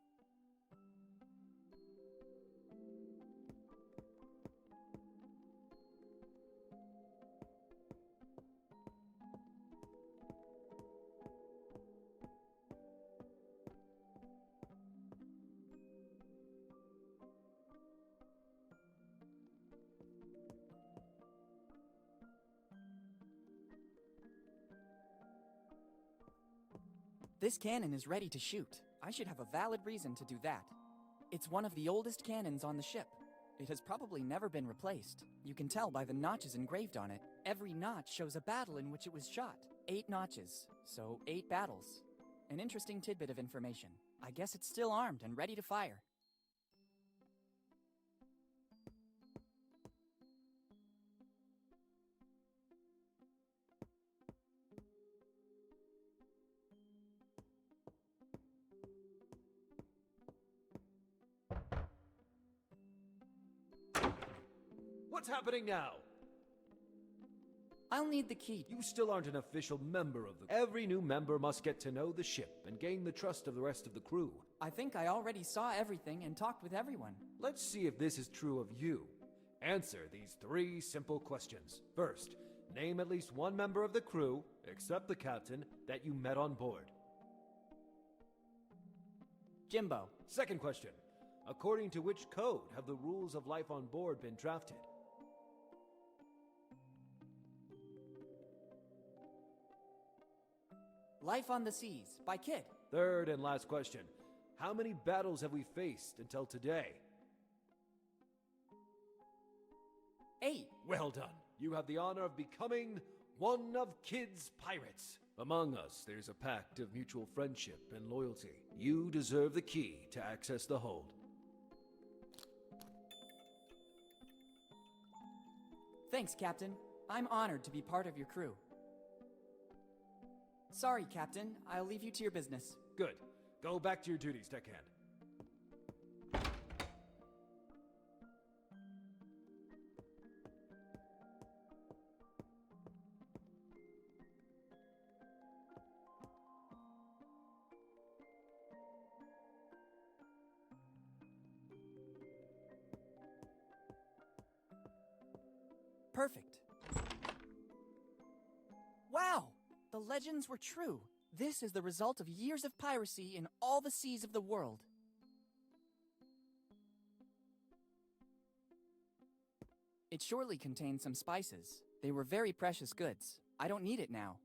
This cannon is ready to shoot. I should have a valid reason to do that. It's one of the oldest cannons on the ship. It has probably never been replaced. You can tell by the notches engraved on it. Every notch shows a battle in which it was shot. 8 notches, so 8 battles. An interesting tidbit of information. I guess it's still armed and ready to fire. What's happening now? I'll need the key. You still aren't an official member of the... Every new member must get to know the ship and gain the trust of the rest of the crew. I think I already saw everything and talked with everyone. Let's see if this is true of you. Answer these 3 simple questions. First, name at least one member of the crew, except the captain, that you met on board. Jimbo. Second question, according to which code have the rules of life on board been drafted? Life on the Seas by Kidd. Third and last question, how many battles have we faced until today? 8. Well done. You have the honor of becoming one of Kidd's pirates. Among us, there's a pact of mutual friendship and loyalty. You deserve the key to access the hold. Thanks, Captain. I'm honored to be part of your crew. Sorry, Captain. I'll leave you to your business. Good. Go back to your duties, deckhand. Perfect. Wow! The legends were true. This is the result of years of piracy in all the seas of the world. It surely contained some spices. They were very precious goods. I don't need it now.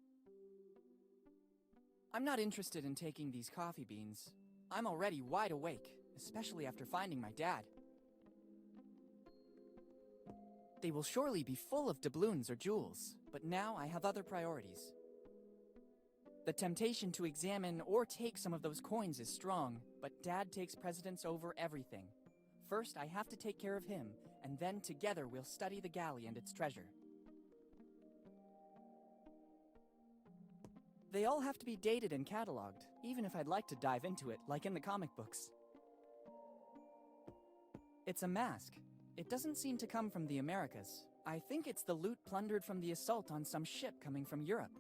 I'm not interested in taking these coffee beans. I'm already wide awake, especially after finding my dad. They will surely be full of doubloons or jewels, but now I have other priorities. The temptation to examine or take some of those coins is strong, but Dad takes precedence over everything. First, I have to take care of him, and then together we'll study the galley and its treasure. They all have to be dated and cataloged, even if I'd like to dive into it, like in the comic books. It's a mask. It doesn't seem to come from the Americas. I think it's the loot plundered from the assault on some ship coming from Europe.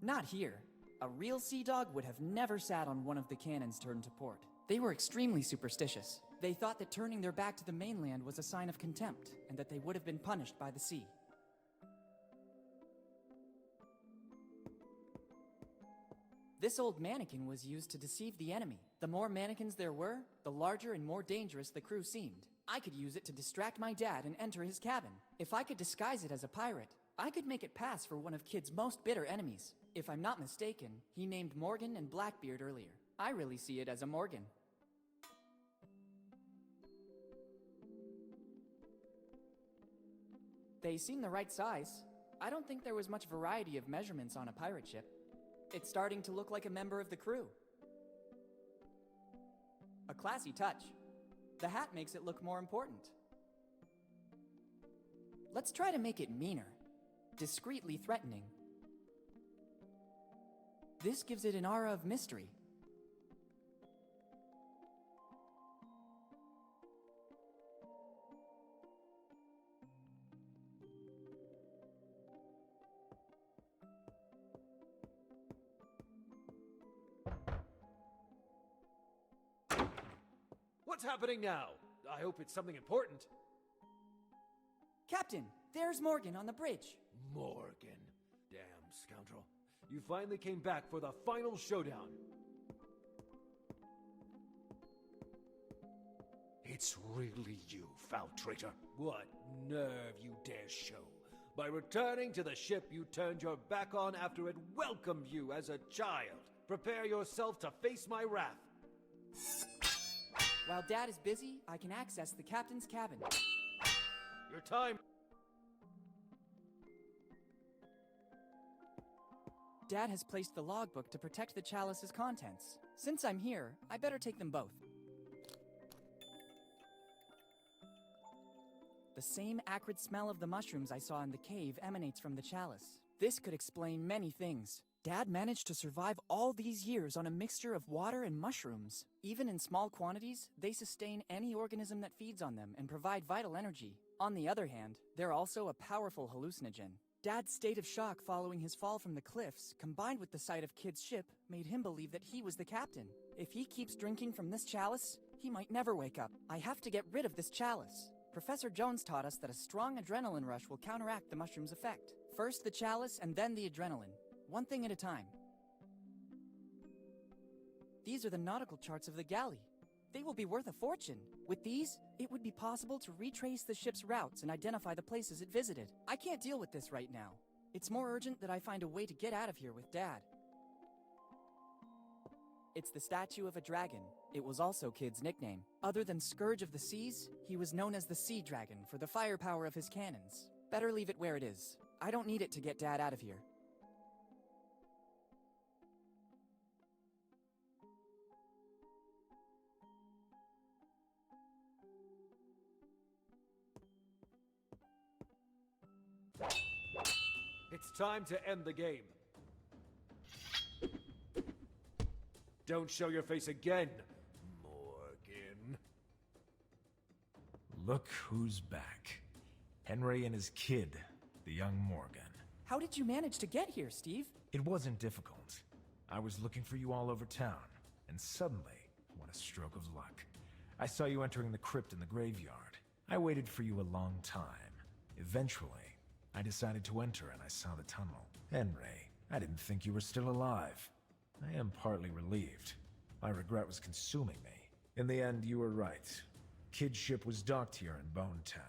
Not here. A real sea dog would have never sat on one of the cannons turned to port. They were extremely superstitious. They thought that turning their back to the mainland was a sign of contempt, and that they would have been punished by the sea. This old mannequin was used to deceive the enemy. The more mannequins there were, the larger and more dangerous the crew seemed. I could use it to distract my dad and enter his cabin. If I could disguise it as a pirate, I could make it pass for one of Kid's most bitter enemies. If I'm not mistaken, he named Morgan and Blackbeard earlier. I really see it as a Morgan. They seem the right size. I don't think there was much variety of measurements on a pirate ship. It's starting to look like a member of the crew. A classy touch. The hat makes it look more important. Let's try to make it meaner. Discreetly threatening. This gives it an aura of mystery. What's happening now? I hope it's something important. Captain, there's Morgan on the bridge. Morgan. Damn scoundrel. You finally came back for the final showdown. It's really you, foul traitor. What nerve you dare show. By returning to the ship you turned your back on after it welcomed you as a child. Prepare yourself to face my wrath. While Dad is busy, I can access the captain's cabin. Your time. Dad has placed the logbook to protect the chalice's contents. Since I'm here, I better take them both. The same acrid smell of the mushrooms I saw in the cave emanates from the chalice. This could explain many things. Dad managed to survive all these years on a mixture of water and mushrooms. Even in small quantities, they sustain any organism that feeds on them and provide vital energy. On the other hand, they're also a powerful hallucinogen. Dad's state of shock following his fall from the cliffs, combined with the sight of Kid's ship, made him believe that he was the captain. If he keeps drinking from this chalice, he might never wake up. I have to get rid of this chalice. Professor Jones taught us that a strong adrenaline rush will counteract the mushroom's effect. First the chalice and then the adrenaline. One thing at a time. These are the nautical charts of the galley. They will be worth a fortune. With these, it would be possible to retrace the ship's routes and identify the places it visited. I can't deal with this right now. It's more urgent that I find a way to get out of here with Dad. It's the statue of a dragon. It was also Kid's nickname. Other than Scourge of the Seas, he was known as the Sea Dragon for the firepower of his cannons. Better leave it where it is. I don't need it to get Dad out of here. It's time to end the game. Don't show your face again, Morgan. Look who's back. Henry and his kid, the young Morgan. How did you manage to get here, Steve? It wasn't difficult. I was looking for you all over town, and suddenly, what a stroke of luck. I saw you entering the crypt in the graveyard. I waited for you a long time. Eventually, I decided to enter and I saw the tunnel. Henry, I didn't think you were still alive. I am partly relieved. My regret was consuming me. In the end, you were right. Kid's ship was docked here in Bone Town.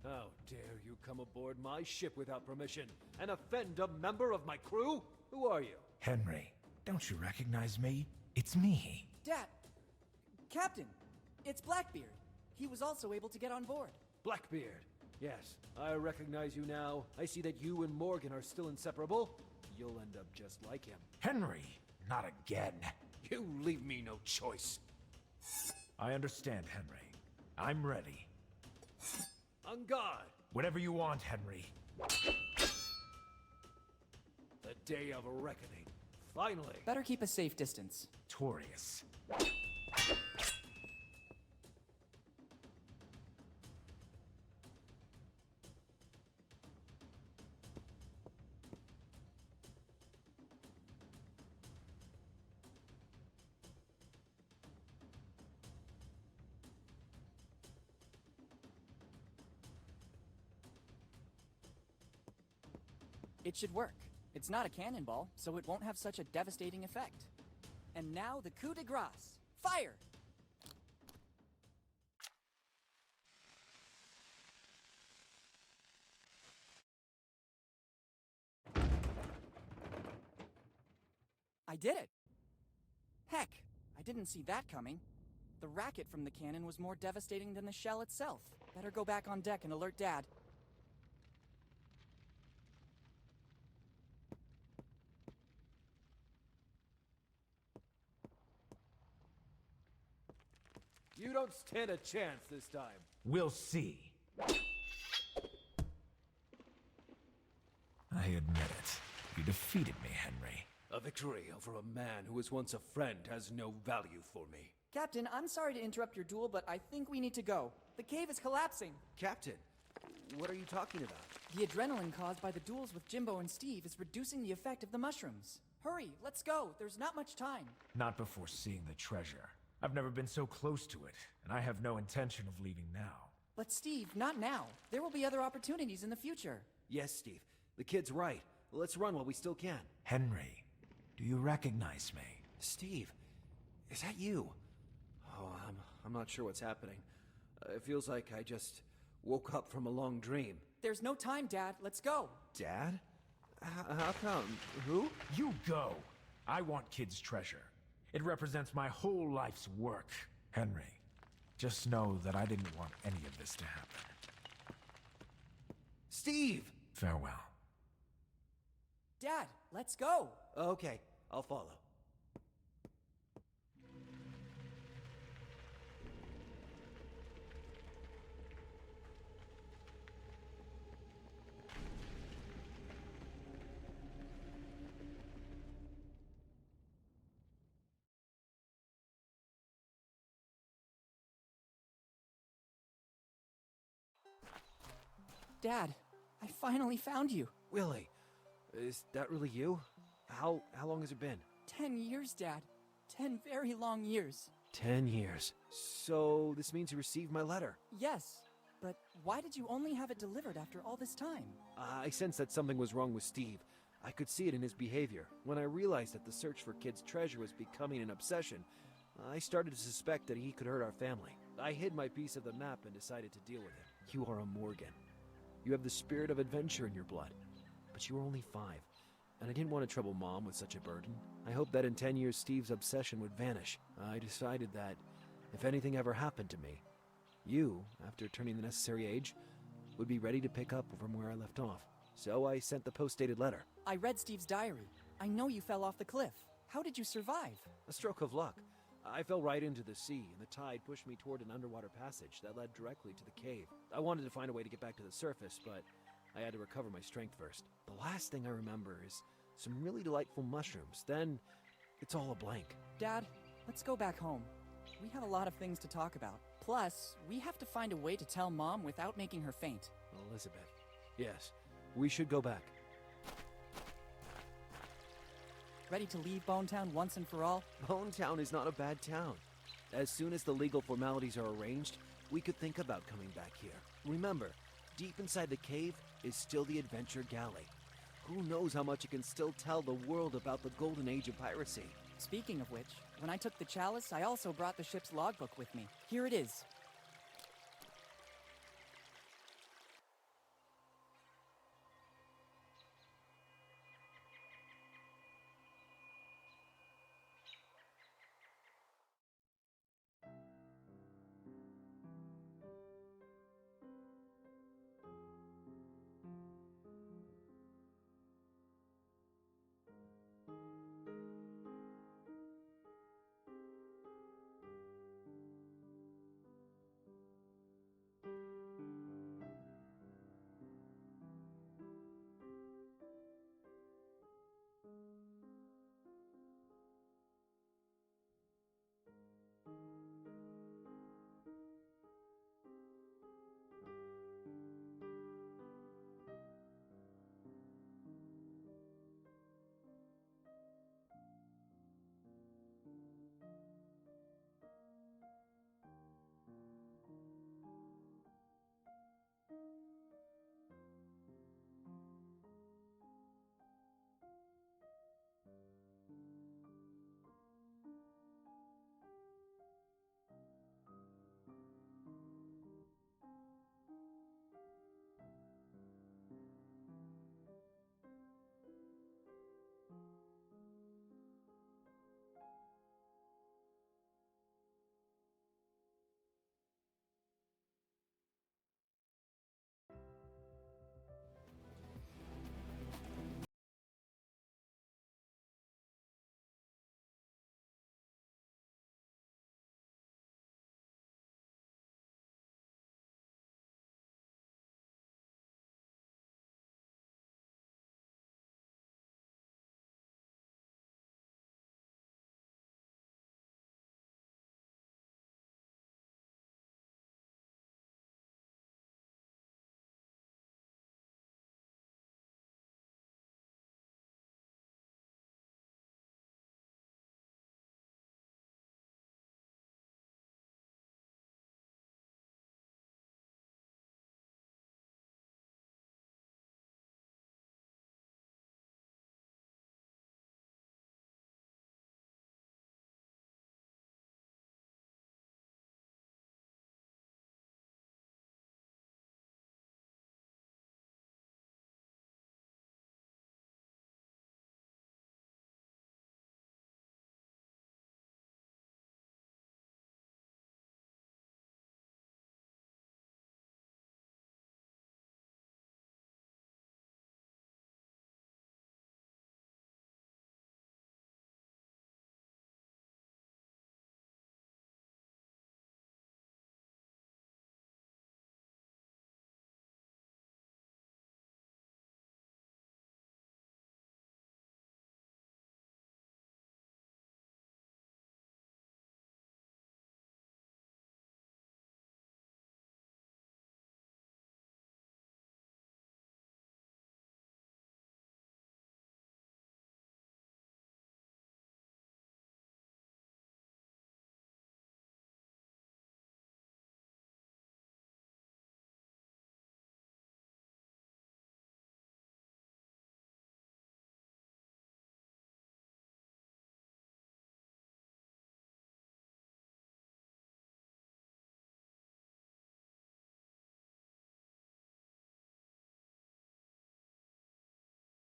How dare you come aboard my ship without permission and offend a member of my crew? Who are you? Henry, don't you recognize me? It's me. Dad! Captain! It's Blackbeard. He was also able to get on board. Blackbeard. Yes, I recognize you now. I see that you and Morgan are still inseparable. You'll end up just like him. Henry, not again. You leave me no choice. I understand, Henry. I'm ready. On guard. Whatever you want, Henry. The day of reckoning. Finally. Better keep a safe distance. Torius. It should work. It's not a cannonball, so it won't have such a devastating effect. And now the coup de grace. Fire! I did it! Heck, I didn't see that coming. The racket from the cannon was more devastating than the shell itself. Better go back on deck and alert Dad. You don't stand a chance this time. We'll see. I admit it. You defeated me, Henry. A victory over a man who was once a friend has no value for me. Captain, I'm sorry to interrupt your duel, but I think we need to go. The cave is collapsing. Captain, what are you talking about? The adrenaline caused by the duels with Jimbo and Steve is reducing the effect of the mushrooms. Hurry, let's go. There's not much time. Not before seeing the treasure. I've never been so close to it, and I have no intention of leaving now. But Steve, not now. There will be other opportunities in the future. Yes, Steve. The kid's right. Let's run while we still can. Henry, do you recognize me? Steve, is that you? Oh, I'm not sure what's happening. It feels like I just woke up from a long dream. There's no time, Dad. Let's go. Dad? How come? Who? You go. I want Kid's treasure. It represents my whole life's work. Henry, just know that I didn't want any of this to happen. Steve! Farewell. Dad, let's go. Okay, I'll follow. Dad, I finally found you. Willy, is that really you? How long has it been? 10 years, Dad. 10 very long years. 10 years. So this means you received my letter. Yes, but why did you only have it delivered after all this time? I sensed that something was wrong with Steve. I could see it in his behavior. When I realized that the search for Kid's treasure was becoming an obsession, I started to suspect that he could hurt our family. I hid my piece of the map and decided to deal with him. You are a Morgan. You have the spirit of adventure in your blood. But you were only 5, and I didn't want to trouble Mom with such a burden. I hoped that in 10 years Steve's obsession would vanish. I decided that if anything ever happened to me, you, after turning the necessary age, would be ready to pick up from where I left off. So I sent the post-dated letter. I read Steve's diary. I know you fell off the cliff. How did you survive? A stroke of luck. I fell right into the sea, and the tide pushed me toward an underwater passage that led directly to the cave. I wanted to find a way to get back to the surface, but I had to recover my strength first. The last thing I remember is some really delightful mushrooms. Then, it's all a blank. Dad, let's go back home. We have a lot of things to talk about. Plus, we have to find a way to tell Mom without making her faint. Elizabeth, yes, we should go back. Ready to leave Bonetown once and for all? Bonetown is not a bad town. As soon as the legal formalities are arranged, we could think about coming back here. Remember, deep inside the cave is still the adventure galley. Who knows how much it can still tell the world about the golden age of piracy. Speaking of which, when I took the chalice, I also brought the ship's logbook with me. Here it is.